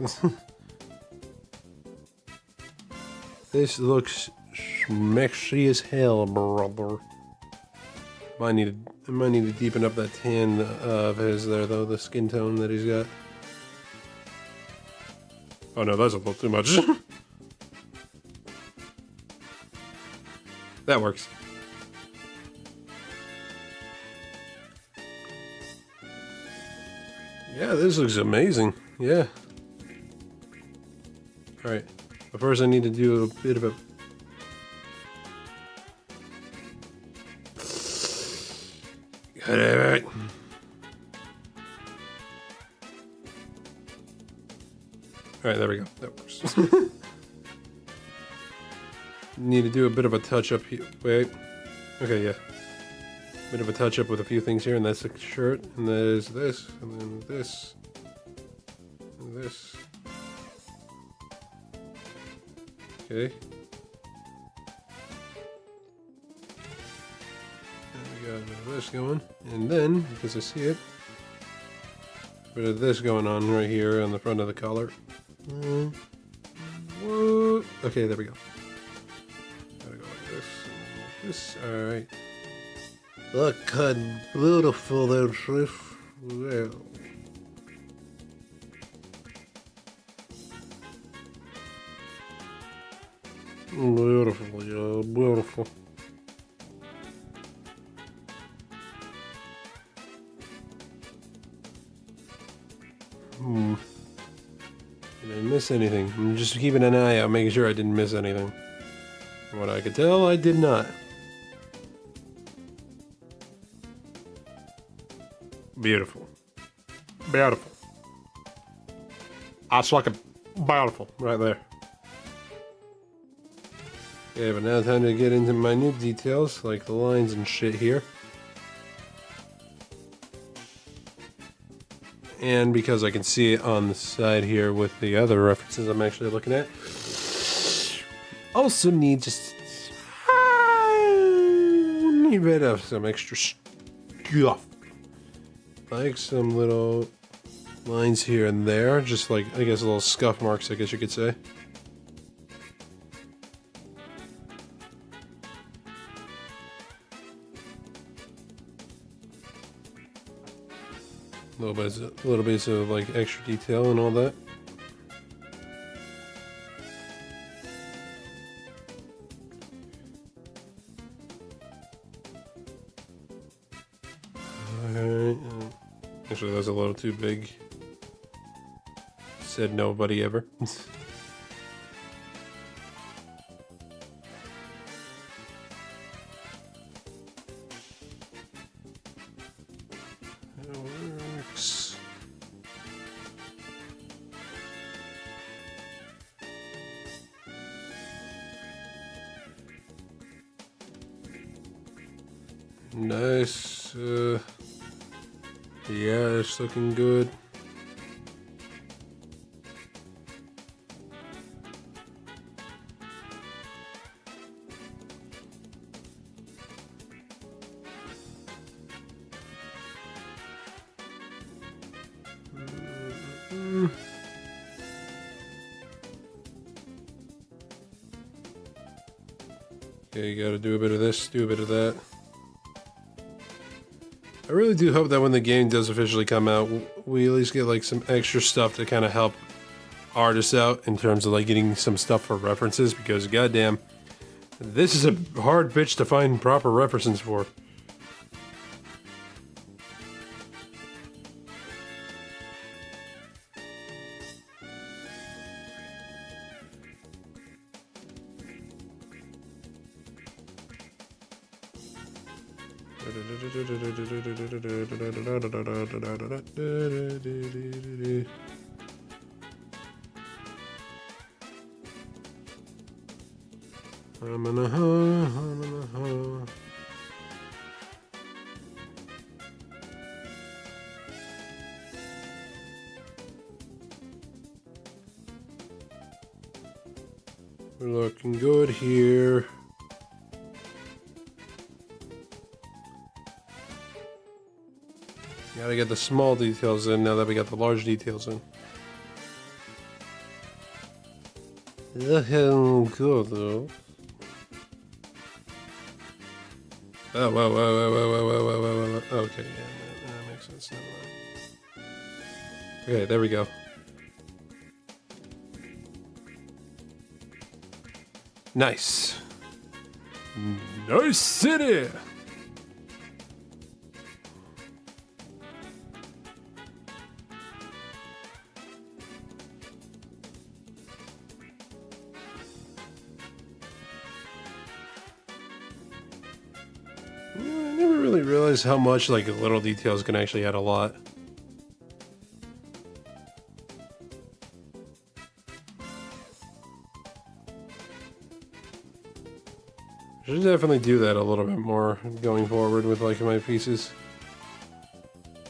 This looks messy as hell, brother. I might need to deepen up that tan of his there, though, the skin tone that he's got. Oh no, that's a little too much. That works. Yeah, this looks amazing. Yeah. Alright. But first I need to do a bit of a... Alright. Alright, there we go. That works. Need to do a bit of a touch-up here. Wait. Okay, yeah. Bit of a touch-up with a few things here, and that's the shirt, and there's this, and then this, and this. Okay. And we got a bit of this going, and then, because I see it, a bit of this going on right here on the front of the collar. Whoa. Okay, there we go. Gotta go like this, and like this. Alright. Look how beautiful that is. Well. Beautiful, yeah, beautiful. Did I miss anything? I'm just keeping an eye out, making sure I didn't miss anything. From what I could tell, I did not. Beautiful. Beautiful. That's like a beautiful right there. Okay, but now time to get into minute details, like the lines and shit here. And because I can see it on the side here with the other references I'm actually looking at. Also need just a bit of some extra stuff. Like some little lines here and there, just like, I guess, little scuff marks, I guess you could say. A little bit of like extra detail and all that. Alright. Actually, that's a little too big. Said nobody ever. That works. Nice. Yeah, it's looking good. Okay, you gotta do a bit of this, do a bit of that. I really do hope that when the game does officially come out, we at least get like some extra stuff to kind of help artists out in terms of like getting some stuff for references, because goddamn, this is a hard bitch to find proper references for. We're looking good here. Gotta get the small details in now that we got the large details in. Cool though. Oh, whoa. Okay, yeah, that makes sense. Never mind. Okay, there we go. Nice. Nice city! I never really realized how much like little details can actually add a lot. I should definitely do that a little bit more going forward with like my pieces.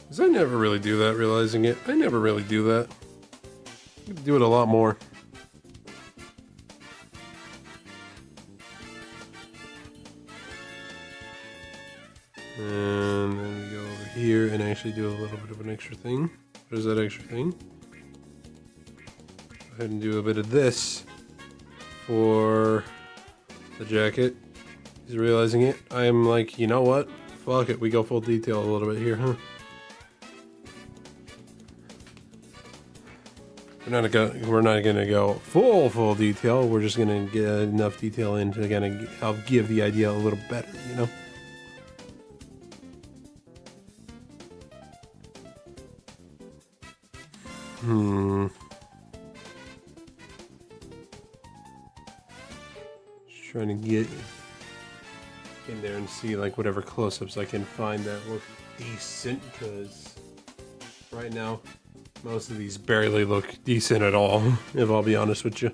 Because I never really do that, realizing it. I never really do that. I could do it a lot more. And then we go over here and actually do a little bit of an extra thing. What is that extra thing? Go ahead and do a bit of this for the jacket. He's realizing it. I'm like, you know what? Fuck it. We go full detail a little bit here, huh? We're not gonna go full detail. We're just gonna get enough detail in to kind of help give the idea a little better, you know? Just trying to get in there and see like whatever close-ups I can find that look decent, because right now most of these barely look decent at all, if I'll be honest with you.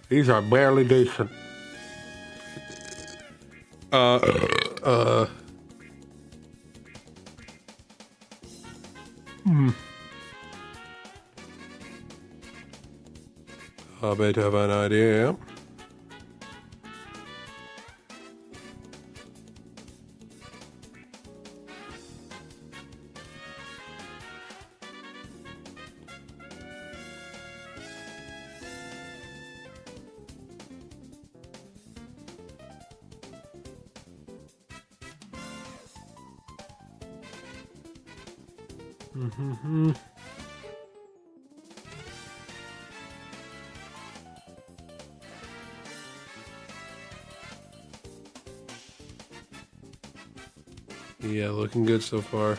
These are barely decent. A bit of an idea. Yeah, looking good so far.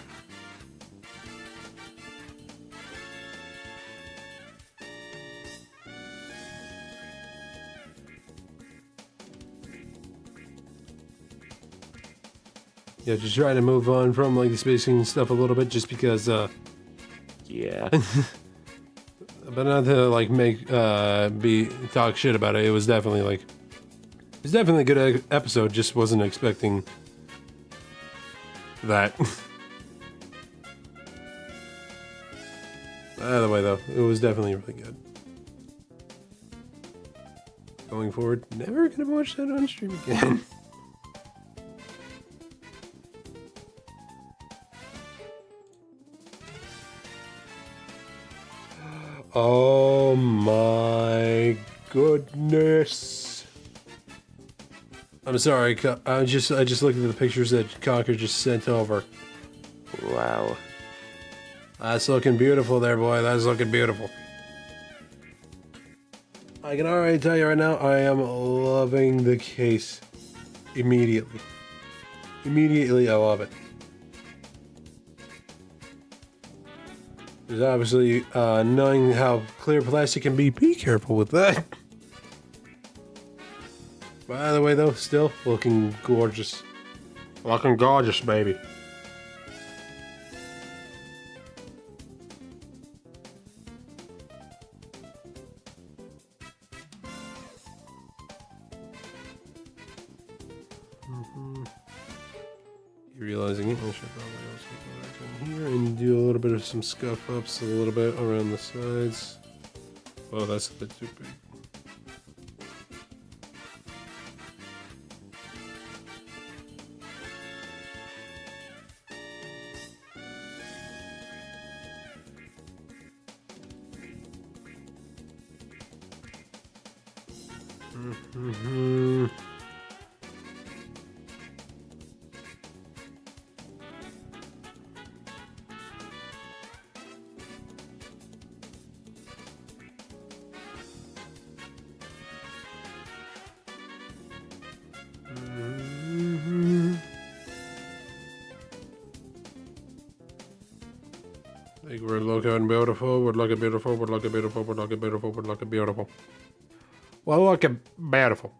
Yeah, just trying to move on from like the spacing and stuff a little bit, just because Yeah. but not to like make talk shit about it. It was definitely a good episode. Just wasn't expecting that. Either way though, it was definitely really good. Going forward, never gonna watch that on stream again. Oh my goodness. I'm sorry, I just looked at the pictures that Cocker just sent over. Wow. That's looking beautiful there, boy. That's looking beautiful. I can already tell you right now, I am loving the case. Immediately. Immediately, I love it. There's obviously, knowing how clear plastic can be careful with that. By the way, though, still looking gorgeous. Looking gorgeous, baby. You're realizing it. I should probably also go back in here and do a little bit of some scuff ups, a little bit around the sides. Oh, that's a bit too big. Mm-hmm. Like we're looking beautiful, we're looking beautiful, we're looking beautiful, we're looking beautiful, we're looking beautiful. We're looking beautiful.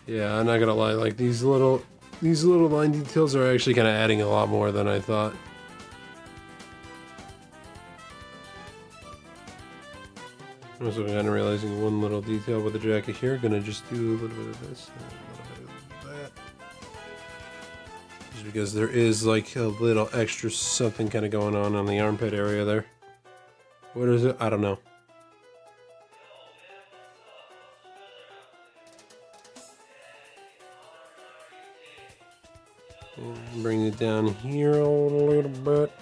Yeah, I'm not gonna lie, like these little line details are actually kind of adding a lot more than I thought. I'm also kind of realizing one little detail with the jacket here. Gonna just do a little bit of this and a little bit of that. Just because there is like a little extra something kind of going on the armpit area there. What is it? I don't know. And bring it down here a little bit.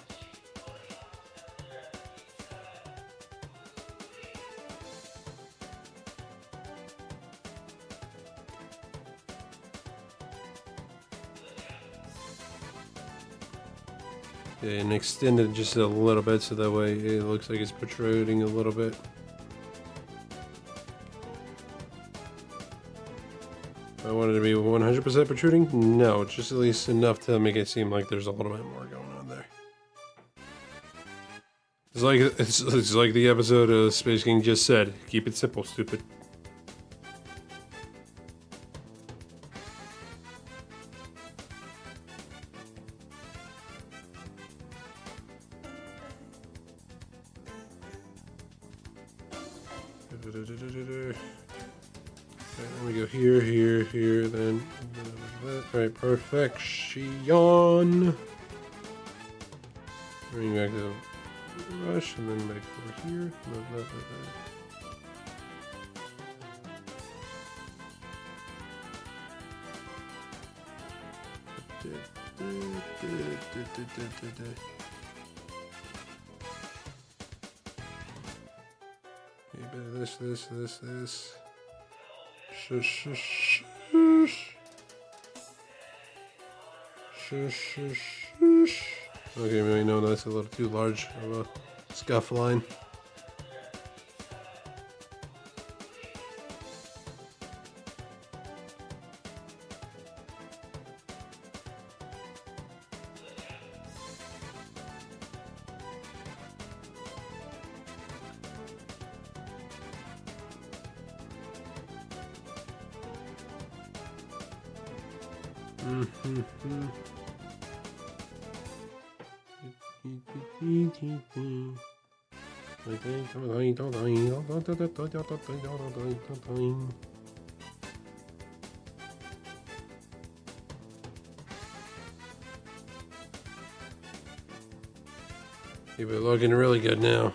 And extend it just a little bit so that way it looks like it's protruding a little bit. I wanted to be 100% protruding? No, just at least enough to make it seem like there's a little bit more going on there. It's like the episode of Space King just said, keep it simple, stupid. Let me go here, here, here, then that. Alright, perfection. Bring back the brush and then back over here. This. Shush. Okay, maybe no, that's a little too large of a scuff line. Yeah, we're looking really good now.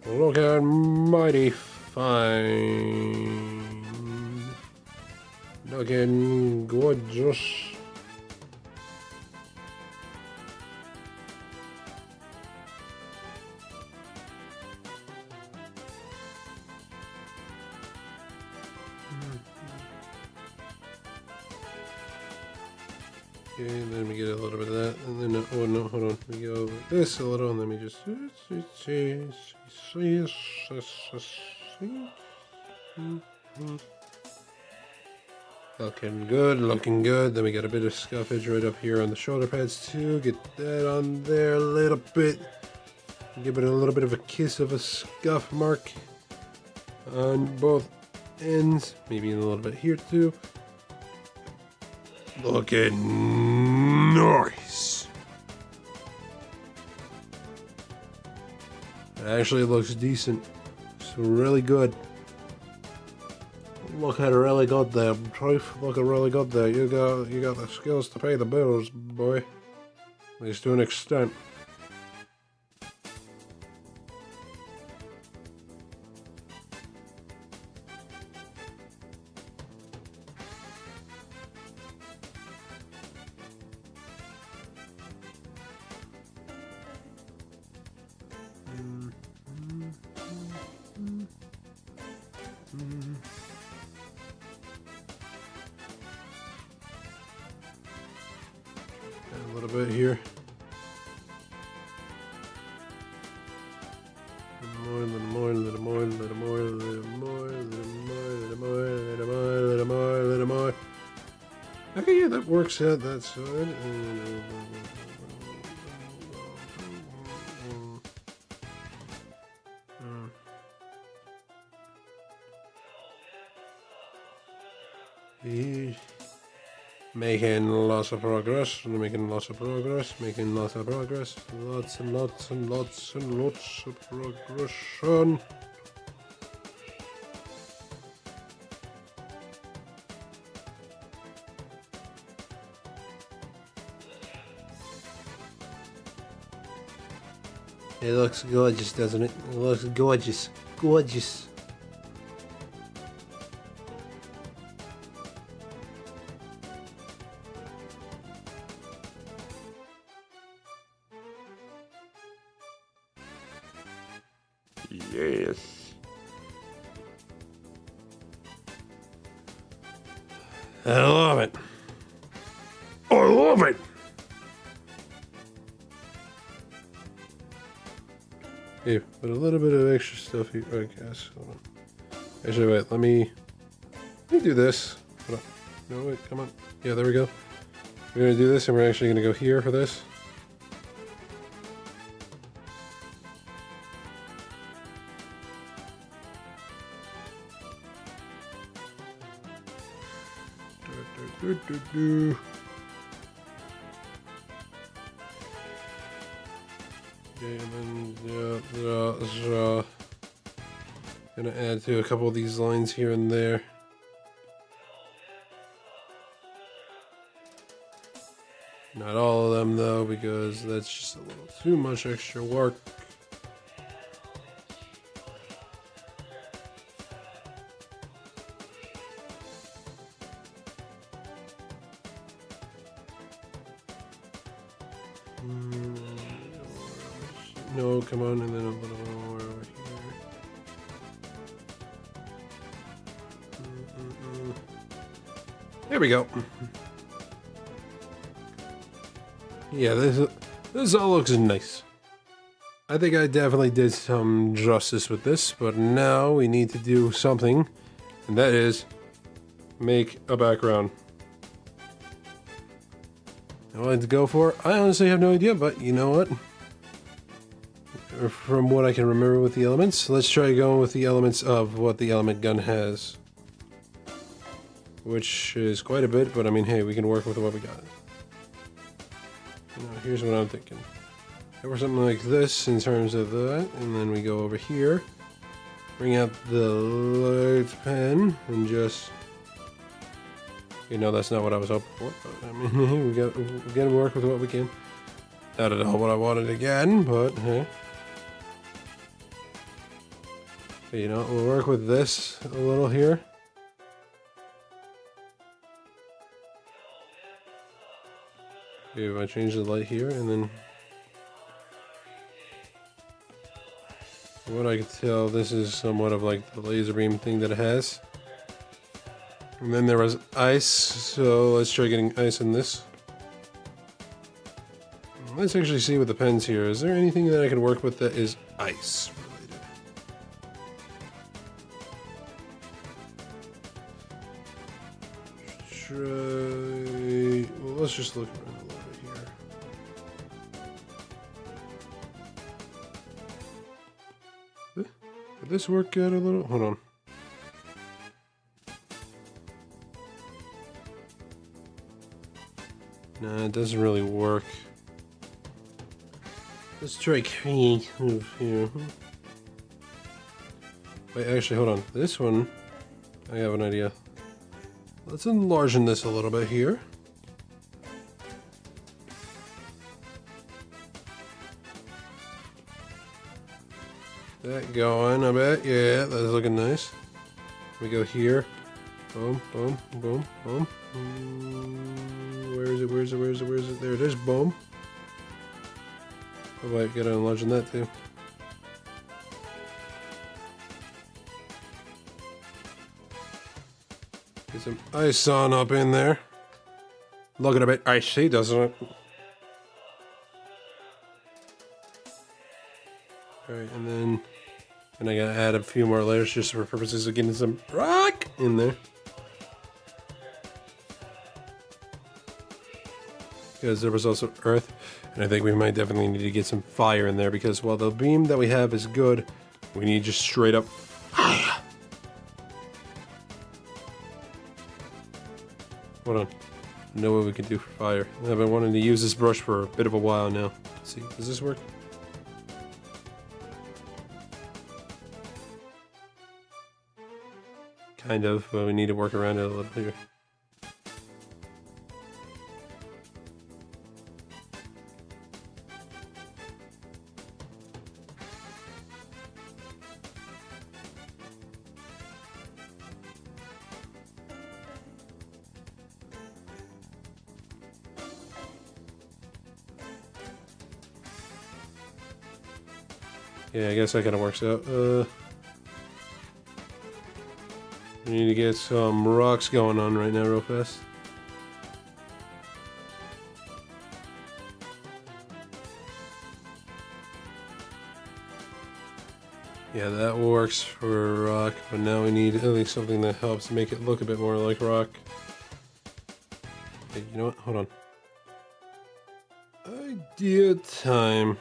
Looking mighty fine. Looking gorgeous. Okay, and then we get a little bit of that, and then, oh no, hold on, we go like this a little, and then we just, looking good, then we got a bit of scuffage right up here on the shoulder pads too, get that on there a little bit, give it a little bit of a kiss of a scuff mark on both ends, maybe a little bit here too. Looking nice. It actually looks decent. It's really good. Looking really good there, Truth. Looking really good there. You got the skills to pay the bills, boy. At least to an extent. A little bit here. A little more, a little more, a little more, a little more, a little more, a little more, a little more, a little more, a little more. Okay, yeah, that works out that side. Making lots of progress, making lots of progress, making lots of progress, lots and lots and lots and lots of progression. It looks gorgeous, doesn't it? It looks gorgeous. Gorgeous. Yes. I love it. I love it. Here, put a little bit of extra stuff here, I guess. Hold on. Actually, wait, let me do this. Hold on. No, wait, come on. Yeah, there we go. We're gonna do this, and we're actually gonna go here for this. Okay, and then gonna add to a couple of these lines here and there. Not all of them though, because that's just a little too much extra work. No, come on, and then a little more over here. There we go. Yeah, this all looks nice. I think I definitely did some justice with this, but now we need to do something, and that is make a background. What to go for? I honestly have no idea, but you know what? From what I can remember with the elements, let's try going with the elements of what the element gun has. Which is quite a bit, but I mean, hey, we can work with what we got. Now, here's what I'm thinking. Or something like this in terms of that, and then we go over here, bring out the light pen, and just... You know, that's not what I was hoping for, but I mean, we gotta work with what we can. Not at all what I wanted again, but hey. You know, we'll work with this a little here. Okay, if I change the light here, and then... What I can tell, this is somewhat of like the laser beam thing that it has. And then there was ice, so let's try getting ice in this. Let's actually see with the pens here. Is there anything that I can work with that is ice related? Try... Well, let's just look around a little bit here. Did this work out a little? Hold on. Nah, it doesn't really work. Let's try creative here. Wait, actually, hold on. This one, I have an idea. Let's enlarge this a little bit here. That going a bit. Yeah, that's looking nice. We go here. Boom, boom, boom, boom. Where is it? Where is it? Where is it? Where is it? There it is. Boom. Oh wait, gotta enlarge that too. Get some ice on up in there. Looking a bit icy, doesn't it? Alright, and then I gotta add a few more layers just for purposes of getting some rock in there. Because there was also earth, and I think we might definitely need to get some fire in there because while the beam that we have is good, we need just straight up fire. Hold on. No way we can do for fire. I've been wanting to use this brush for a bit of a while now. Let's see, does this work? Kind of, but we need to work around it a little here. Yeah, I guess that kind of works out. We need to get some rocks going on right now real fast. Yeah, that works for rock, but now we need at least something that helps make it look a bit more like rock. Hey, you know what? Hold on. Idea time.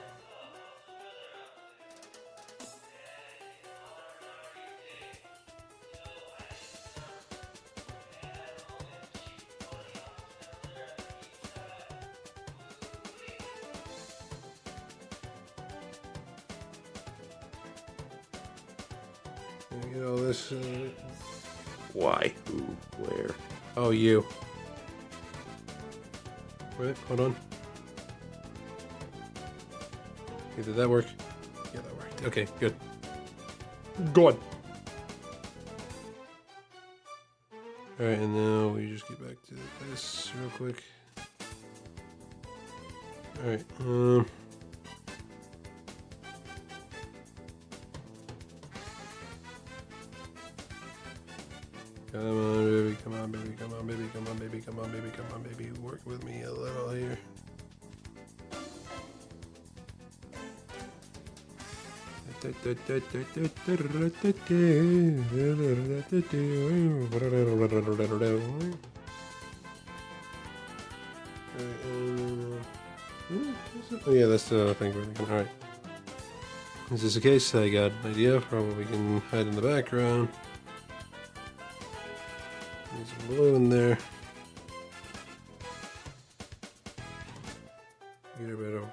Get all this. Why? Who? Where? Oh, you. Wait, hold on. Okay, did that work? Yeah, that worked. Okay, good. Good. Alright, and now we just get back to this real quick. Alright, come on, baby, come on, baby, come on, baby, come on, baby, come on, baby, come on, baby. Work with me a little here. Oh yeah, that's the thing we're thinking. Alright. Is this the case? I got an idea for what we can hide in the background. There's some blue in there. Get a bit of,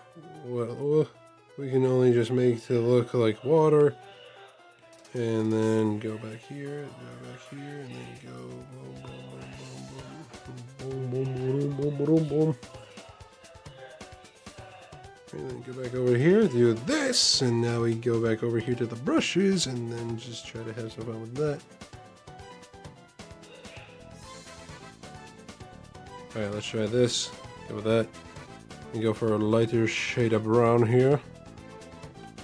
well, we can only just make it look like water. And then go back here, and then go boom, boom, boom, boom, boom, boom, boom, boom, boom. And then go back over here, do this, and now we go back over here to the brushes, and then just try to have some fun with that. Alright, let's try this. Go with that. And go for a lighter shade of brown here.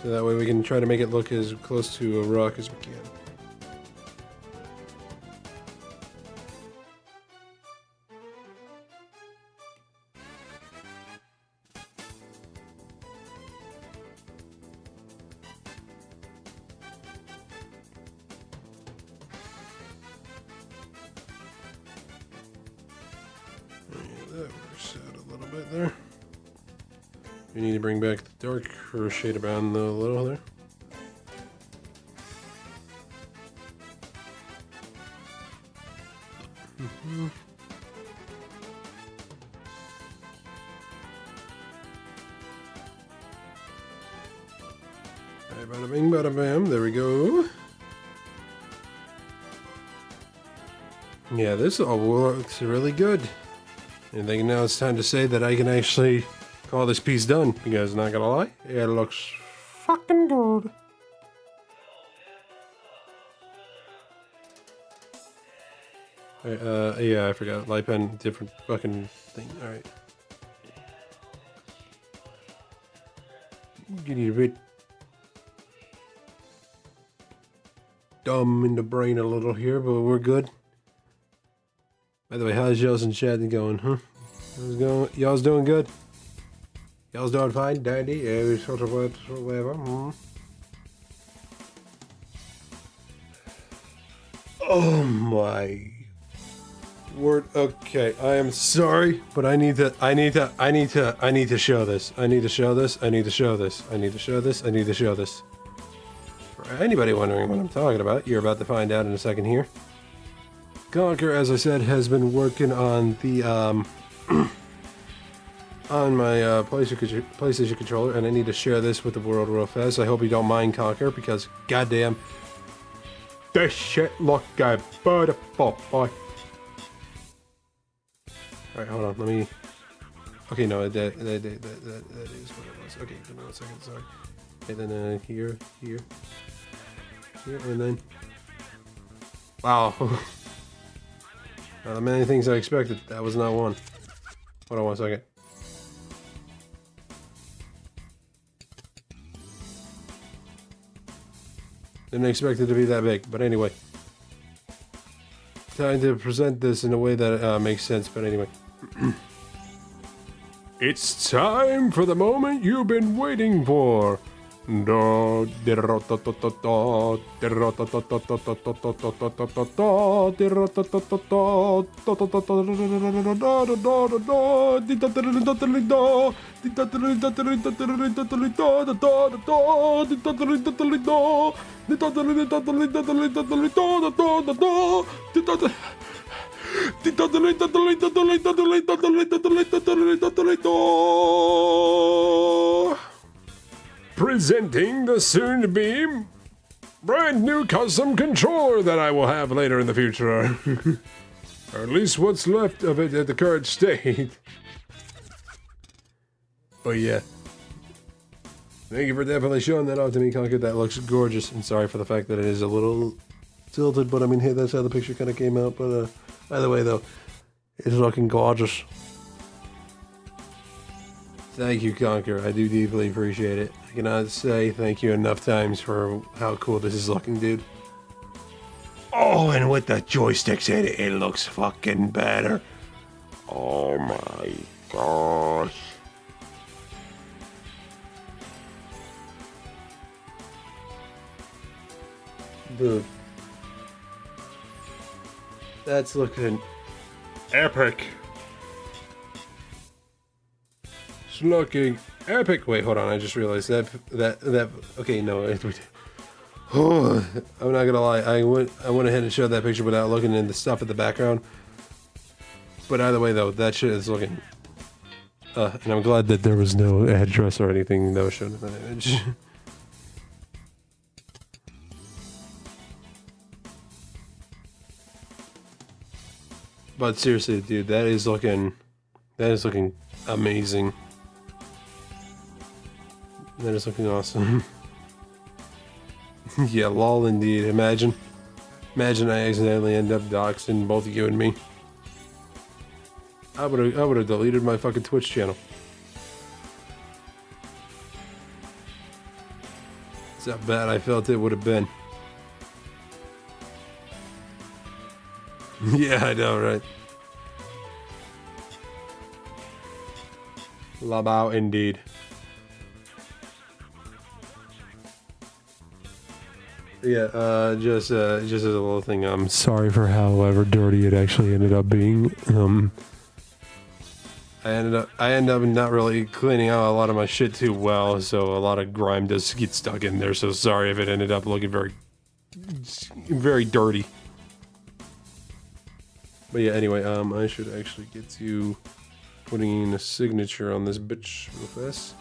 So that way we can try to make it look as close to a rock as we can. Yeah, that works out a little bit there. We need to bring back the darker shade of brown though, a little there. Alright, bada bing, bada bam, there we go. Yeah, this all looks really good. I think now it's time to say that I can actually call this piece done, because not gonna lie, it looks fucking good. Yeah, I forgot. Light pen, different fucking thing. Alright. Getting a bit dumb in the brain a little here, but we're good. By the way, how's y'all's in chat going, huh? How's it going? Y'all's doing good? Y'all's doing fine, dandy? Yeah, sort of whatever. Oh my word. Okay, I am sorry, but I need to show this. I need to show this. I need to show this. I need to show this. I need to show this. For anybody wondering what I'm talking about, you're about to find out in a second here. Conker, as I said, has been working on the on my PlayStation controller, and I need to share this with the world real fast. I hope you don't mind, Conker, because goddamn, this shit look good, beautiful, boy. Alright, hold on, let me... Okay, no, that is what it was. Okay, give me 1 second, sorry. And then here, and then... Wow. Not the many things I expected. That was not one. Hold on 1 second. Didn't expect it to be that big, but anyway. Trying to present this in a way that makes sense, but anyway. It's time for the moment you've been waiting for. Presenting the soon-to-be brand new custom controller that I will have later in the future. Or at least what's left of it at the current state. But yeah. Thank you for definitely showing that off to me, Conker. That looks gorgeous. And sorry for the fact that it is a little tilted, but I mean, hey, that's how the picture kind of came out. But either way, though, it's looking gorgeous. Thank you, Conker. I do deeply appreciate it. I cannot say thank you enough times for how cool this is looking, dude. Oh, and with the joysticks in it, it looks fucking better. Oh my gosh. Dude. That's looking epic. It's looking epic. Wait, hold on. I just realized that. Okay, no. Oh, I'm not gonna lie. I went ahead and showed that picture without looking at the stuff in the background. But either way, though, that shit is looking. And I'm glad that there was no address or anything that was shown in that image. But seriously, dude, that is looking amazing. That is looking awesome. Yeah, lol indeed. Imagine I accidentally end up doxing both you and me. I would have deleted my fucking Twitch channel. That's how bad I felt it would have been. Yeah, I know, right? Labao indeed. Yeah, just as a little thing, I'm sorry for however dirty it actually ended up being. I ended up not really cleaning out a lot of my shit too well, so a lot of grime does get stuck in there, so sorry if it ended up looking very dirty. But yeah, anyway, I should actually get to putting in a signature on this bitch real fast.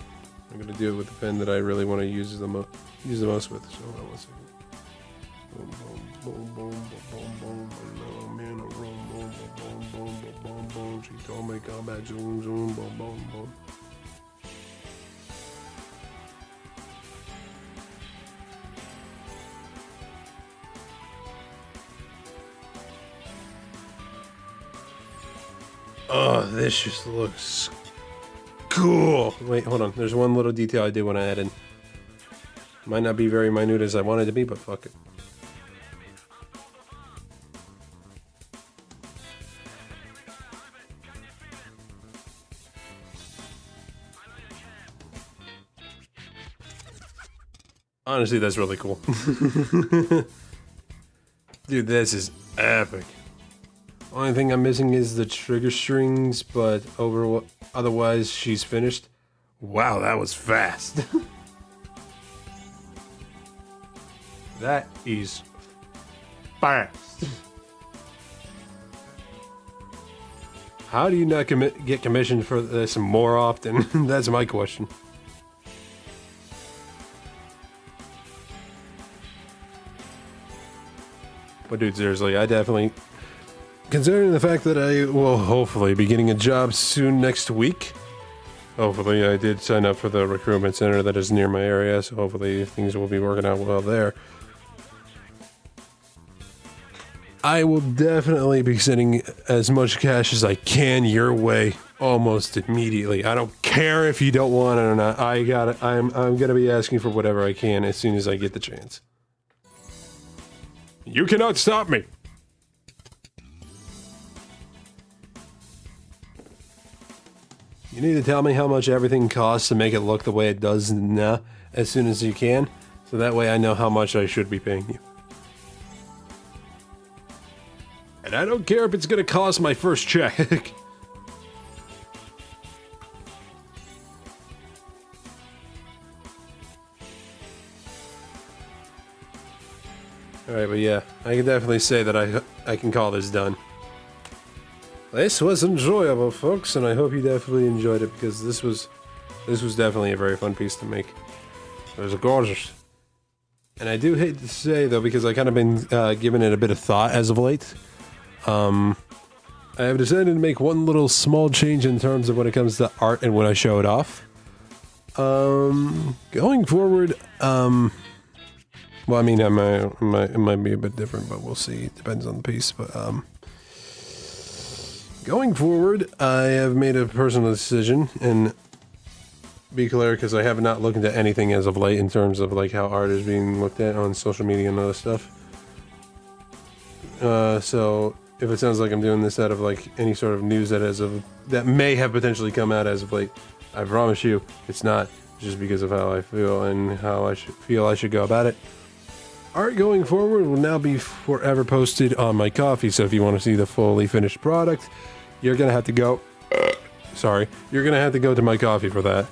I'm gonna do it with the pen that I really want to use the most with. So hold on 1 second. Boom, boom, boom, boom, boom, boom, boom. No, man, a room. boom, boom, boom, boom, boom. She told me come back, zoom, zoom, boom, boom, boom. Oh, this just looks cool. Wait, hold on. There's one little detail I did want to add in. Might not be very minute as I wanted to be, but fuck it. Honestly, that's really cool. Dude, this is epic. Only thing I'm missing is the trigger strings, but otherwise she's finished. Wow, that was fast. That is fast. How do you not get commissioned for this more often? That's my question. But dude, seriously, I definitely... Considering the fact that I will hopefully be getting a job soon next week. Hopefully, I did sign up for the recruitment center that is near my area, so hopefully things will be working out well there. I will definitely be sending as much cash as I can your way almost immediately. I don't care if you don't want it or not. I'm gonna be asking for whatever I can as soon as I get the chance. You cannot stop me. You need to tell me how much everything costs to make it look the way it does now as soon as you can, so that way I know how much I should be paying you. And I don't care if it's gonna cost my first check. Alright, but yeah, I can definitely say that I can call this done. This was enjoyable, folks, and I hope you definitely enjoyed it, because this was definitely a very fun piece to make. It was gorgeous. And I do hate to say, though, because I kind of been giving it a bit of thought as of late. I have decided to make one little small change in terms of when it comes to art and when I show it off. Going forward, well, I mean, it might be a bit different, but we'll see. It depends on the piece, but, going forward, I have made a personal decision, and be clear, because I have not looked into anything as of late in terms of, like, how art is being looked at on social media and other stuff. So, if it sounds like I'm doing this out of, like, any sort of news that may have potentially come out as of late, I promise you, it's not. It's just because of how I feel and how I feel I should go about it. Art going forward will now be forever posted on my Ko-fi, so if you want to see the fully finished product, you're gonna have to go... you're gonna have to go to my Ko-fi for that.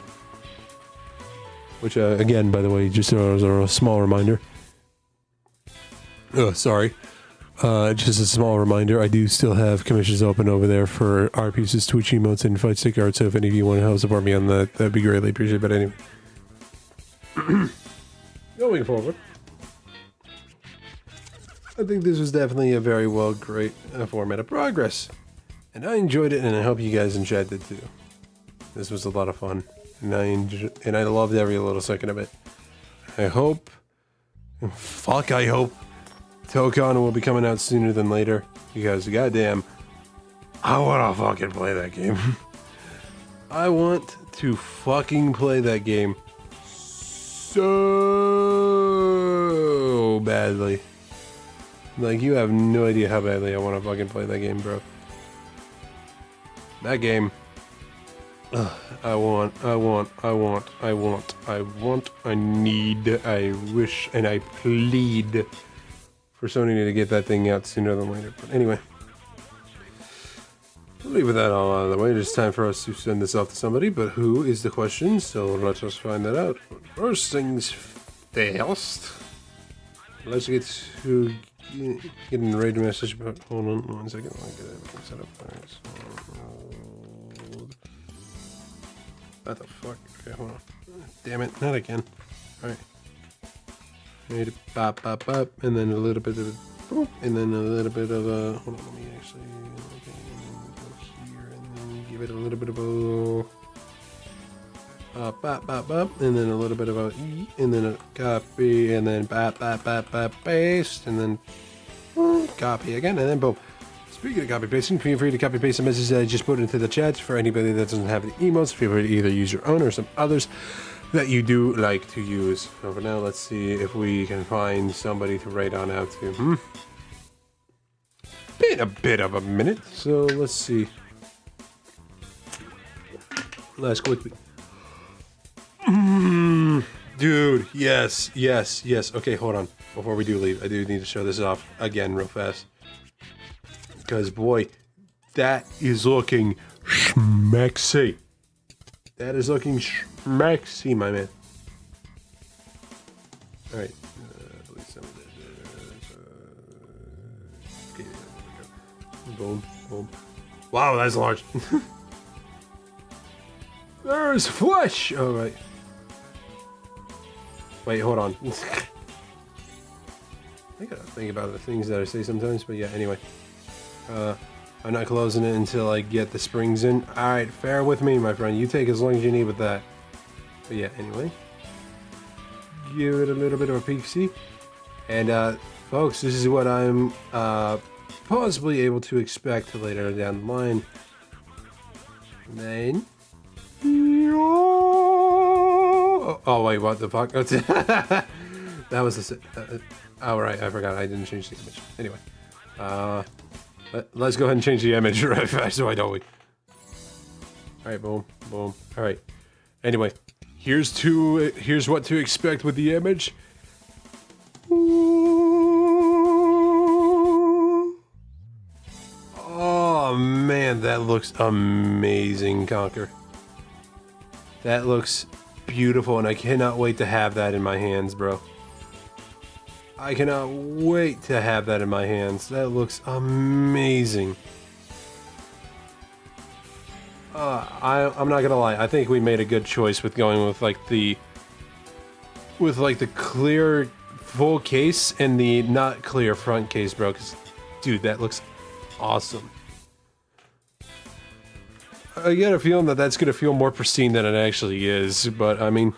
Which, again, by the way, just as a small reminder. Just a small reminder, I do still have commissions open over there for art pieces, Twitch emotes, and fight stick art, so if any of you want to help support me on that, that'd be greatly appreciated. But anyway. Going forward. I think this was definitely a very great format of progress. And I enjoyed it, and I hope you guys enjoyed it too. This was a lot of fun. And I loved every little second of it. I hope Tokon will be coming out sooner than later, because goddamn, I wanna fucking play that game. I want to fucking play that game so badly. Like, you have no idea how badly I want to fucking play that game, bro. That game. I need, I wish, and I plead for Sony to get that thing out sooner than later. But anyway. Leaving that all out of the way, it's time for us to send this off to somebody, but who is the question? So let us find that out. First things first. Let's get to getting the raid message, but hold on 1 second. I'll get everything set up. Alright, so, what the fuck? Okay, hold on. Damn it, not again. Alright. Need to pop, and then a little bit of boop, and then a little bit of hold on, let me actually Give it a little bit of a bop, bop, bop, and then a little bit of a E, and then a copy, and then bop, bop, bop, bop, paste, and then copy again, and then boom. Speaking of copy pasting, feel free to copy paste the message that I just put into the chat. For anybody that doesn't have the emotes, feel free to either use your own or some others that you do like to use. So for now, let's see if we can find somebody to write on out to. Been a bit of a minute, so let's see. Last quickly. Dude, yes. Okay, hold on. Before we do leave, I do need to show this off again real fast. Because, boy, that is looking schmexy. That is looking schmexy, my man. Alright. Okay, there we go. Boom, boom. Wow, that's large. There's flesh! Alright. Wait, hold on. I gotta think about the things that I say sometimes, but yeah, anyway. I'm not closing it until I get the springs in. Alright, fair with me, my friend. You take as long as you need with that. But yeah, anyway. Give it a little bit of a peek-see. And, folks, this is what I'm, possibly able to expect later down the line. And then... Oh, wait, what the fuck? That was the... oh, right, I forgot. I didn't change the image. Anyway. Let's go ahead and change the image right fast, why don't we? Alright, boom, boom. Alright. Anyway, here's what to expect with the image. Oh, man, that looks amazing, Conker. That looks beautiful, and I cannot wait to have that in my hands, bro. I cannot wait to have that in my hands. That looks amazing. I'm not gonna lie. I think we made a good choice with going with the clear full case and the not clear front case, bro. Cause, dude, that looks awesome. I get a feeling that that's gonna feel more pristine than it actually is, but I mean,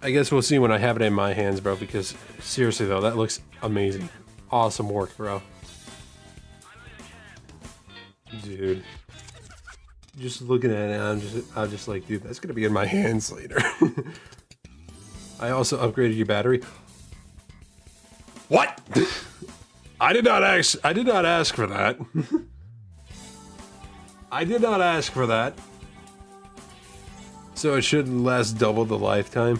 I guess we'll see when I have it in my hands, bro, because seriously though, that looks amazing. Awesome work, bro. Dude. Just looking at it, I'm just like, dude, that's gonna be in my hands later. I also upgraded your battery. What? I did not ask for that. I did not ask for that. So it should last double the lifetime.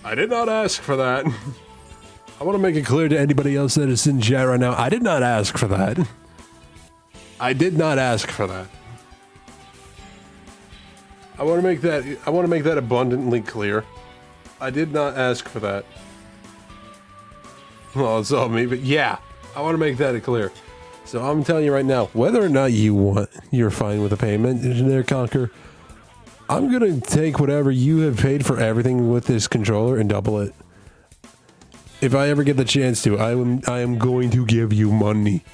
I did not ask for that. I want to make it clear to anybody else that is in chat right now, I did not ask for that. I did not ask for that. I want to make that abundantly clear. I did not ask for that. Well, it's all me, but yeah, I want to make that clear. So I'm telling you right now, whether or not you're fine with the payment, there, Conker. I'm gonna take whatever you have paid for everything with this controller and double it. If I ever get the chance to, I am going to give you money.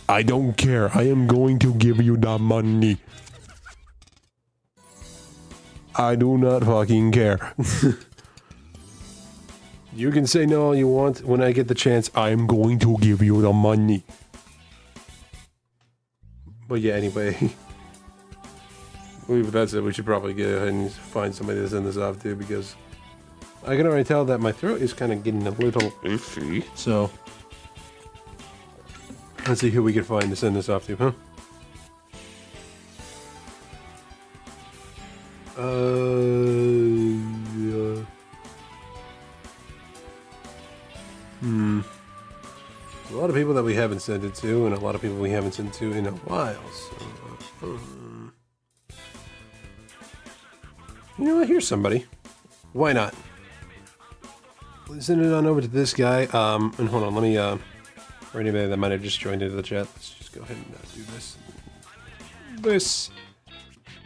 I don't care. I am going to give you the money. I do not fucking care. You can say no all you want. When I get the chance, I am going to give you the money. But yeah, anyway. With that said, we should probably go ahead and find somebody to send this off to, because I can already tell that my throat is kind of getting a little iffy. So let's see who we can find to send this off to, huh? A lot of people that we haven't sent it to, and a lot of people we haven't sent to in a while, so... You know what? Here's somebody. Why not? Let's send it on over to this guy. And hold on, let me, for anybody that might have just joined into the chat, let's just go ahead and do this.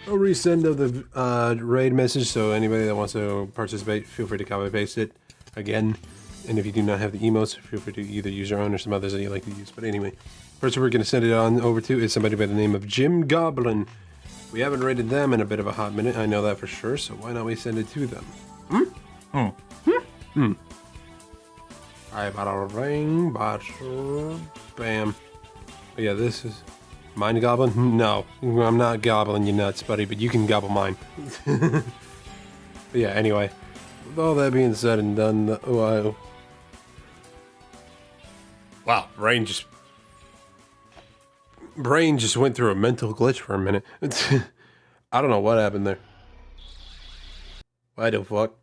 A resend of the raid message, so anybody that wants to participate, feel free to copy paste it again. And if you do not have the emotes, feel free to either use your own or some others that you like to use. But anyway, First, we're going to send it on over to is somebody by the name of Jim Goblin. We haven't rated them in a bit of a hot minute. I know that for sure. So why not we send it to them? Alright, bada ring, bada bam. Oh, yeah, this is mine goblin. No, I'm not gobbling you nuts, buddy, but you can gobble mine. But yeah, anyway, with all that being said and done, wow, brain just went through a mental glitch for a minute. I don't know what happened there. Why the fuck?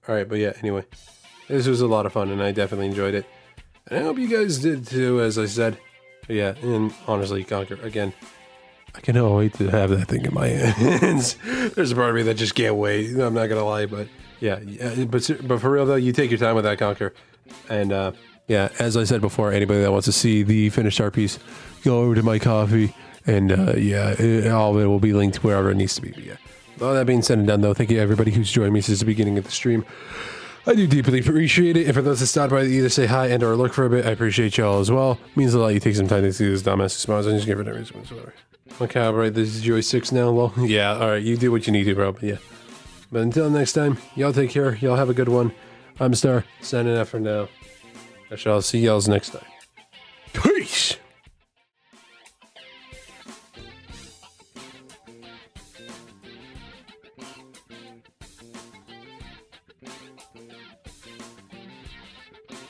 Alright, but yeah, anyway. This was a lot of fun, and I definitely enjoyed it. And I hope you guys did too, as I said. But yeah, and honestly, Conquer, again, I cannot wait to have that thing in my hands. There's a part of me that just can't wait. I'm not gonna lie, but yeah. But for real though, you take your time with that, Conquer. And yeah, as I said before, anybody that wants to see the finished art piece, go over to my coffee, and yeah, all of it will be linked wherever it needs to be. But yeah. With all that being said and done, though, thank you everybody who's joined me since the beginning of the stream. I do deeply appreciate it. And for those that stopped by to either say hi and or look for a bit, I appreciate y'all as well. It means a lot you take some time to see this dumbass smiles. I'm just giving it a reason whatsoever. Okay, alright, this is Joy 6 now. Well, yeah, alright, you do what you need to, bro. But yeah. But until next time, y'all take care. Y'all have a good one. I'm Star, signing out for now. I shall see y'all next time. Peace!